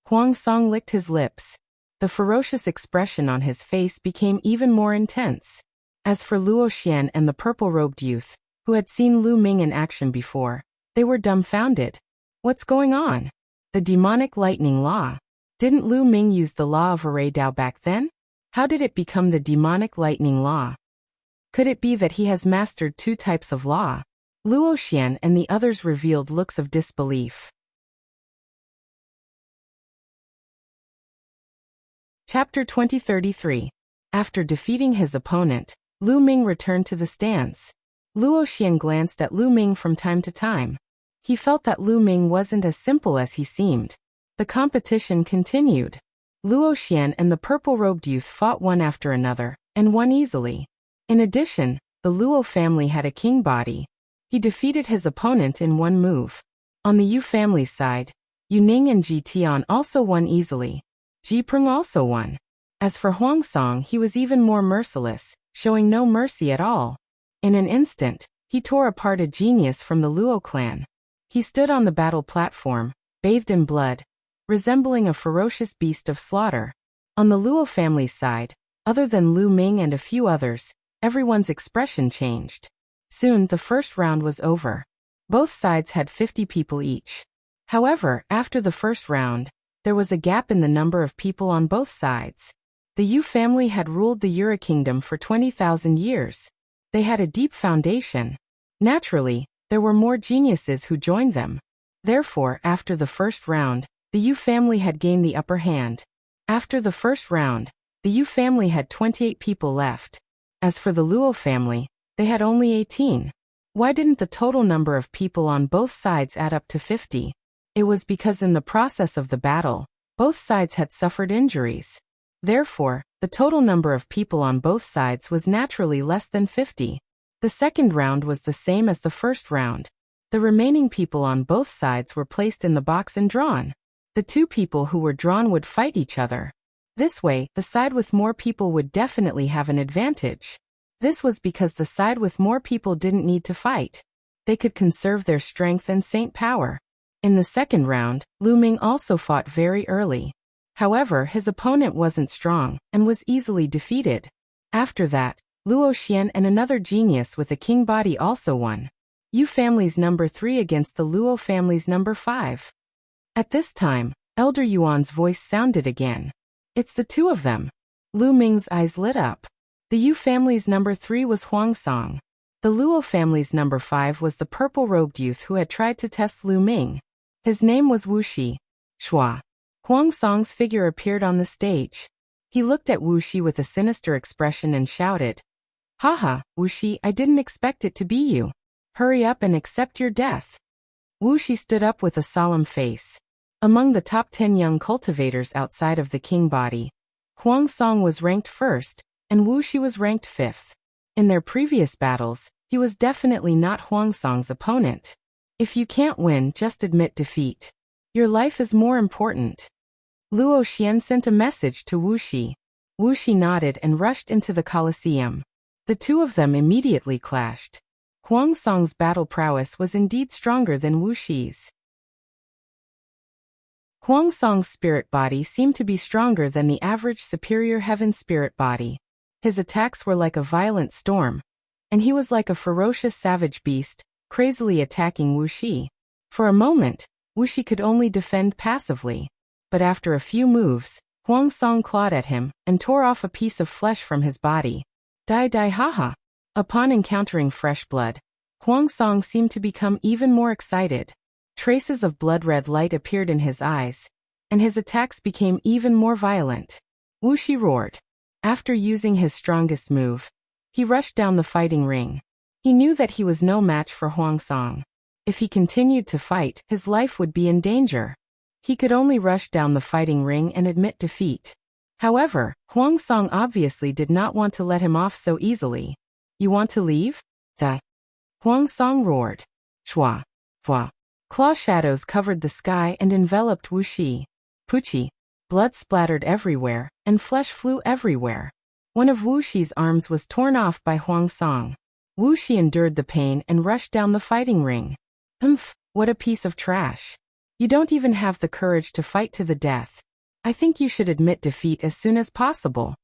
[SPEAKER 1] Huang Song licked his lips. The ferocious expression on his face became even more intense. As for Luo Xian and the purple-robed youth, who had seen Lu Ming in action before, they were dumbfounded. What's going on? The demonic lightning law. Didn't Lu Ming use the law of array Dao back then? How did it become the demonic lightning law? Could it be that he has mastered two types of law? Luo Xian and the others revealed looks of disbelief. Chapter 2033. After defeating his opponent, Lu Ming returned to the stands. Luo Xian glanced at Lu Ming from time to time. He felt that Lu Ming wasn't as simple as he seemed. The competition continued. Luo Xian and the purple-robed youth fought one after another, and won easily. In addition, the Luo family had a king body. He defeated his opponent in one move. On the Yu family's side, Yu Ning and Ji Tian also won easily. Ji Prung also won. As for Huang Song, he was even more merciless, showing no mercy at all. In an instant, he tore apart a genius from the Luo clan. He stood on the battle platform, bathed in blood, resembling a ferocious beast of slaughter. On the Luo family's side, other than Lu Ming and a few others, everyone's expression changed. Soon the first round was over. Both sides had 50 people each. However, after the first round, there was a gap in the number of people on both sides. The Yu family had ruled the Yura kingdom for 20,000 years. They had a deep foundation. Naturally, there were more geniuses who joined them. Therefore, after the first round, the Yu family had gained the upper hand. After the first round, the Yu family had 28 people left. As for the Luo family, they had only 18. Why didn't the total number of people on both sides add up to 50? It was because in the process of the battle, both sides had suffered injuries. Therefore, the total number of people on both sides was naturally less than 50. The second round was the same as the first round. The remaining people on both sides were placed in the box and drawn. The two people who were drawn would fight each other. This way, the side with more people would definitely have an advantage. This was because the side with more people didn't need to fight. They could conserve their strength and saint power. In the second round, Lu Ming also fought very early. However, his opponent wasn't strong, and was easily defeated. After that, Luo Xian and another genius with a king body also won. Yu family's number 3 against the Luo family's number 5. At this time, Elder Yuan's voice sounded again. It's the two of them. Lu Ming's eyes lit up. The Yu family's number 3 was Huang Song. The Luo family's number 5 was the purple-robed youth who had tried to test Lu Ming. His name was Wuxia. Shua. Huang Song's figure appeared on the stage. He looked at Wuxia with a sinister expression and shouted, "Haha, Wuxia, I didn't expect it to be you. Hurry up and accept your death." Wuxia stood up with a solemn face. Among the top 10 young cultivators outside of the king body, Huang Song was ranked first, and Wuxia was ranked 5th. In their previous battles, he was definitely not Huang Song's opponent. If you can't win, just admit defeat. Your life is more important. Luo Xian sent a message to Wuxia. Wuxia nodded and rushed into the Colosseum. The two of them immediately clashed. Huang Song's battle prowess was indeed stronger than Wuxia's. Huang Song's spirit body seemed to be stronger than the average superior heaven spirit body. His attacks were like a violent storm, and he was like a ferocious savage beast, crazily attacking Wuxia. For a moment, Wuxia could only defend passively, but after a few moves, Huang Song clawed at him and tore off a piece of flesh from his body. Die die haha. Upon encountering fresh blood, Huang Song seemed to become even more excited. Traces of blood-red light appeared in his eyes, and his attacks became even more violent. Wuxia roared. After using his strongest move, he rushed down the fighting ring. He knew that he was no match for Huang Song. If he continued to fight, his life would be in danger. He could only rush down the fighting ring and admit defeat. However, Huang Song obviously did not want to let him off so easily. "You want to leave?" Huang Song roared. Shua. Fua. Claw shadows covered the sky and enveloped Wuxia. Puchi. Blood splattered everywhere, and flesh flew everywhere. One of Wuxia's arms was torn off by Huang Song. Wuxia endured the pain and rushed down the fighting ring. What a piece of trash. You don't even have the courage to fight to the death. I think you should admit defeat as soon as possible.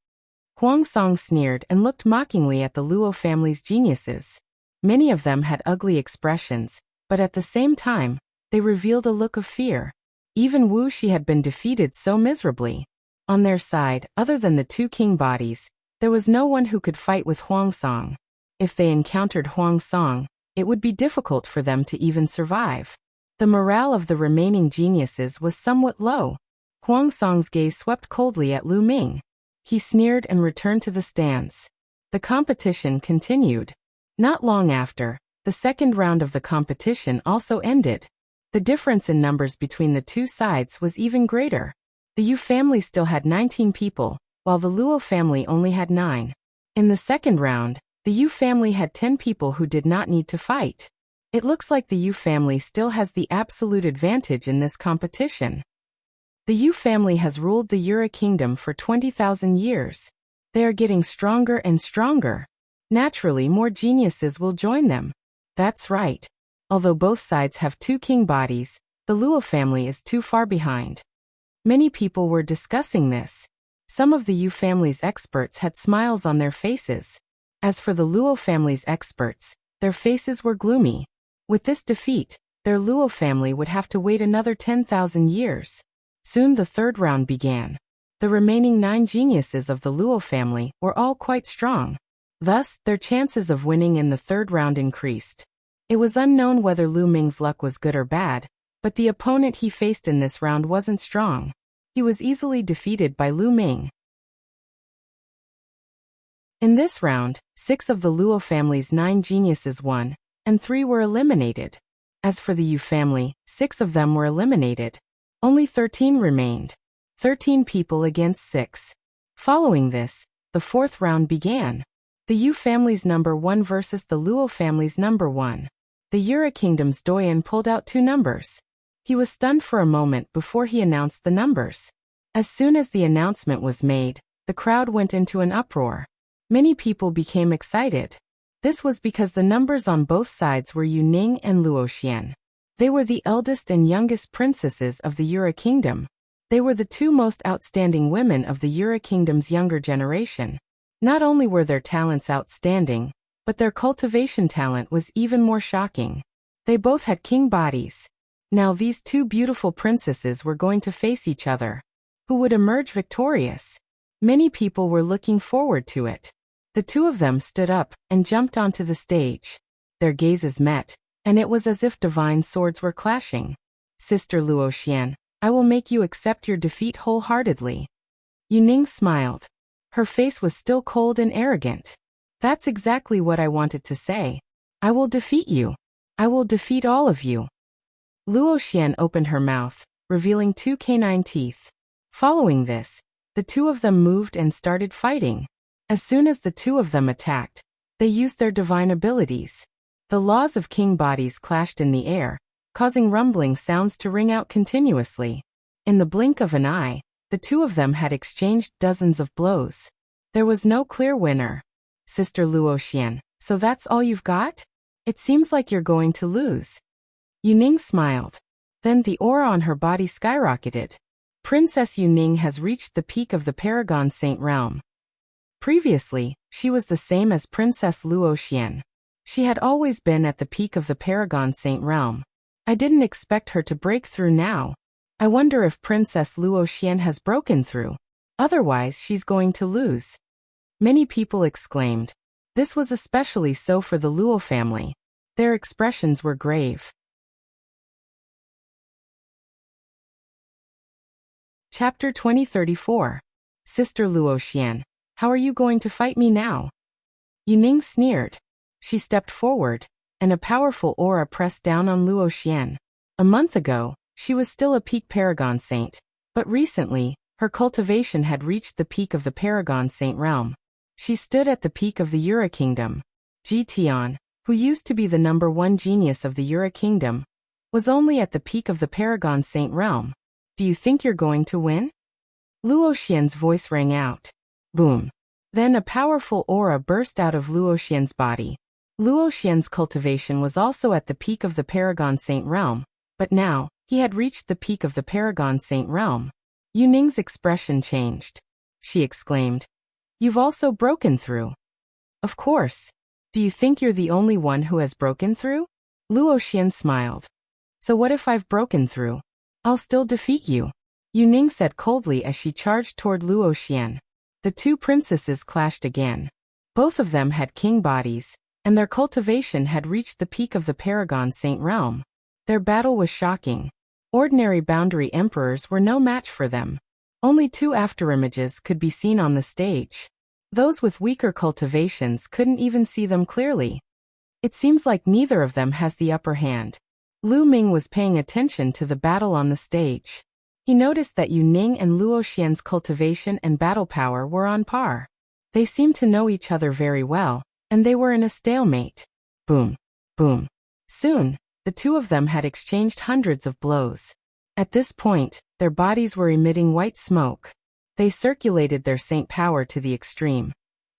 [SPEAKER 1] Huang Song sneered and looked mockingly at the Luo family's geniuses. Many of them had ugly expressions, but at the same time, they revealed a look of fear. Even Wuxia had been defeated so miserably. On their side, other than the two king bodies, there was no one who could fight with Huang Song. If they encountered Huang Song, it would be difficult for them to even survive. The morale of the remaining geniuses was somewhat low. Huang Song's gaze swept coldly at Lu Ming. He sneered and returned to the stands. The competition continued. Not long after, the second round of the competition also ended. The difference in numbers between the two sides was even greater. The Yu family still had 19 people, while the Luo family only had 9. In the second round, the Yu family had 10 people who did not need to fight. It looks like the Yu family still has the absolute advantage in this competition. The Yu family has ruled the Yura kingdom for 20,000 years. They are getting stronger and stronger. Naturally, more geniuses will join them. That's right. Although both sides have two king bodies, the Luo family is too far behind. Many people were discussing this. Some of the Yu family's experts had smiles on their faces. As for the Luo family's experts, their faces were gloomy. With this defeat, their Luo family would have to wait another 10,000 years. Soon the third round began. The remaining 9 geniuses of the Luo family were all quite strong. Thus, their chances of winning in the third round increased. It was unknown whether Lu Ming's luck was good or bad, but the opponent he faced in this round wasn't strong. He was easily defeated by Lu Ming. In this round, 6 of the Luo family's 9 geniuses won, and 3 were eliminated. As for the Yu family, 6 of them were eliminated. Only 13 remained. 13 people against 6. Following this, the fourth round began. The Yu family's number 1 versus the Luo family's number 1. The Yura kingdom's doyen pulled out 2 numbers. He was stunned for a moment before he announced the numbers. As soon as the announcement was made, the crowd went into an uproar. Many people became excited. This was because the numbers on both sides were Yu Ning and Luo Xian. They were the eldest and youngest princesses of the Yura kingdom. They were the 2 most outstanding women of the Yura kingdom's younger generation. Not only were their talents outstanding, but their cultivation talent was even more shocking. They both had king bodies. Now these 2 beautiful princesses were going to face each other. Who would emerge victorious? Many people were looking forward to it. The 2 of them stood up and jumped onto the stage. Their gazes met, and it was as if divine swords were clashing. Sister Luo Xian, I will make you accept your defeat wholeheartedly. Yu Ning smiled. Her face was still cold and arrogant. That's exactly what I wanted to say. I will defeat you. I will defeat all of you. Luo Xian opened her mouth, revealing 2 canine teeth. Following this, the 2 of them moved and started fighting. As soon as the 2 of them attacked, they used their divine abilities. The laws of king bodies clashed in the air, causing rumbling sounds to ring out continuously. In the blink of an eye, the 2 of them had exchanged dozens of blows. There was no clear winner. Sister Luo Xian, so that's all you've got? It seems like you're going to lose. Yu Ning smiled. Then the aura on her body skyrocketed. Princess Yu Ning has reached the peak of the Paragon Saint realm. Previously, she was the same as Princess Luo Xian. She had always been at the peak of the Paragon Saint realm. I didn't expect her to break through now. I wonder if Princess Luo Xian has broken through. Otherwise, she's going to lose. Many people exclaimed. This was especially so for the Luo family. Their expressions were grave. Chapter 2034. Sister Luo Xian, how are you going to fight me now? Yu Ning sneered. She stepped forward, and a powerful aura pressed down on Luo Xian. A month ago, she was still a peak Paragon Saint, but recently, her cultivation had reached the peak of the Paragon Saint realm. She stood at the peak of the Yura kingdom. Ji Tian, who used to be the number 1 genius of the Yura kingdom, was only at the peak of the Paragon Saint realm. Do you think you're going to win? Luo Xian's voice rang out. Boom. Then a powerful aura burst out of Luo Xian's body. Luo Xian's cultivation was also at the peak of the Paragon Saint realm, but now, he had reached the peak of the Paragon Saint realm. Yu Ning's expression changed. She exclaimed, "You've also broken through." "Of course. Do you think you're the only one who has broken through?" Luo Xian smiled. "So what if I've broken through? I'll still defeat you," Yu Ning said coldly as she charged toward Luo Xian. The two princesses clashed again. Both of them had king bodies, and their cultivation had reached the peak of the Paragon Saint realm. Their battle was shocking. Ordinary boundary emperors were no match for them. Only two afterimages could be seen on the stage. Those with weaker cultivations couldn't even see them clearly. It seems like neither of them has the upper hand. Lu Ming was paying attention to the battle on the stage. He noticed that Yu Ning and Luo Xian's cultivation and battle power were on par. They seemed to know each other very well, and they were in a stalemate. Boom, boom. Soon, the two of them had exchanged hundreds of blows. At this point, their bodies were emitting white smoke. They circulated their saint power to the extreme.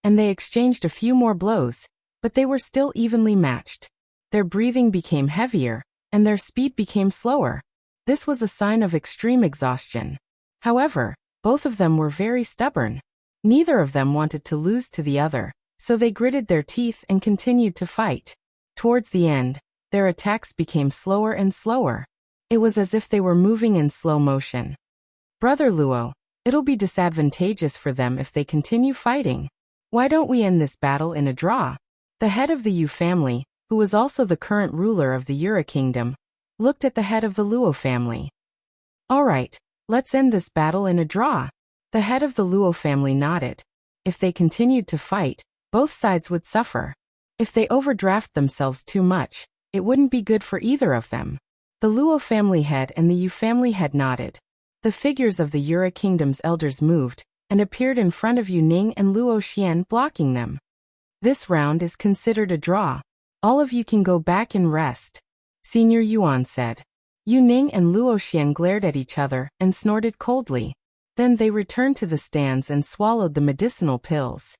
[SPEAKER 1] And they exchanged a few more blows, but they were still evenly matched. Their breathing became heavier, and their speed became slower. This was a sign of extreme exhaustion. However, both of them were very stubborn. Neither of them wanted to lose to the other, so they gritted their teeth and continued to fight. Towards the end, their attacks became slower and slower. It was as if they were moving in slow motion. "Brother Luo, it'll be disadvantageous for them if they continue fighting. Why don't we end this battle in a draw?" The head of the Yu family, who was also the current ruler of the Yura kingdom, looked at the head of the Luo family. "All right, let's end this battle in a draw." The head of the Luo family nodded. If they continued to fight, both sides would suffer. If they overdraft themselves too much, it wouldn't be good for either of them. The Luo family head and the Yu family head nodded. The figures of the Yura kingdom's elders moved, and appeared in front of Yu Ning and Luo Xian, blocking them. "This round is considered a draw. All of you can go back and rest," Senior Yuan said. Yu Ning and Luo Xian glared at each other and snorted coldly. Then they returned to the stands and swallowed the medicinal pills.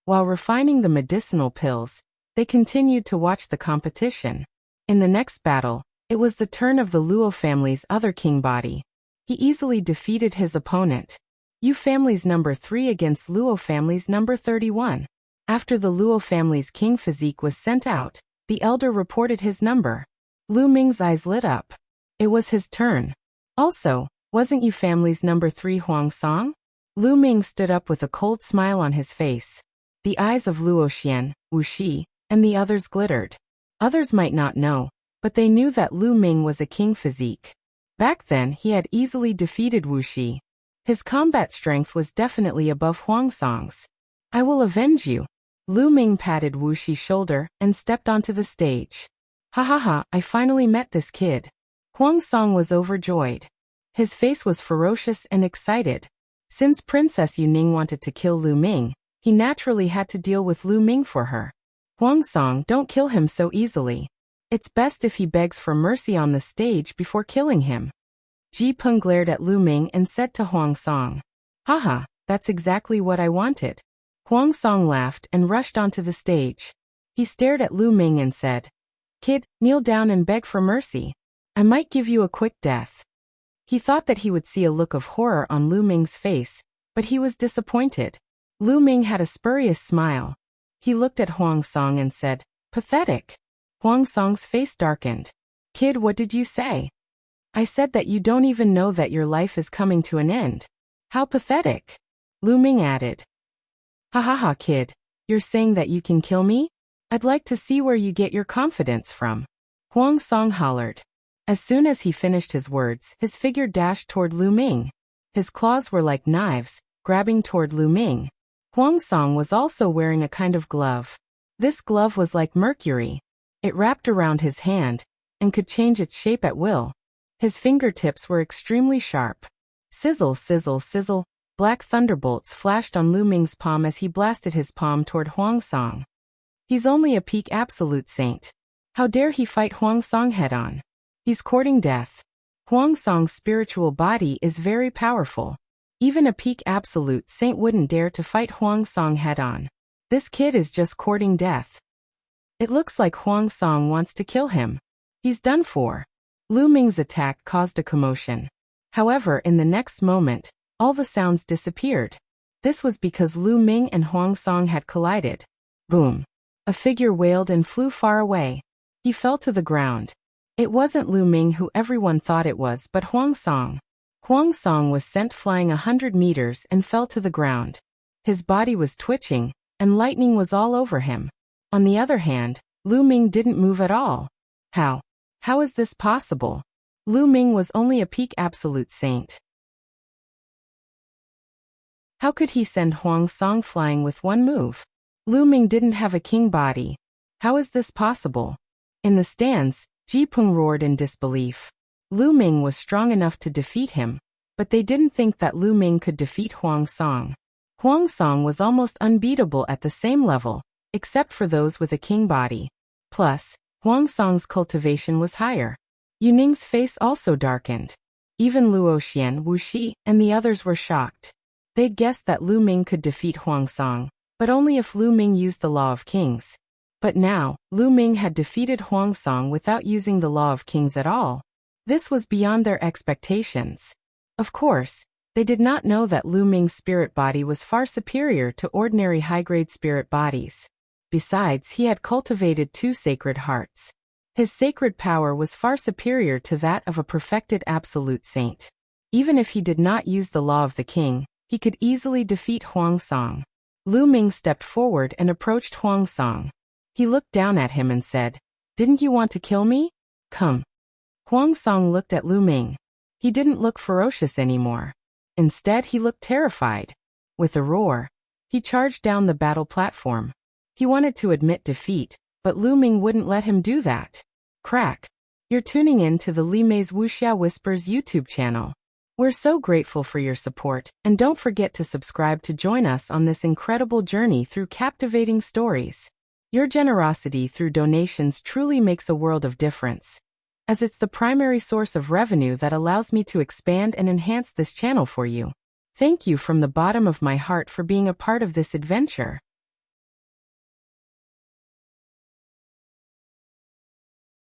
[SPEAKER 1] While refining the medicinal pills, they continued to watch the competition. In the next battle, it was the turn of the Luo family's other king body. He easily defeated his opponent. Yu family's number 3 against Luo family's number 31. After the Luo family's king physique was sent out, the elder reported his number. Lu Ming's eyes lit up. It was his turn. Also, wasn't Yu family's number 3 Huang Song? Lu Ming stood up with a cold smile on his face. The eyes of Luo Xian, Wuxia, and the others glittered. Others might not know, but they knew that Lu Ming was a king physique. Back then he had easily defeated Wuxia. His combat strength was definitely above Huang Song's. "I will avenge you." Lu Ming patted Wuxia's shoulder and stepped onto the stage. "Ha ha ha, I finally met this kid." Huang Song was overjoyed. His face was ferocious and excited. Since Princess Yu Ning wanted to kill Lu Ming, he naturally had to deal with Lu Ming for her. "Huang Song, don't kill him so easily. It's best if he begs for mercy on the stage before killing him." Ji Peng glared at Lu Ming and said to Huang Song, "Haha, that's exactly what I wanted." Huang Song laughed and rushed onto the stage. He stared at Lu Ming and said, "Kid, kneel down and beg for mercy. I might give you a quick death." He thought that he would see a look of horror on Lu Ming's face, but he was disappointed. Lu Ming had a spurious smile. He looked at Huang Song and said, "Pathetic." Huang Song's face darkened. "Kid, what did you say?" "I said that you don't even know that your life is coming to an end." "How pathetic," Lu Ming added. "Ha ha ha, kid, you're saying that you can kill me? I'd like to see where you get your confidence from," Huang Song hollered. As soon as he finished his words, his figure dashed toward Lu Ming. His claws were like knives, grabbing toward Lu Ming. Huang Song was also wearing a kind of glove. This glove was like mercury. It wrapped around his hand, and could change its shape at will. His fingertips were extremely sharp. Sizzle, sizzle, sizzle, black thunderbolts flashed on Lu Ming's palm as he blasted his palm toward Huang Song. He's only a peak absolute saint. How dare he fight Huang Song head-on? He's courting death. Huang Song's spiritual body is very powerful. Even a peak absolute saint wouldn't dare to fight Huang Song head-on. This kid is just courting death. It looks like Huang Song wants to kill him. He's done for. Lu Ming's attack caused a commotion. However, in the next moment, all the sounds disappeared. This was because Lu Ming and Huang Song had collided. Boom. A figure wailed and flew far away. He fell to the ground. It wasn't Lu Ming who everyone thought it was, but Huang Song. Huang Song was sent flying 100 meters and fell to the ground. His body was twitching, and lightning was all over him. On the other hand, Lu Ming didn't move at all. How? How is this possible? Lu Ming was only a peak absolute saint. How could he send Huang Song flying with one move? Lu Ming didn't have a king body. How is this possible? In the stands, Ji Peng roared in disbelief. Lu Ming was strong enough to defeat him, but they didn't think that Lu Ming could defeat Huang Song. Huang Song was almost unbeatable at the same level, except for those with a king body. Plus, Huang Song's cultivation was higher. Yu Ning's face also darkened. Even Luo Xian, Wu Shi, and the others were shocked. They'd guessed that Lu Ming could defeat Huang Song, but only if Lu Ming used the Law of Kings. But now, Lu Ming had defeated Huang Song without using the Law of Kings at all. This was beyond their expectations. Of course, they did not know that Lu Ming's spirit body was far superior to ordinary high-grade spirit bodies. Besides, he had cultivated 2 sacred hearts. His sacred power was far superior to that of a perfected absolute saint. Even if he did not use the Law of the King, he could easily defeat Huang Song. Lu Ming stepped forward and approached Huang Song. He looked down at him and said, "Didn't you want to kill me? Come." Huang Song looked at Lu Ming. He didn't look ferocious anymore. Instead, he looked terrified. With a roar, he charged down the battle platform. He wanted to admit defeat, but Lu Ming wouldn't let him do that. Crack. You're tuning in to the Li Mei's Wuxia Whispers YouTube channel. We're so grateful for your support, and don't forget to subscribe to join us on this incredible journey through captivating stories. Your generosity through donations truly makes a world of difference, as it's the primary source of revenue that allows me to expand and enhance this channel for you. Thank you from the bottom of my heart for being a part of this adventure.